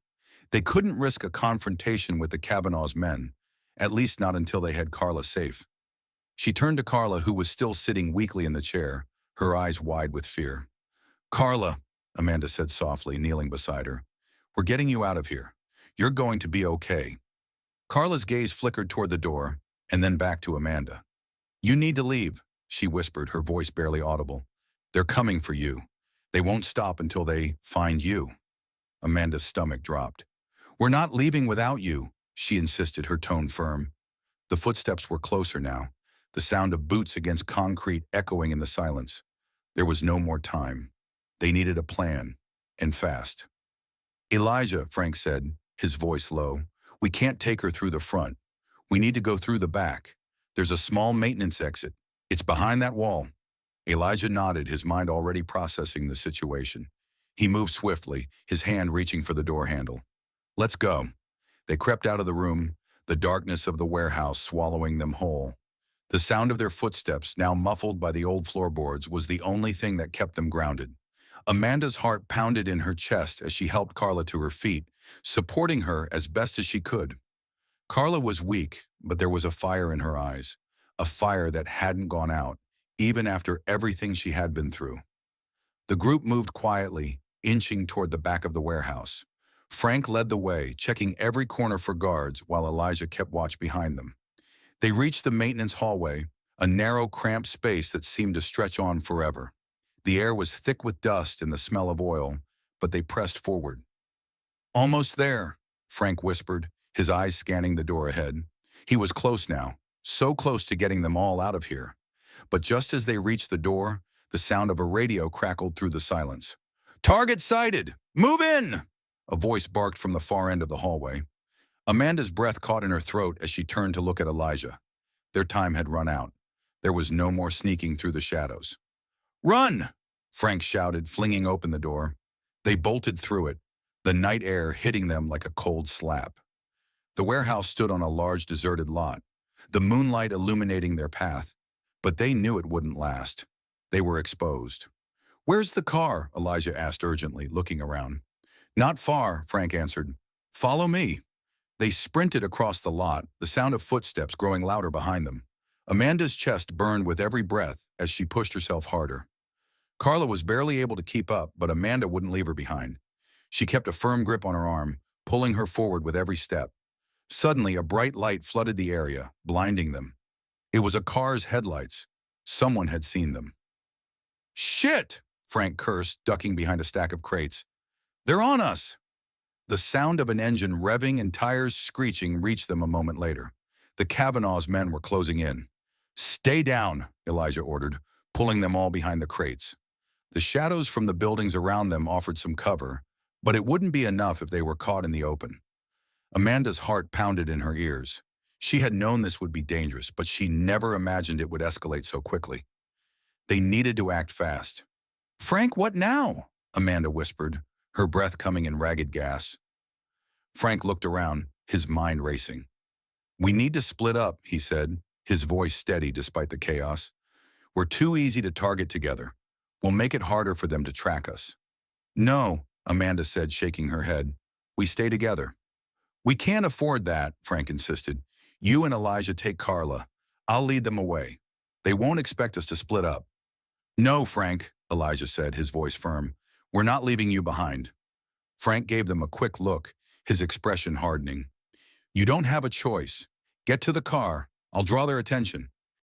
They couldn't risk a confrontation with the Kavanaughs' men, at least not until they had Carla safe. She turned to Carla, who was still sitting weakly in the chair, her eyes wide with fear. "Carla," Amanda said softly, kneeling beside her, "we're getting you out of here. You're going to be okay." Carla's gaze flickered toward the door, and then back to Amanda. "You need to leave," she whispered, her voice barely audible. "They're coming for you. They won't stop until they find you." Amanda's stomach dropped. "We're not leaving without you," she insisted, her tone firm. The footsteps were closer now, the sound of boots against concrete echoing in the silence. There was no more time. They needed a plan, and fast. "Elijah," Frank said, his voice low, "we can't take her through the front. We need to go through the back. There's a small maintenance exit. It's behind that wall." Elijah nodded, his mind already processing the situation. He moved swiftly, his hand reaching for the door handle. "Let's go." They crept out of the room, the darkness of the warehouse swallowing them whole. The sound of their footsteps, now muffled by the old floorboards, was the only thing that kept them grounded. Amanda's heart pounded in her chest as she helped Carla to her feet, supporting her as best as she could. Carla was weak, but there was a fire in her eyes, a fire that hadn't gone out, even after everything she had been through. The group moved quietly, inching toward the back of the warehouse. Frank led the way, checking every corner for guards while Elijah kept watch behind them. They reached the maintenance hallway, a narrow, cramped space that seemed to stretch on forever. The air was thick with dust and the smell of oil, but they pressed forward. "Almost there," Frank whispered, his eyes scanning the door ahead. He was close now, so close to getting them all out of here. But just as they reached the door, the sound of a radio crackled through the silence. "Target sighted! Move in!" A voice barked from the far end of the hallway. Amanda's breath caught in her throat as she turned to look at Elijah. Their time had run out. There was no more sneaking through the shadows. "Run!" Frank shouted, flinging open the door. They bolted through it, the night air hitting them like a cold slap. The warehouse stood on a large deserted lot, the moonlight illuminating their path, but they knew it wouldn't last. They were exposed. "Where's the car?" Elijah asked urgently, looking around. "Not far," Frank answered. "Follow me." They sprinted across the lot, the sound of footsteps growing louder behind them. Amanda's chest burned with every breath as she pushed herself harder. Carla was barely able to keep up, but Amanda wouldn't leave her behind. She kept a firm grip on her arm, pulling her forward with every step. Suddenly, a bright light flooded the area, blinding them. It was a car's headlights. Someone had seen them. "Shit!" Frank cursed, ducking behind a stack of crates. "They're on us!" The sound of an engine revving and tires screeching reached them a moment later. The Kavanaughs men were closing in. "Stay down," Elijah ordered, pulling them all behind the crates. The shadows from the buildings around them offered some cover, but it wouldn't be enough if they were caught in the open. Amanda's heart pounded in her ears. She had known this would be dangerous, but she never imagined it would escalate so quickly. They needed to act fast. "Frank, what now?" Amanda whispered, her breath coming in ragged gasps. Frank looked around, his mind racing. "We need to split up," he said, his voice steady despite the chaos. "We're too easy to target together. We'll make it harder for them to track us." "No," Amanda said, shaking her head. "We stay together." "We can't afford that," Frank insisted. "You and Elijah take Carla. I'll lead them away. They won't expect us to split up." "No, Frank," Elijah said, his voice firm. "We're not leaving you behind." Frank gave them a quick look, his expression hardening. "You don't have a choice. Get to the car. I'll draw their attention."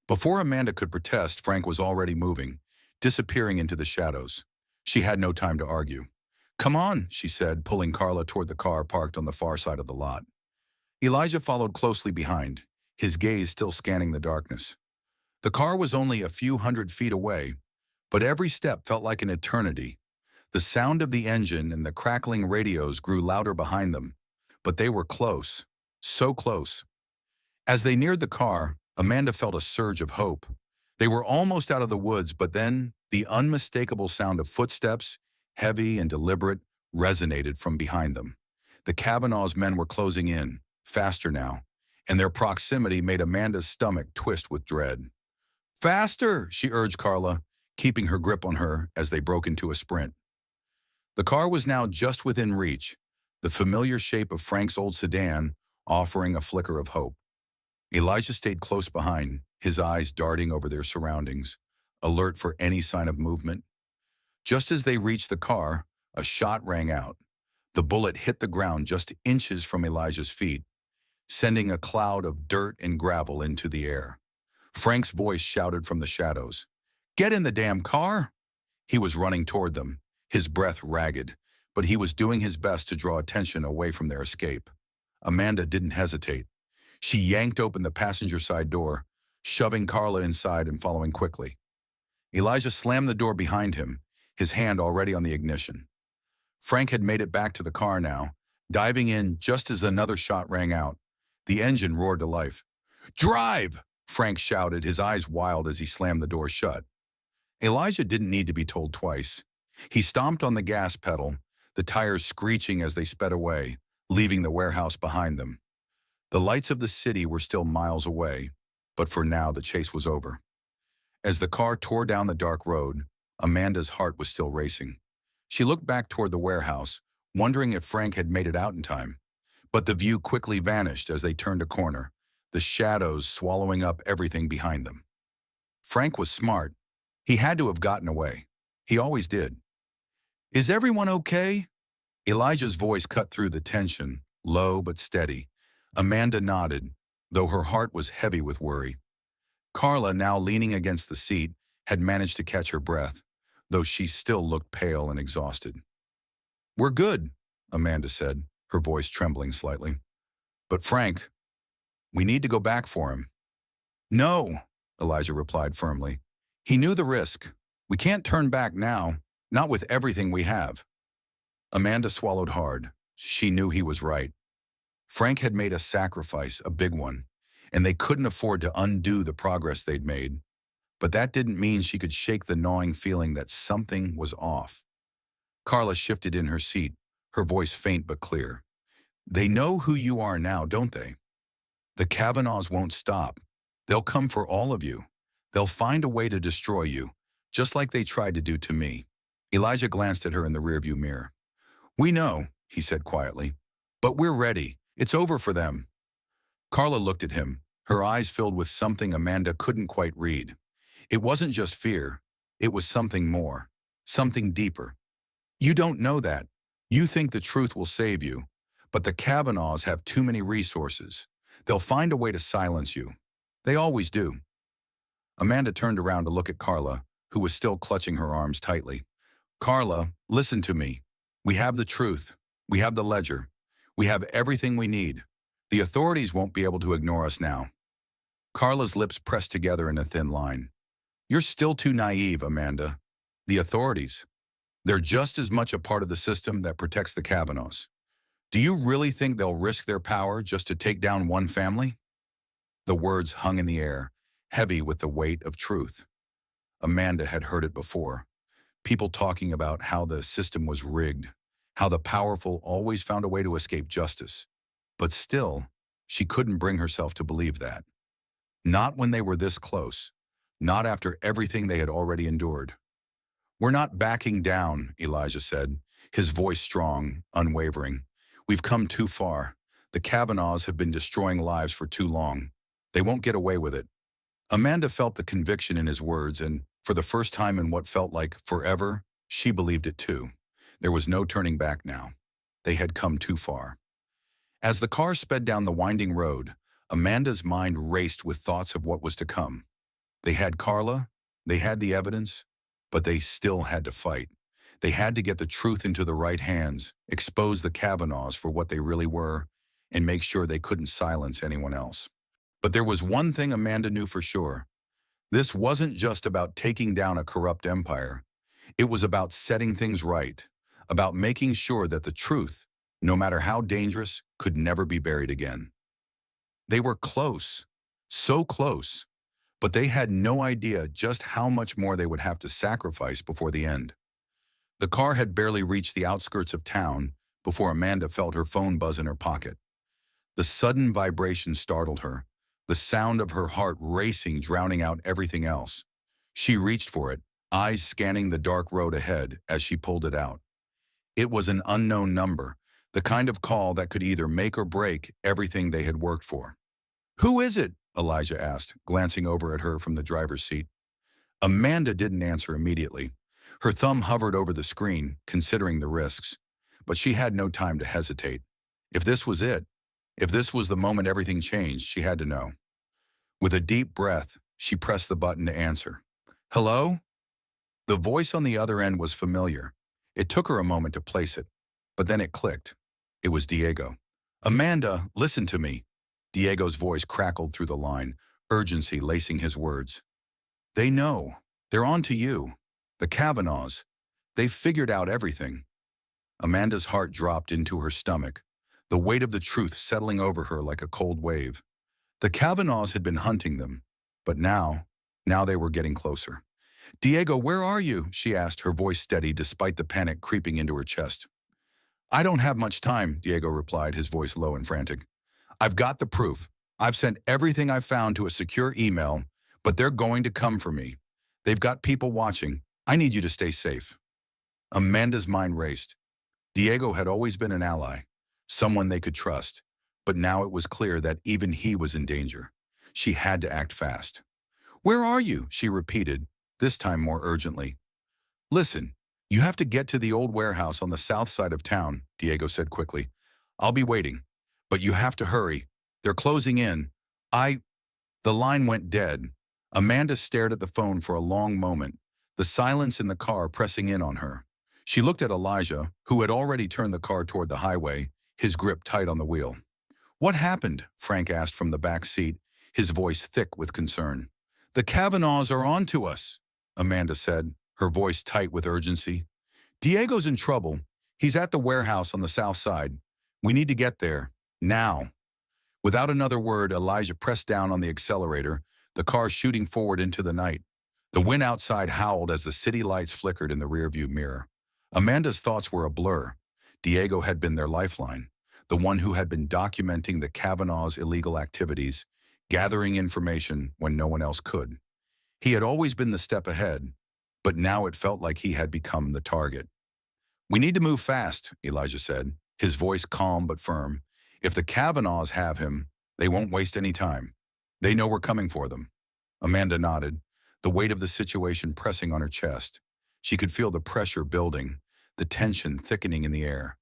Before Amanda could protest, Frank was already moving, disappearing into the shadows. She had no time to argue. "Come on," she said, pulling Carla toward the car parked on the far side of the lot. Elijah followed closely behind, his gaze still scanning the darkness. The car was only a few hundred feet away, but every step felt like an eternity. The sound of the engine and the crackling radios grew louder behind them, but they were close, so close. As they neared the car, Amanda felt a surge of hope. They were almost out of the woods, but then the unmistakable sound of footsteps, heavy and deliberate, resonated from behind them. The Kavanaughs men were closing in, faster now, and their proximity made Amanda's stomach twist with dread. "Faster!" she urged Carla, keeping her grip on her as they broke into a sprint. The car was now just within reach, the familiar shape of Frank's old sedan offering a flicker of hope. Elijah stayed close behind, his eyes darting over their surroundings, alert for any sign of movement. Just as they reached the car, a shot rang out. The bullet hit the ground just inches from Elijah's feet, sending a cloud of dirt and gravel into the air. Frank's voice shouted from the shadows, "Get in the damn car!" He was running toward them, his breath ragged, but he was doing his best to draw attention away from their escape. Amanda didn't hesitate. She yanked open the passenger side door, shoving Carla inside and following quickly. Elijah slammed the door behind him, his hand already on the ignition. Frank had made it back to the car now, diving in just as another shot rang out. The engine roared to life. "Drive!" Frank shouted, his eyes wild as he slammed the door shut. Elijah didn't need to be told twice. He stomped on the gas pedal, the tires screeching as they sped away, leaving the warehouse behind them. The lights of the city were still miles away, but for now the chase was over. As the car tore down the dark road, Amanda's heart was still racing. She looked back toward the warehouse, wondering if Frank had made it out in time. But the view quickly vanished as they turned a corner, the shadows swallowing up everything behind them. Frank was smart. He had to have gotten away. He always did. "Is everyone okay?" Elijah's voice cut through the tension, low but steady. Amanda nodded, though her heart was heavy with worry. Carla, now leaning against the seat, had managed to catch her breath, though she still looked pale and exhausted. "We're good," Amanda said, her voice trembling slightly. "But Frank, we need to go back for him." "No," Elijah replied firmly. "He knew the risk. We can't turn back now, not with everything we have." Amanda swallowed hard. She knew he was right. Frank had made a sacrifice, a big one, and they couldn't afford to undo the progress they'd made. But that didn't mean she could shake the gnawing feeling that something was off. Carla shifted in her seat, her voice faint but clear. "They know who you are now, don't they? The Kavanaughs won't stop. They'll come for all of you. They'll find a way to destroy you, just like they tried to do to me." Elijah glanced at her in the rearview mirror. "We know," he said quietly, "but we're ready. It's over for them." Carla looked at him, her eyes filled with something Amanda couldn't quite read. It wasn't just fear. It was something more, something deeper. "You don't know that. You think the truth will save you, but the Kavanaughs have too many resources. They'll find a way to silence you. They always do." Amanda turned around to look at Carla, who was still clutching her arms tightly. "Carla, listen to me. We have the truth. We have the ledger. We have everything we need. The authorities won't be able to ignore us now." Carla's lips pressed together in a thin line. "You're still too naive, Amanda. The authorities, they're just as much a part of the system that protects the Kavanaughs. Do you really think they'll risk their power just to take down one family?" The words hung in the air, heavy with the weight of truth. Amanda had heard it before. People talking about how the system was rigged, how the powerful always found a way to escape justice. But still, she couldn't bring herself to believe that. Not when they were this close, not after everything they had already endured. "We're not backing down," Elijah said, his voice strong, unwavering. "We've come too far. The Kavanaughs have been destroying lives for too long. They won't get away with it." Amanda felt the conviction in his words, and for the first time in what felt like forever, she believed it too. There was no turning back now. They had come too far. As the car sped down the winding road, Amanda's mind raced with thoughts of what was to come. They had Carla, they had the evidence, but they still had to fight. They had to get the truth into the right hands, expose the Kavanaughs for what they really were, and make sure they couldn't silence anyone else. But there was one thing Amanda knew for sure. This wasn't just about taking down a corrupt empire. It was about setting things right, about making sure that the truth, no matter how dangerous, could never be buried again. They were close, so close, but they had no idea just how much more they would have to sacrifice before the end. The car had barely reached the outskirts of town before Amanda felt her phone buzz in her pocket. The sudden vibration startled her, the sound of her heart racing drowning out everything else. She reached for it, eyes scanning the dark road ahead as she pulled it out. It was an unknown number, the kind of call that could either make or break everything they had worked for. "Who is it?" Elijah asked, glancing over at her from the driver's seat. Amanda didn't answer immediately. Her thumb hovered over the screen, considering the risks. But she had no time to hesitate. If this was it, if this was the moment everything changed, she had to know. With a deep breath, she pressed the button to answer. "Hello?" The voice on the other end was familiar. It took her a moment to place it, but then it clicked. It was Diego. "Amanda, listen to me." Diego's voice crackled through the line, urgency lacing his words. "They know. They're on to you. The Kavanaughs. They've figured out everything." Amanda's heart dropped into her stomach, the weight of the truth settling over her like a cold wave. The Kavanaughs had been hunting them, but now they were getting closer. "Diego, where are you?" she asked, her voice steady despite the panic creeping into her chest. "I don't have much time," Diego replied, his voice low and frantic. "I've got the proof. I've sent everything I've found to a secure email, but they're going to come for me. They've got people watching. I need you to stay safe." Amanda's mind raced. Diego had always been an ally, someone they could trust, but now it was clear that even he was in danger. She had to act fast. "Where are you?" she repeated, this time more urgently. "Listen, you have to get to the old warehouse on the south side of town," Diego said quickly. "I'll be waiting, but you have to hurry. They're closing in. I—" The line went dead. Amanda stared at the phone for a long moment, the silence in the car pressing in on her. She looked at Elijah, who had already turned the car toward the highway, his grip tight on the wheel. "What happened?" Frank asked from the back seat, his voice thick with concern. "The Kavanaughs are on to us," Amanda said, her voice tight with urgency. "Diego's in trouble. He's at the warehouse on the south side. We need to get there. Now." Without another word, Elijah pressed down on the accelerator, the car shooting forward into the night. The wind outside howled as the city lights flickered in the rearview mirror. Amanda's thoughts were a blur. Diego had been their lifeline, the one who had been documenting the Kavanaughs' illegal activities, gathering information when no one else could. He had always been the step ahead, but now it felt like he had become the target. "We need to move fast," Elijah said, his voice calm but firm. "If the Kavanaughs have him, they won't waste any time. They know we're coming for them." Amanda nodded, the weight of the situation pressing on her chest. She could feel the pressure building, the tension thickening in the air.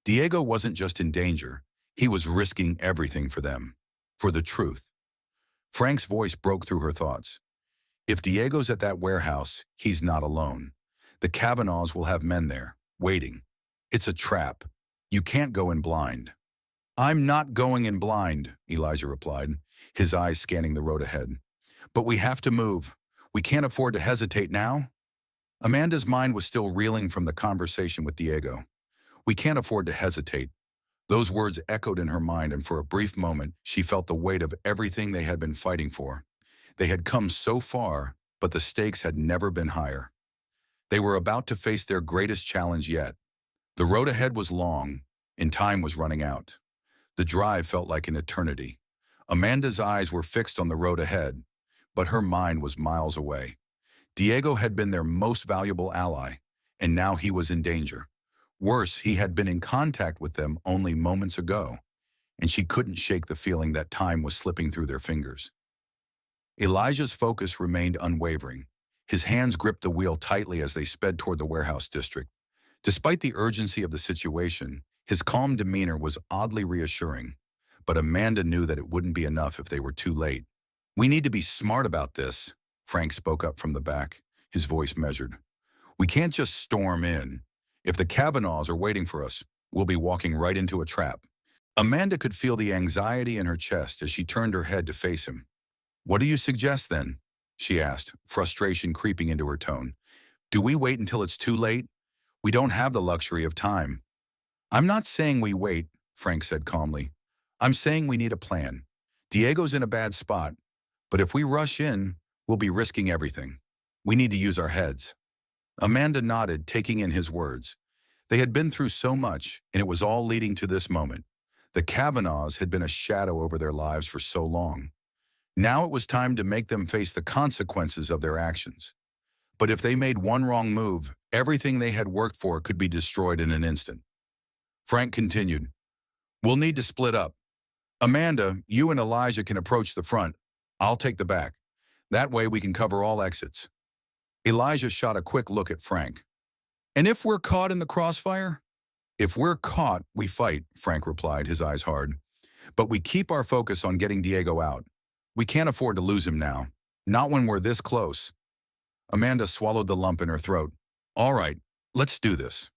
Diego wasn't just in danger, he was risking everything for them, for the truth. Frank's voice broke through her thoughts. "If Diego's at that warehouse, he's not alone. The Kavanaughs will have men there, waiting. It's a trap. You can't go in blind." "I'm not going in blind," Elijah replied, his eyes scanning the road ahead. "But we have to move. We can't afford to hesitate now." Amanda's mind was still reeling from the conversation with Diego. "We can't afford to hesitate." Those words echoed in her mind, and for a brief moment, she felt the weight of everything they had been fighting for. They had come so far, but the stakes had never been higher. They were about to face their greatest challenge yet. The road ahead was long, and time was running out. The drive felt like an eternity. Amanda's eyes were fixed on the road ahead, but her mind was miles away. Diego had been their most valuable ally, and now he was in danger. Worse, he had been in contact with them only moments ago, and she couldn't shake the feeling that time was slipping through their fingers. Elijah's focus remained unwavering. His hands gripped the wheel tightly as they sped toward the warehouse district. Despite the urgency of the situation, his calm demeanor was oddly reassuring. But Amanda knew that it wouldn't be enough if they were too late. "We need to be smart about this," Frank spoke up from the back, his voice measured. "We can't just storm in. If the Kavanaughs are waiting for us, we'll be walking right into a trap." Amanda could feel the anxiety in her chest as she turned her head to face him. "What do you suggest then?" she asked, frustration creeping into her tone. "Do we wait until it's too late? We don't have the luxury of time." "I'm not saying we wait," Frank said calmly. "I'm saying we need a plan. Diego's in a bad spot, but if we rush in, we'll be risking everything. We need to use our heads." Amanda nodded, taking in his words. They had been through so much, and it was all leading to this moment. The Kavanaughs had been a shadow over their lives for so long. Now it was time to make them face the consequences of their actions. But if they made one wrong move, everything they had worked for could be destroyed in an instant. Frank continued, "We'll need to split up. Amanda, you and Elijah can approach the front. I'll take the back. That way we can cover all exits." Elijah shot a quick look at Frank. "And if we're caught in the crossfire?" "If we're caught, we fight," Frank replied, his eyes hard. "But we keep our focus on getting Diego out. We can't afford to lose him now. Not when we're this close." Amanda swallowed the lump in her throat. "All right, let's do this."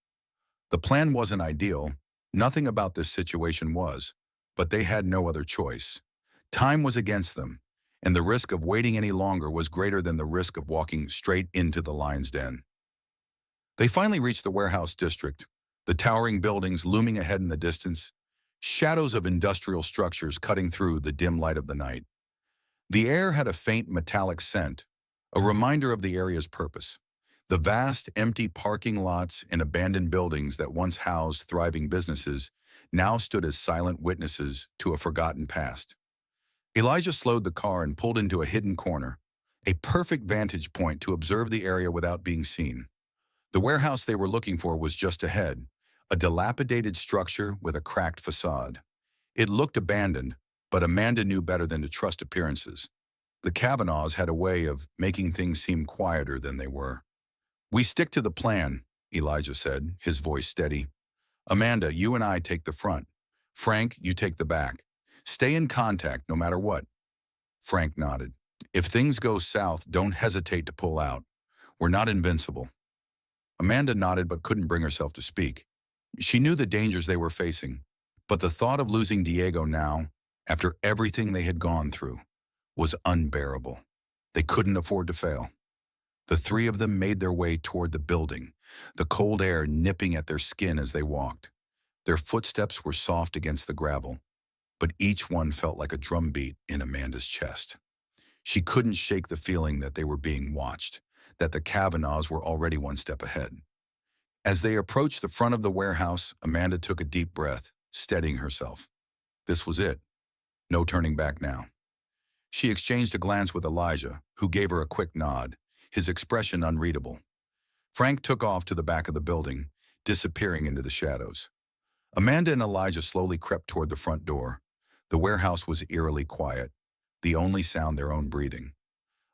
The plan wasn't ideal. Nothing about this situation was. But they had no other choice. Time was against them, and the risk of waiting any longer was greater than the risk of walking straight into the lion's den. They finally reached the warehouse district, the towering buildings looming ahead in the distance, shadows of industrial structures cutting through the dim light of the night. The air had a faint metallic scent, a reminder of the area's purpose. The vast, empty parking lots and abandoned buildings that once housed thriving businesses now stood as silent witnesses to a forgotten past. Elijah slowed the car and pulled into a hidden corner, a perfect vantage point to observe the area without being seen. The warehouse they were looking for was just ahead, a dilapidated structure with a cracked facade. It looked abandoned, but Amanda knew better than to trust appearances. The Kavanaughs had a way of making things seem quieter than they were. "We stick to the plan," Elijah said, his voice steady. "Amanda, you and I take the front. Frank, you take the back. Stay in contact no matter what." Frank nodded. "If things go south, don't hesitate to pull out. We're not invincible." Amanda nodded but couldn't bring herself to speak. She knew the dangers they were facing, but the thought of losing Diego now, after everything they had gone through, was unbearable. They couldn't afford to fail. The three of them made their way toward the building, the cold air nipping at their skin as they walked. Their footsteps were soft against the gravel, but each one felt like a drumbeat in Amanda's chest. She couldn't shake the feeling that they were being watched, that the Kavanaughs were already one step ahead. As they approached the front of the warehouse, Amanda took a deep breath, steadying herself. This was it. No turning back now. She exchanged a glance with Elijah, who gave her a quick nod, his expression unreadable. Frank took off to the back of the building, disappearing into the shadows. Amanda and Elijah slowly crept toward the front door. The warehouse was eerily quiet, the only sound their own breathing.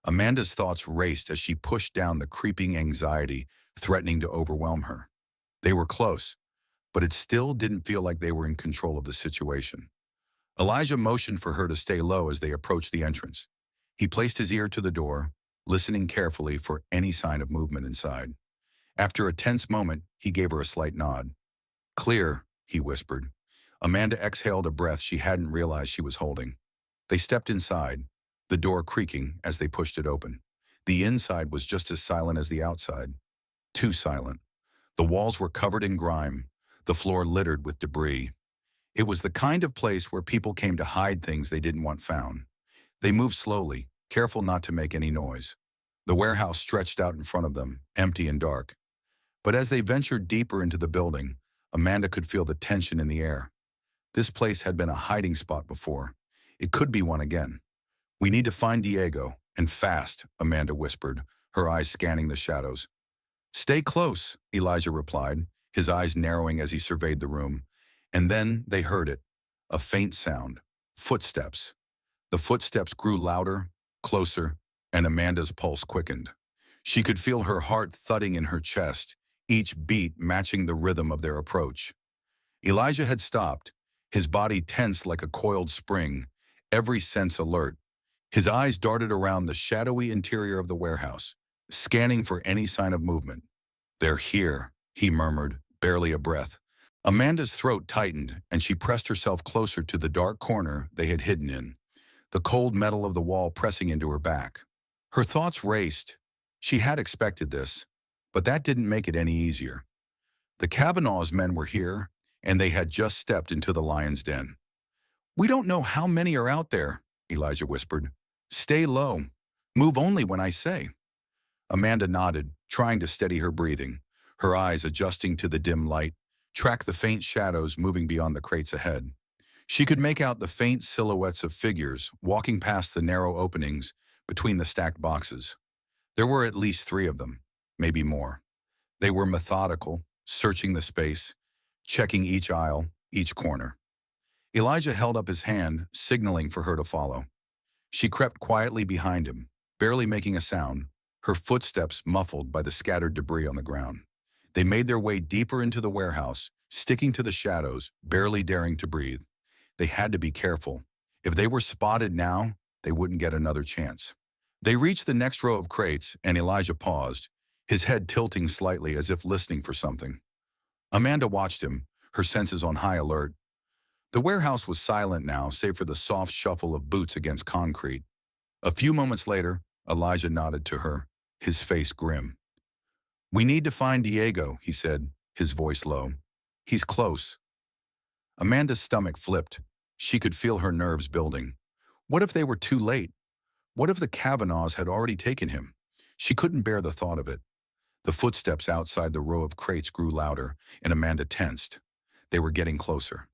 Amanda's thoughts raced as she pushed down the creeping anxiety threatening to overwhelm her. They were close, but it still didn't feel like they were in control of the situation. Elijah motioned for her to stay low as they approached the entrance. He placed his ear to the door, listening carefully for any sign of movement inside. After a tense moment, he gave her a slight nod. "Clear," he whispered. Amanda exhaled a breath she hadn't realized she was holding. They stepped inside, the door creaking as they pushed it open. The inside was just as silent as the outside. Too silent. The walls were covered in grime, the floor littered with debris. It was the kind of place where people came to hide things they didn't want found. They moved slowly, careful not to make any noise. The warehouse stretched out in front of them, empty and dark. But as they ventured deeper into the building, Amanda could feel the tension in the air. This place had been a hiding spot before. It could be one again. "We need to find Diego, and fast," Amanda whispered, her eyes scanning the shadows. "Stay close," Elijah replied, his eyes narrowing as he surveyed the room. And then they heard it, a faint sound, footsteps. The footsteps grew louder, closer, and Amanda's pulse quickened. She could feel her heart thudding in her chest, each beat matching the rhythm of their approach. Elijah had stopped, his body tense like a coiled spring, every sense alert. His eyes darted around the shadowy interior of the warehouse, scanning for any sign of movement. "They're here," he murmured, barely a breath. Amanda's throat tightened, and she pressed herself closer to the dark corner they had hidden in, the cold metal of the wall pressing into her back. Her thoughts raced. She had expected this, but that didn't make it any easier. The Kavanaughs men were here, and they had just stepped into the lion's den. "We don't know how many are out there," Elijah whispered. "Stay low. Move only when I say." Amanda nodded, trying to steady her breathing, her eyes adjusting to the dim light, track the faint shadows moving beyond the crates ahead. She could make out the faint silhouettes of figures walking past the narrow openings between the stacked boxes. There were at least 3 of them, maybe more. They were methodical, searching the space, checking each aisle, each corner. Elijah held up his hand, signaling for her to follow. She crept quietly behind him, barely making a sound, her footsteps muffled by the scattered debris on the ground. They made their way deeper into the warehouse, sticking to the shadows, barely daring to breathe. They had to be careful. If they were spotted now, they wouldn't get another chance. They reached the next row of crates, and Elijah paused, his head tilting slightly as if listening for something. Amanda watched him, her senses on high alert. The warehouse was silent now, save for the soft shuffle of boots against concrete. A few moments later, Elijah nodded to her, his face grim. "We need to find Diego," he said, his voice low. "He's close." Amanda's stomach flipped. She could feel her nerves building. What if they were too late? What if the Kavanaughs had already taken him? She couldn't bear the thought of it. The footsteps outside the row of crates grew louder, and Amanda tensed. They were getting closer.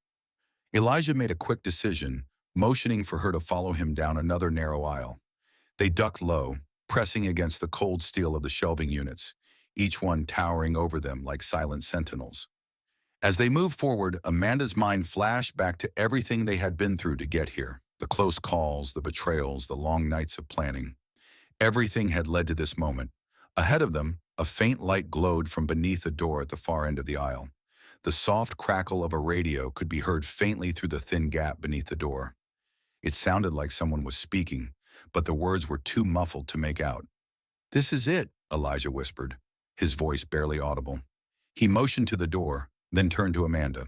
Elijah made a quick decision, motioning for her to follow him down another narrow aisle. They ducked low, pressing against the cold steel of the shelving units, each one towering over them like silent sentinels. As they moved forward, Amanda's mind flashed back to everything they had been through to get here. The close calls, the betrayals, the long nights of planning. Everything had led to this moment. Ahead of them, a faint light glowed from beneath a door at the far end of the aisle. The soft crackle of a radio could be heard faintly through the thin gap beneath the door. It sounded like someone was speaking, but the words were too muffled to make out. "This is it," Elijah whispered, his voice barely audible. He motioned to the door, then turned to Amanda.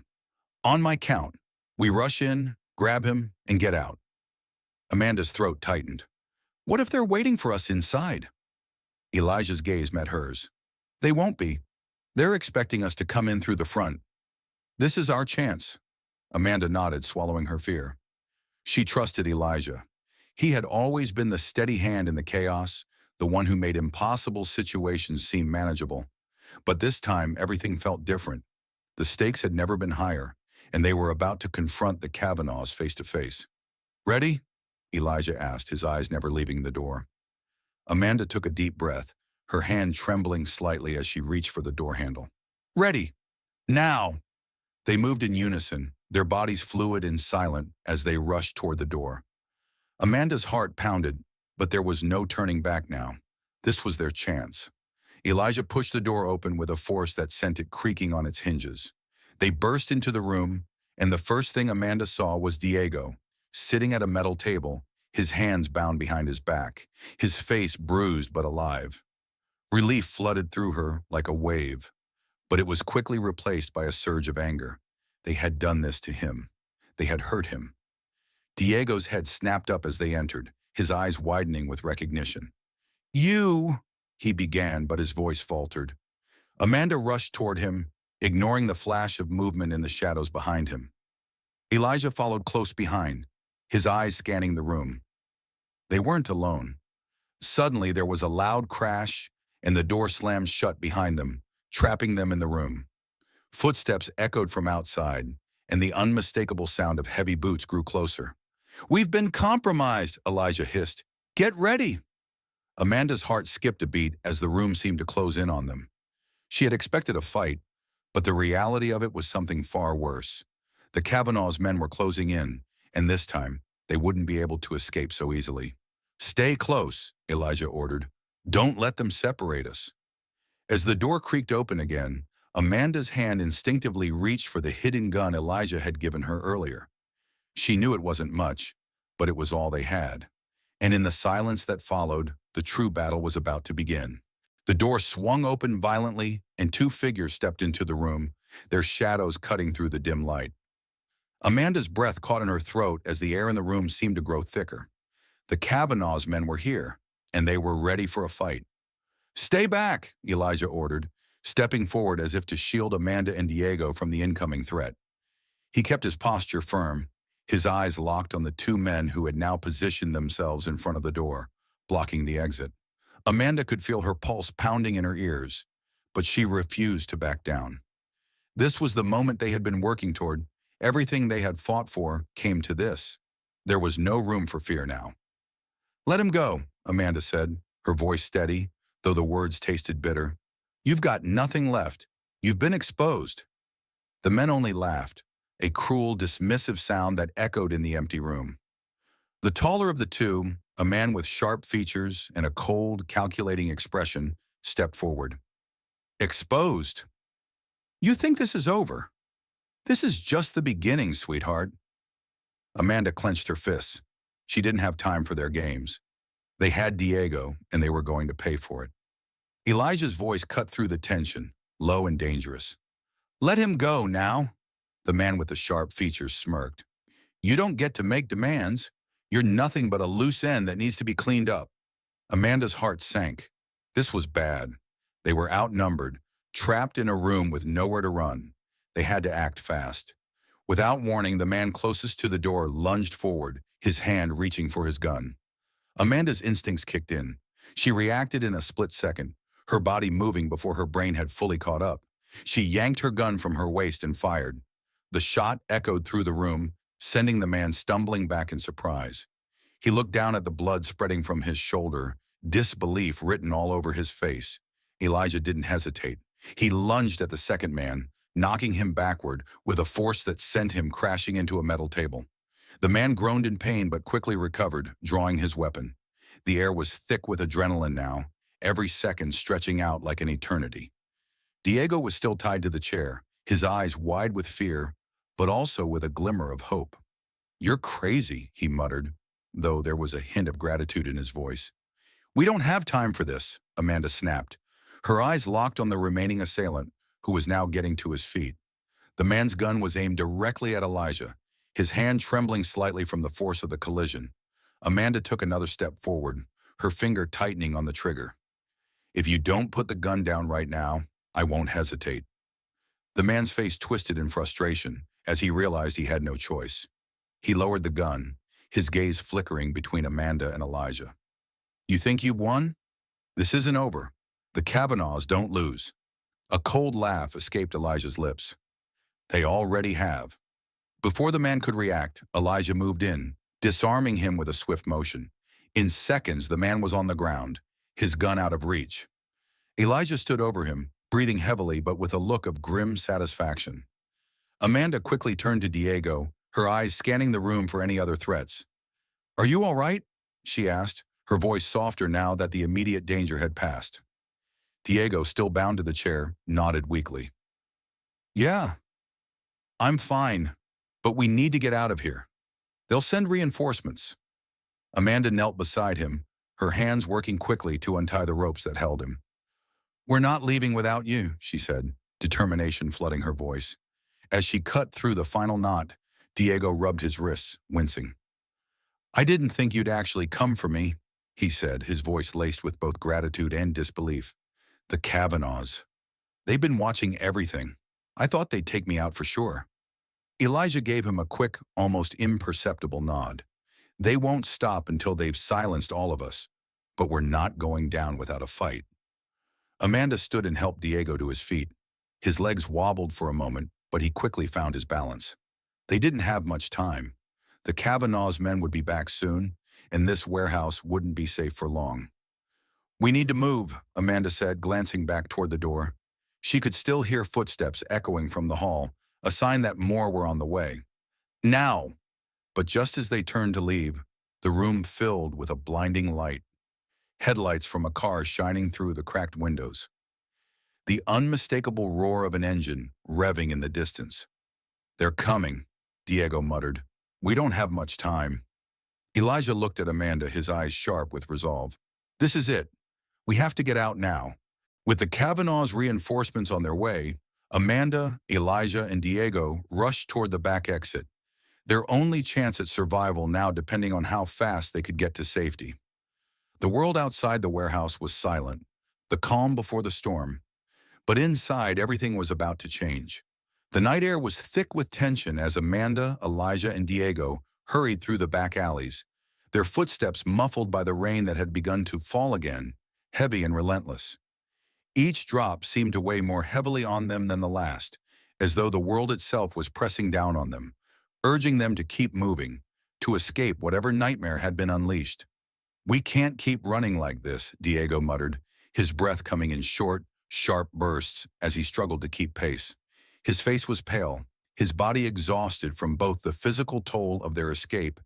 "On my count, we rush in, grab him, and get out." Amanda's throat tightened. "What if they're waiting for us inside?" Elijah's gaze met hers. "They won't be. They're expecting us to come in through the front. This is our chance." Amanda nodded, swallowing her fear. She trusted Elijah. He had always been the steady hand in the chaos, the one who made impossible situations seem manageable. But this time, everything felt different. The stakes had never been higher, and they were about to confront the Kavanaughs face to face. "Ready?" Elijah asked, his eyes never leaving the door. Amanda took a deep breath, her hand trembling slightly as she reached for the door handle. "Ready! Now!" They moved in unison, their bodies fluid and silent as they rushed toward the door. Amanda's heart pounded, but there was no turning back now. This was their chance. Elijah pushed the door open with a force that sent it creaking on its hinges. They burst into the room, and the first thing Amanda saw was Diego, sitting at a metal table, his hands bound behind his back, his face bruised but alive. Relief flooded through her like a wave, but it was quickly replaced by a surge of anger. They had done this to him. They had hurt him. Diego's head snapped up as they entered, his eyes widening with recognition. "You," he began, but his voice faltered. Amanda rushed toward him, ignoring the flash of movement in the shadows behind him. Elijah followed close behind, his eyes scanning the room. They weren't alone. Suddenly, there was a loud crash, and the door slammed shut behind them, trapping them in the room. Footsteps echoed from outside, and the unmistakable sound of heavy boots grew closer. "We've been compromised," Elijah hissed. "Get ready." Amanda's heart skipped a beat as the room seemed to close in on them. She had expected a fight, but the reality of it was something far worse. The Kavanaughs men were closing in, and this time, they wouldn't be able to escape so easily. "Stay close," Elijah ordered. "Don't let them separate us." As the door creaked open again, Amanda's hand instinctively reached for the hidden gun Elijah had given her earlier. She knew it wasn't much, but it was all they had. And in the silence that followed, the true battle was about to begin. The door swung open violently, and two figures stepped into the room, their shadows cutting through the dim light. Amanda's breath caught in her throat as the air in the room seemed to grow thicker. The Kavanaughs men were here, and they were ready for a fight. "Stay back," Elijah ordered, stepping forward as if to shield Amanda and Diego from the incoming threat. He kept his posture firm, his eyes locked on the two men who had now positioned themselves in front of the door, blocking the exit. Amanda could feel her pulse pounding in her ears, but she refused to back down. This was the moment they had been working toward. Everything they had fought for came to this. There was no room for fear now. "Let him go," Amanda said, her voice steady, though the words tasted bitter. "You've got nothing left. You've been exposed." The men only laughed, a cruel, dismissive sound that echoed in the empty room. The taller of the two, a man with sharp features and a cold, calculating expression, stepped forward. "Exposed? You think this is over? This is just the beginning, sweetheart." Amanda clenched her fists. She didn't have time for their games. They had Diego, and they were going to pay for it. Elijah's voice cut through the tension, low and dangerous. "Let him go now." The man with the sharp features smirked. "You don't get to make demands. You're nothing but a loose end that needs to be cleaned up." Amanda's heart sank. This was bad. They were outnumbered, trapped in a room with nowhere to run. They had to act fast. Without warning, the man closest to the door lunged forward, his hand reaching for his gun. Amanda's instincts kicked in. She reacted in a split second, her body moving before her brain had fully caught up. She yanked her gun from her waist and fired. The shot echoed through the room, sending the man stumbling back in surprise. He looked down at the blood spreading from his shoulder, disbelief written all over his face. Elijah didn't hesitate. He lunged at the second man, knocking him backward with a force that sent him crashing into a metal table. The man groaned in pain but quickly recovered, drawing his weapon. The air was thick with adrenaline now, every second stretching out like an eternity. Diego was still tied to the chair, his eyes wide with fear, but also with a glimmer of hope. "You're crazy," he muttered, though there was a hint of gratitude in his voice. "We don't have time for this," Amanda snapped. Her eyes locked on the remaining assailant, who was now getting to his feet. The man's gun was aimed directly at Elijah, his hand trembling slightly from the force of the collision. Amanda took another step forward, her finger tightening on the trigger. "If you don't put the gun down right now, I won't hesitate." The man's face twisted in frustration as he realized he had no choice. He lowered the gun, his gaze flickering between Amanda and Elijah. "You think you've won? This isn't over. The Kavanaughs don't lose." A cold laugh escaped Elijah's lips. "They already have." Before the man could react, Elijah moved in, disarming him with a swift motion. In seconds, the man was on the ground, his gun out of reach. Elijah stood over him, breathing heavily but with a look of grim satisfaction. Amanda quickly turned to Diego, her eyes scanning the room for any other threats. "Are you all right?" she asked, her voice softer now that the immediate danger had passed. Diego, still bound to the chair, nodded weakly. "Yeah, I'm fine, but we need to get out of here. They'll send reinforcements." Amanda knelt beside him, her hands working quickly to untie the ropes that held him. "We're not leaving without you," she said, determination flooding her voice. As she cut through the final knot, Diego rubbed his wrists, wincing. "I didn't think you'd actually come for me," he said, his voice laced with both gratitude and disbelief. "The Kavanaughs. They've been watching everything. I thought they'd take me out for sure." Elijah gave him a quick, almost imperceptible nod. "They won't stop until they've silenced all of us, but we're not going down without a fight." Amanda stood and helped Diego to his feet. His legs wobbled for a moment, but he quickly found his balance. They didn't have much time. The Kavanaugh's men would be back soon, and this warehouse wouldn't be safe for long. "We need to move," Amanda said, glancing back toward the door. She could still hear footsteps echoing from the hall, a sign that more were on the way. "Now!" But just as they turned to leave, the room filled with a blinding light, headlights from a car shining through the cracked windows. The unmistakable roar of an engine revving in the distance. "They're coming," Diego muttered. "We don't have much time." Elijah looked at Amanda, his eyes sharp with resolve. "This is it. We have to get out now." With the Kavanaugh's reinforcements on their way, Amanda, Elijah, and Diego rushed toward the back exit, their only chance at survival now depending on how fast they could get to safety. The world outside the warehouse was silent, the calm before the storm. But inside, everything was about to change. The night air was thick with tension as Amanda, Elijah, and Diego hurried through the back alleys, their footsteps muffled by the rain that had begun to fall again, heavy and relentless. Each drop seemed to weigh more heavily on them than the last, as though the world itself was pressing down on them, urging them to keep moving, to escape whatever nightmare had been unleashed. "We can't keep running like this," Diego muttered, his breath coming in short, sharp bursts as he struggled to keep pace. His face was pale, his body exhausted from both the physical toll of their escape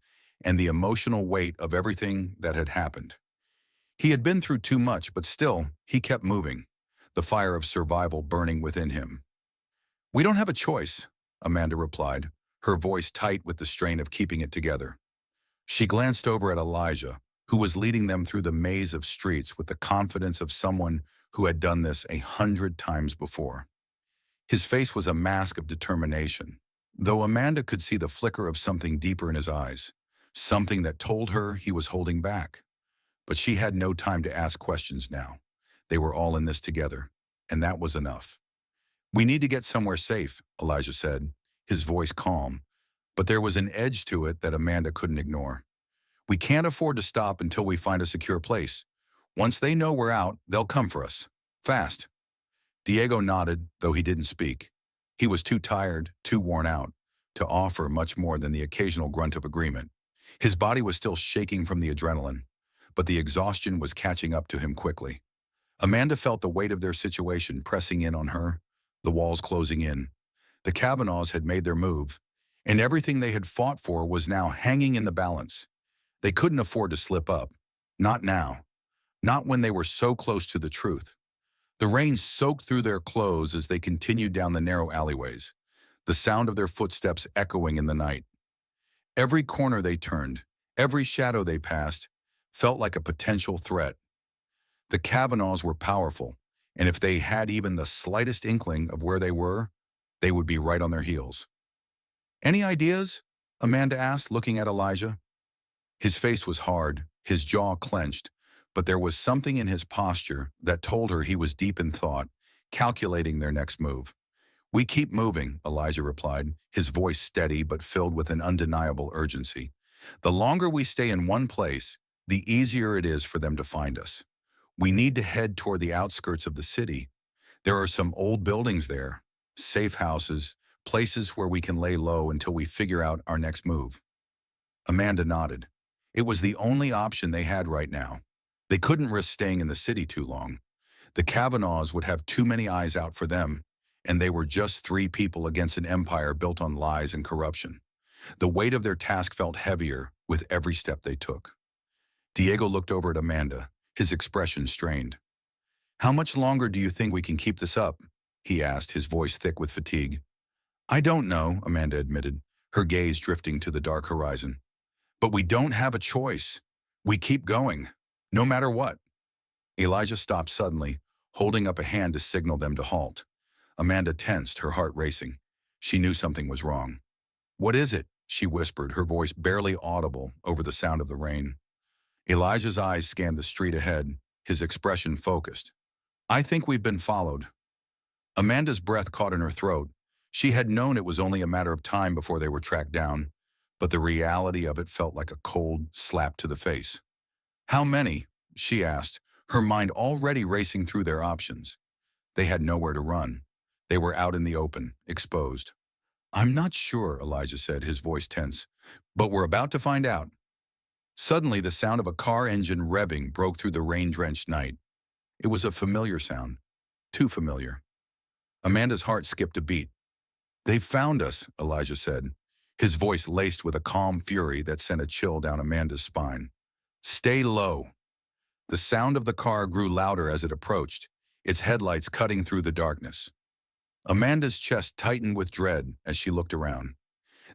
and the emotional weight of everything that had happened. He had been through too much, but still, he kept moving, the fire of survival burning within him. "We don't have a choice," Amanda replied, her voice tight with the strain of keeping it together. She glanced over at Elijah, who was leading them through the maze of streets with the confidence of someone who had done this 100 times before. His face was a mask of determination, though Amanda could see the flicker of something deeper in his eyes, something that told her he was holding back. But she had no time to ask questions now. They were all in this together, and that was enough. "We need to get somewhere safe," Elijah said, his voice calm, but there was an edge to it that Amanda couldn't ignore. "We can't afford to stop until we find a secure place. Once they know we're out, they'll come for us. Fast. Diego nodded, though he didn't speak. He was too tired, too worn out, to offer much more than the occasional grunt of agreement. His body was still shaking from the adrenaline, but the exhaustion was catching up to him quickly. Amanda felt the weight of their situation pressing in on her, the walls closing in. The Kavanaughs had made their move, and everything they had fought for was now hanging in the balance. They couldn't afford to slip up. Not now. Not when they were so close to the truth. The rain soaked through their clothes as they continued down the narrow alleyways, the sound of their footsteps echoing in the night. Every corner they turned, every shadow they passed, felt like a potential threat. The Kavanaughs were powerful, and if they had even the slightest inkling of where they were, they would be right on their heels. "Any ideas?" Amanda asked, looking at Elijah. His face was hard, his jaw clenched, but there was something in his posture that told her he was deep in thought, calculating their next move. "We keep moving," Elijah replied, his voice steady but filled with an undeniable urgency. "The longer we stay in one place, the easier it is for them to find us. We need to head toward the outskirts of the city. There are some old buildings there, safe houses, places where we can lay low until we figure out our next move." Amanda nodded. It was the only option they had right now. They couldn't risk staying in the city too long. The Kavanaughs would have too many eyes out for them, and they were just three people against an empire built on lies and corruption. The weight of their task felt heavier with every step they took. Diego looked over at Amanda, his expression strained. "How much longer do you think we can keep this up?" he asked, his voice thick with fatigue. "I don't know," Amanda admitted, her gaze drifting to the dark horizon. "But we don't have a choice. We keep going, no matter what." Elijah stopped suddenly, holding up a hand to signal them to halt. Amanda tensed, her heart racing. She knew something was wrong. "What is it?" she whispered, her voice barely audible over the sound of the rain. Elijah's eyes scanned the street ahead, his expression focused. "I think we've been followed." Amanda's breath caught in her throat. She had known it was only a matter of time before they were tracked down, but the reality of it felt like a cold slap to the face. "How many?" she asked, her mind already racing through their options. They had nowhere to run. They were out in the open, exposed. "I'm not sure," Elijah said, his voice tense, "but we're about to find out." Suddenly, the sound of a car engine revving broke through the rain-drenched night. It was a familiar sound, too familiar. Amanda's heart skipped a beat. "They've found us," Elijah said, his voice laced with a calm fury that sent a chill down Amanda's spine. "Stay low." The sound of the car grew louder as it approached, its headlights cutting through the darkness. Amanda's chest tightened with dread as she looked around.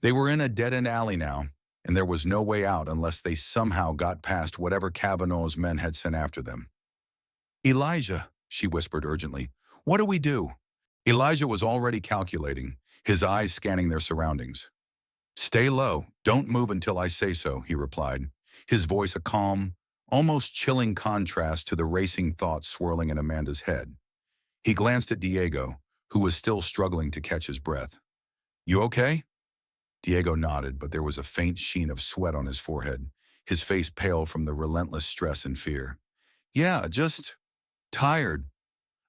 They were in a dead-end alley now, and there was no way out unless they somehow got past whatever Kavanaugh's men had sent after them. "Elijah," she whispered urgently, "what do we do?" Elijah was already calculating, his eyes scanning their surroundings. "Stay low, don't move until I say so," he replied, his voice a calm, almost chilling contrast to the racing thoughts swirling in Amanda's head. He glanced at Diego, who was still struggling to catch his breath. "You okay?" Diego nodded, but there was a faint sheen of sweat on his forehead, his face pale from the relentless stress and fear. "Yeah, just tired."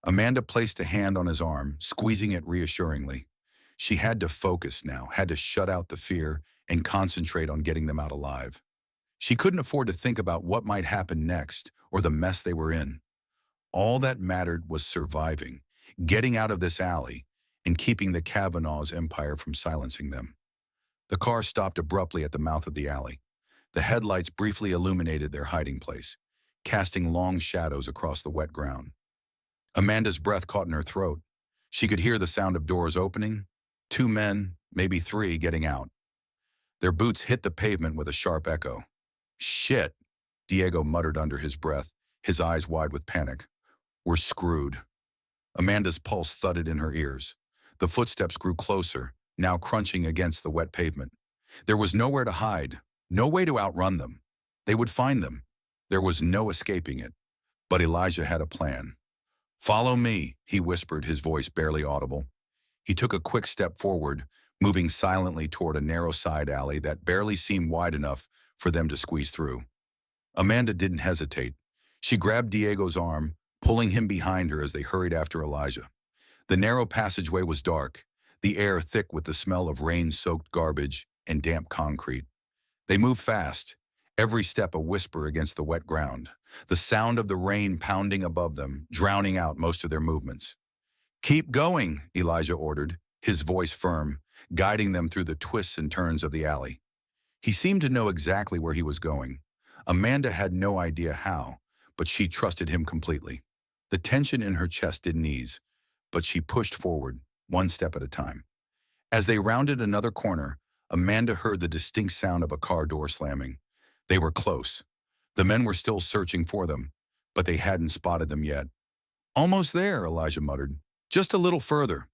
Amanda placed a hand on his arm, squeezing it reassuringly. She had to focus now, had to shut out the fear and concentrate on getting them out alive. She couldn't afford to think about what might happen next or the mess they were in. All that mattered was surviving, getting out of this alley, and keeping the Kavanaugh's empire from silencing them. The car stopped abruptly at the mouth of the alley. The headlights briefly illuminated their hiding place, casting long shadows across the wet ground. Amanda's breath caught in her throat. She could hear the sound of doors opening, 2 men, maybe 3, getting out. Their boots hit the pavement with a sharp echo. "Shit," Diego muttered under his breath, his eyes wide with panic. "We're screwed." Amanda's pulse thudded in her ears. The footsteps grew closer, now crunching against the wet pavement. There was nowhere to hide, no way to outrun them. They would find them. There was no escaping it. But Elijah had a plan. "Follow me," he whispered, his voice barely audible. He took a quick step forward, moving silently toward a narrow side alley that barely seemed wide enough for them to squeeze through. Amanda didn't hesitate. She grabbed Diego's arm, pulling him behind her as they hurried after Elijah. The narrow passageway was dark, the air thick with the smell of rain-soaked garbage and damp concrete. They moved fast, every step a whisper against the wet ground, the sound of the rain pounding above them, drowning out most of their movements. "Keep going," Elijah ordered, his voice firm, guiding them through the twists and turns of the alley. He seemed to know exactly where he was going. Amanda had no idea how, but she trusted him completely. The tension in her chest didn't ease, but she pushed forward, one step at a time. As they rounded another corner, Amanda heard the distinct sound of a car door slamming. They were close. The men were still searching for them, but they hadn't spotted them yet. "Almost there," Elijah muttered. "Just a little further."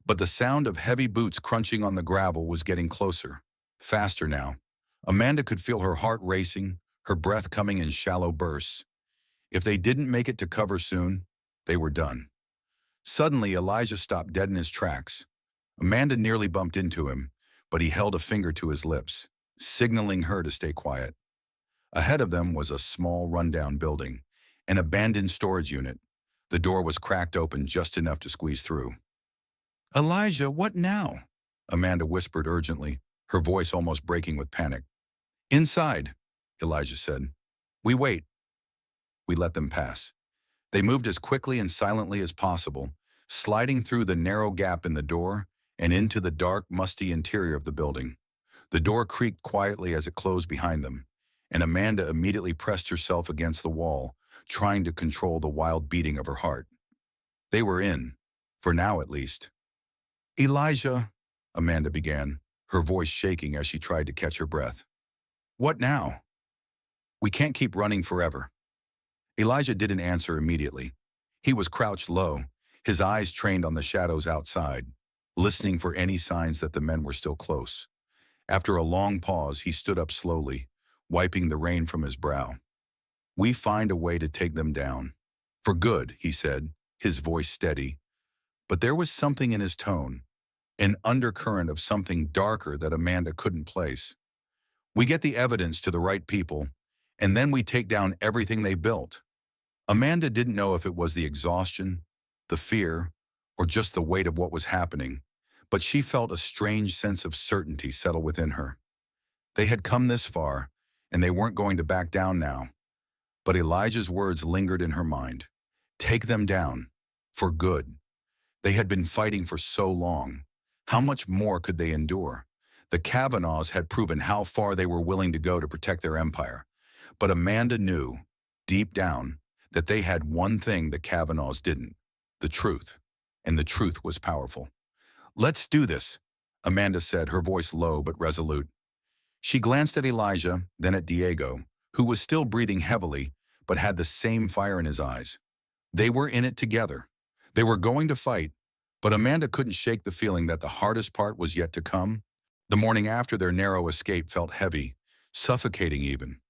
But the sound of heavy boots crunching on the gravel was getting closer, faster now. Amanda could feel her heart racing, her breath coming in shallow bursts. If they didn't make it to cover soon, they were done. Suddenly, Elijah stopped dead in his tracks. Amanda nearly bumped into him, but he held a finger to his lips, signaling her to stay quiet. Ahead of them was a small, rundown building, an abandoned storage unit. The door was cracked open just enough to squeeze through. "Elijah, what now?" Amanda whispered urgently, her voice almost breaking with panic. "Inside," Elijah said. "We wait." We let them pass. They moved as quickly and silently as possible, sliding through the narrow gap in the door and into the dark, musty interior of the building. The door creaked quietly as it closed behind them, and Amanda immediately pressed herself against the wall, trying to control the wild beating of her heart. They were in, for now at least. "Elijah," Amanda began, her voice shaking as she tried to catch her breath. "What now?" "We can't keep running forever." Elijah didn't answer immediately. He was crouched low, his eyes trained on the shadows outside, listening for any signs that the men were still close. After a long pause, he stood up slowly, wiping the rain from his brow. "We find a way to take them down. For good," he said, his voice steady. But there was something in his tone, an undercurrent of something darker that Amanda couldn't place. "We get the evidence to the right people, and then we take down everything they built." Amanda didn't know if it was the exhaustion, the fear, or just the weight of what was happening, but she felt a strange sense of certainty settle within her. They had come this far, and they weren't going to back down now. But Elijah's words lingered in her mind. Take them down. For good. They had been fighting for so long. How much more could they endure? The Kavanaughs had proven how far they were willing to go to protect their empire. But Amanda knew, deep down, that they had one thing the Kavanaughs didn't, the truth. And the truth was powerful. "Let's do this," Amanda said, her voice low but resolute. She glanced at Elijah, then at Diego, who was still breathing heavily, but had the same fire in his eyes. They were in it together. They were going to fight, but Amanda couldn't shake the feeling that the hardest part was yet to come. The morning after their narrow escape felt heavy, suffocating even.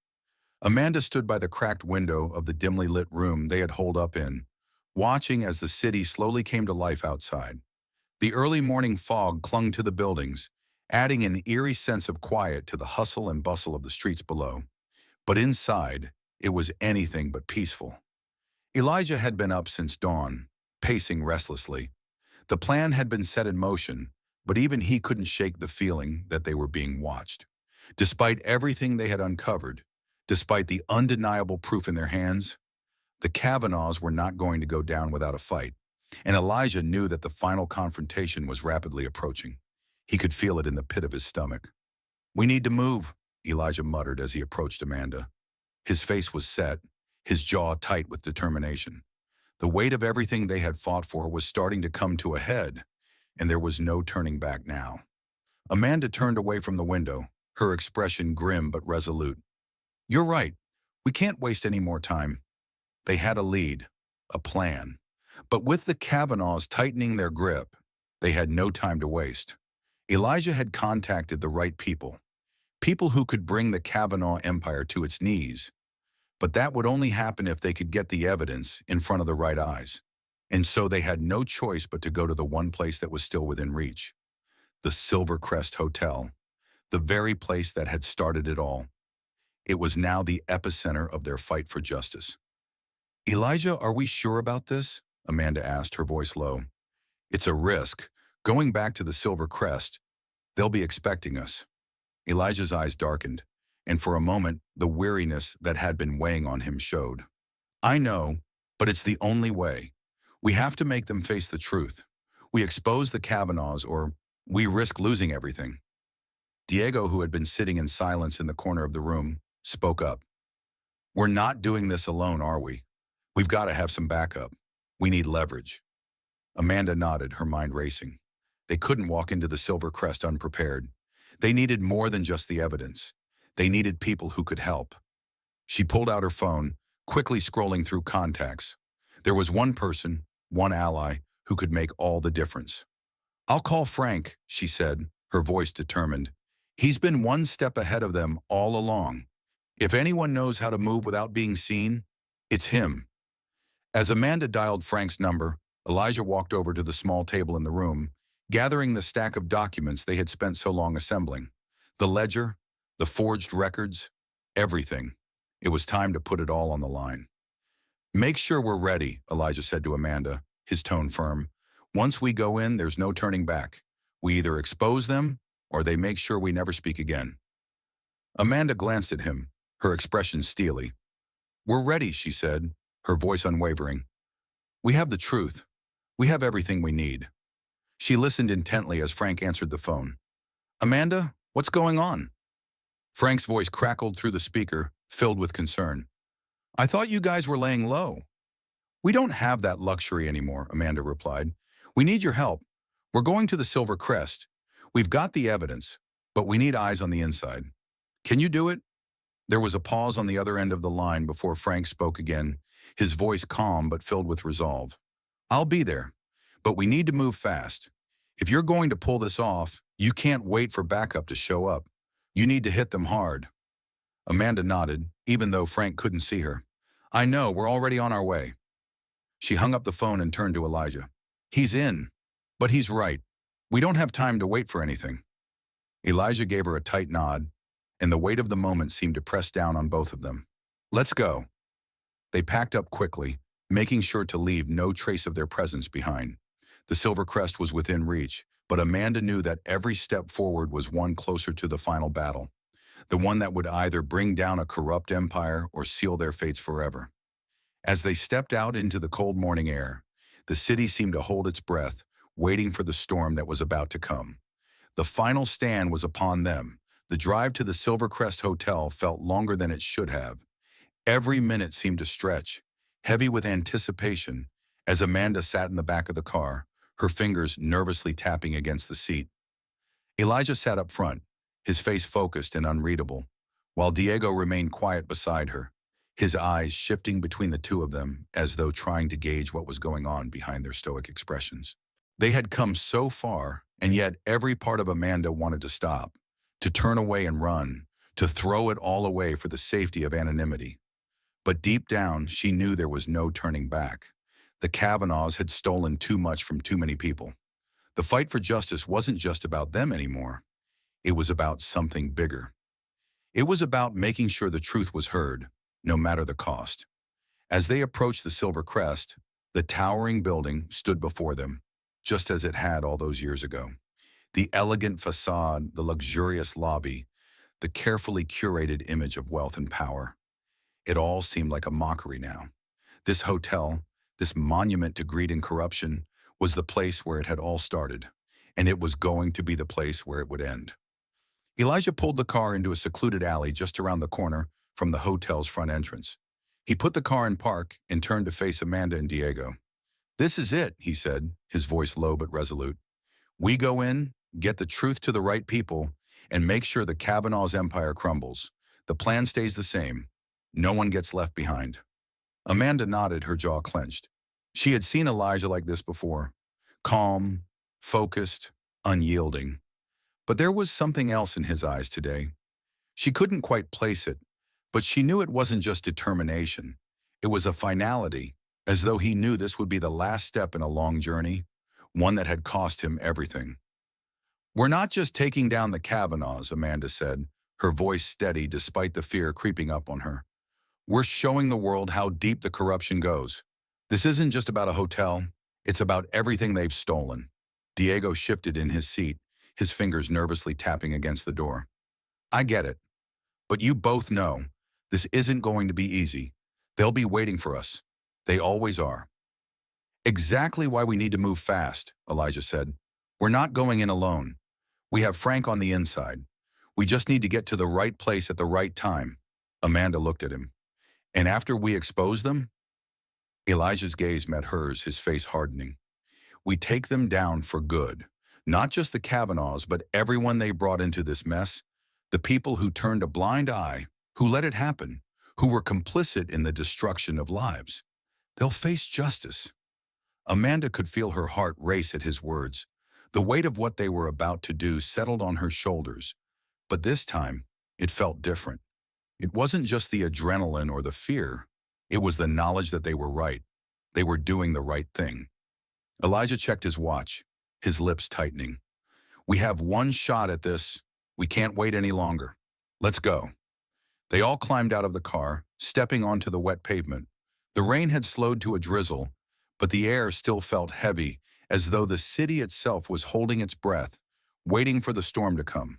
Amanda stood by the cracked window of the dimly lit room they had holed up in, watching as the city slowly came to life outside. The early morning fog clung to the buildings, adding an eerie sense of quiet to the hustle and bustle of the streets below. But inside, it was anything but peaceful. Elijah had been up since dawn, pacing restlessly. The plan had been set in motion, but even he couldn't shake the feeling that they were being watched. Despite everything they had uncovered, despite the undeniable proof in their hands, the Kavanaughs were not going to go down without a fight, and Elijah knew that the final confrontation was rapidly approaching. He could feel it in the pit of his stomach. "We need to move," Elijah muttered as he approached Amanda. His face was set, his jaw tight with determination. The weight of everything they had fought for was starting to come to a head, and there was no turning back now. Amanda turned away from the window, her expression grim but resolute. "You're right. We can't waste any more time." They had a lead, a plan. But with the Kavanaughs tightening their grip, they had no time to waste. Elijah had contacted the right people, people who could bring the Kavanaugh empire to its knees. But that would only happen if they could get the evidence in front of the right eyes. And so they had no choice but to go to the one place that was still within reach. The Silver Crest Hotel, the very place that had started it all. It was now the epicenter of their fight for justice. Elijah, are we sure about this? Amanda asked, her voice low. It's a risk. Going back to the Silver Crest, they'll be expecting us. Elijah's eyes darkened, and for a moment, the weariness that had been weighing on him showed. I know, but it's the only way. We have to make them face the truth. We expose the Kavanaughs or we risk losing everything. Diego, who had been sitting in silence in the corner of the room, spoke up. We're not doing this alone, are we? We've got to have some backup. We need leverage. Amanda nodded, her mind racing. They couldn't walk into the Silver Crest unprepared. They needed more than just the evidence. They needed people who could help. She pulled out her phone, quickly scrolling through contacts. There was one person, one ally, who could make all the difference. I'll call Frank, she said, her voice determined. He's been one step ahead of them all along. If anyone knows how to move without being seen, it's him. As Amanda dialed Frank's number, Elijah walked over to the small table in the room, gathering the stack of documents they had spent so long assembling. The ledger, the forged records, everything. It was time to put it all on the line. Make sure we're ready, Elijah said to Amanda, his tone firm. Once we go in, there's no turning back. We either expose them, or they make sure we never speak again. Amanda glanced at him, her expression steely. We're ready, she said, her voice unwavering. We have the truth. We have everything we need. She listened intently as Frank answered the phone. Amanda, what's going on? Frank's voice crackled through the speaker, filled with concern. I thought you guys were laying low. We don't have that luxury anymore, Amanda replied. We need your help. We're going to the Silver Crest. We've got the evidence, but we need eyes on the inside. Can you do it? There was a pause on the other end of the line before Frank spoke again, his voice calm but filled with resolve. I'll be there, but we need to move fast. If you're going to pull this off, you can't wait for backup to show up. You need to hit them hard. Amanda nodded, even though Frank couldn't see her. I know, we're already on our way. She hung up the phone and turned to Elijah. He's in, but he's right. We don't have time to wait for anything. Elijah gave her a tight nod, and the weight of the moment seemed to press down on both of them. Let's go. They packed up quickly, making sure to leave no trace of their presence behind. The Silver Crest was within reach, but Amanda knew that every step forward was one closer to the final battle, the one that would either bring down a corrupt empire or seal their fates forever. As they stepped out into the cold morning air, the city seemed to hold its breath, waiting for the storm that was about to come. The final stand was upon them. The drive to the Silver Crest Hotel felt longer than it should have. Every minute seemed to stretch, heavy with anticipation, as Amanda sat in the back of the car, her fingers nervously tapping against the seat. Elijah sat up front, his face focused and unreadable, while Diego remained quiet beside her, his eyes shifting between the two of them as though trying to gauge what was going on behind their stoic expressions. They had come so far, and yet every part of Amanda wanted to stop, to turn away and run, to throw it all away for the safety of anonymity. But deep down, she knew there was no turning back. The Kavanaughs had stolen too much from too many people. The fight for justice wasn't just about them anymore. It was about something bigger. It was about making sure the truth was heard, no matter the cost. As they approached the Silver Crest, the towering building stood before them, just as it had all those years ago. The elegant facade, the luxurious lobby, the carefully curated image of wealth and power. It all seemed like a mockery now. This hotel, this monument to greed and corruption, was the place where it had all started, and it was going to be the place where it would end. Elijah pulled the car into a secluded alley just around the corner from the hotel's front entrance. He put the car in park and turned to face Amanda and Diego. This is it, he said, his voice low but resolute. We go in, get the truth to the right people, and make sure the Kavanaugh's empire crumbles. The plan stays the same. No one gets left behind. Amanda nodded, her jaw clenched. She had seen Elijah like this before. Calm, focused, unyielding. But there was something else in his eyes today. She couldn't quite place it, but she knew it wasn't just determination. It was a finality, as though he knew this would be the last step in a long journey, one that had cost him everything. We're not just taking down the Kavanaughs, Amanda said, her voice steady despite the fear creeping up on her. We're showing the world how deep the corruption goes. This isn't just about a hotel, it's about everything they've stolen. Diego shifted in his seat, his fingers nervously tapping against the door. I get it, but you both know this isn't going to be easy. They'll be waiting for us. They always are. Exactly why we need to move fast, Elijah said. We're not going in alone. We have Frank on the inside. We just need to get to the right place at the right time. Amanda looked at him. And after we expose them? Elijah's gaze met hers, his face hardening. We take them down for good. Not just the Kavanaughs, but everyone they brought into this mess. The people who turned a blind eye, who let it happen, who were complicit in the destruction of lives. They'll face justice. Amanda could feel her heart race at his words. The weight of what they were about to do settled on her shoulders. But this time, it felt different. It wasn't just the adrenaline or the fear. It was the knowledge that they were right. They were doing the right thing. Elijah checked his watch, his lips tightening. We have one shot at this. We can't wait any longer. Let's go. They all climbed out of the car, stepping onto the wet pavement. The rain had slowed to a drizzle, but the air still felt heavy, as though the city itself was holding its breath, waiting for the storm to come.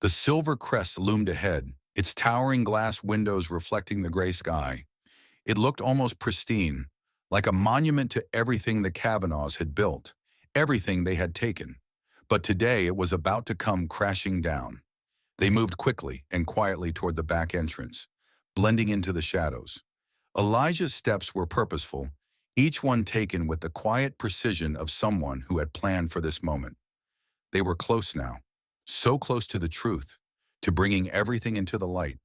The Silver Crest loomed ahead, its towering glass windows reflecting the gray sky. It looked almost pristine, like a monument to everything the Kavanaughs had built, everything they had taken. But today it was about to come crashing down. They moved quickly and quietly toward the back entrance, blending into the shadows. Elijah's steps were purposeful, each one taken with the quiet precision of someone who had planned for this moment. They were close now, so close to the truth, to bringing everything into the light.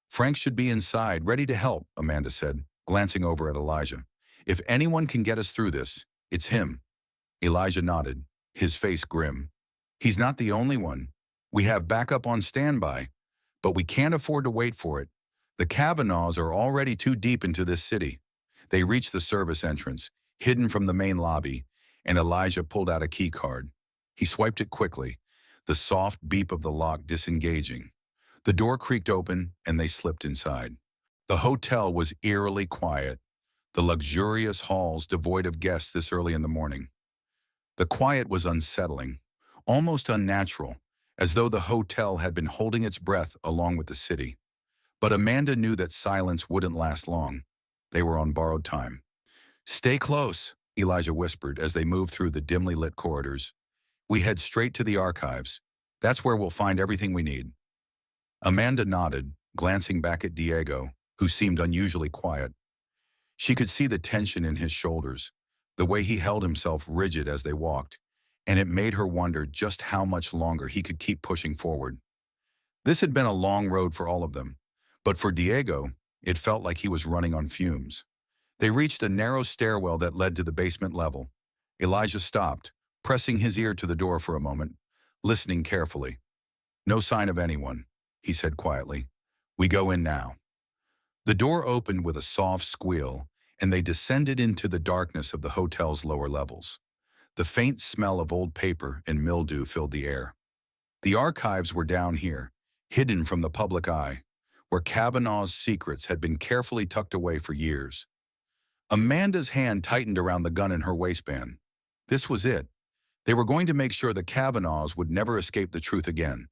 Frank should be inside, ready to help, Amanda said, glancing over at Elijah. If anyone can get us through this, it's him. Elijah nodded, his face grim. He's not the only one. We have backup on standby, but we can't afford to wait for it. The Kavanaughs are already too deep into this city. They reached the service entrance, hidden from the main lobby, and Elijah pulled out a key card. He swiped it quickly, the soft beep of the lock disengaging. The door creaked open, and they slipped inside. The hotel was eerily quiet, the luxurious halls devoid of guests this early in the morning. The quiet was unsettling, almost unnatural, as though the hotel had been holding its breath along with the city. But Amanda knew that silence wouldn't last long. They were on borrowed time. Stay close, Elijah whispered as they moved through the dimly lit corridors. We head straight to the archives. That's where we'll find everything we need. Amanda nodded, glancing back at Diego, who seemed unusually quiet. She could see the tension in his shoulders, the way he held himself rigid as they walked, and it made her wonder just how much longer he could keep pushing forward. This had been a long road for all of them, but for Diego, it felt like he was running on fumes. They reached a narrow stairwell that led to the basement level. Elijah stopped, pressing his ear to the door for a moment, listening carefully. No sign of anyone, he said quietly. We go in now. The door opened with a soft squeal, and they descended into the darkness of the hotel's lower levels. The faint smell of old paper and mildew filled the air. The archives were down here, hidden from the public eye, where Kavanaugh's secrets had been carefully tucked away for years. Amanda's hand tightened around the gun in her waistband. This was it. They were going to make sure the Kavanaughs would never escape the truth again.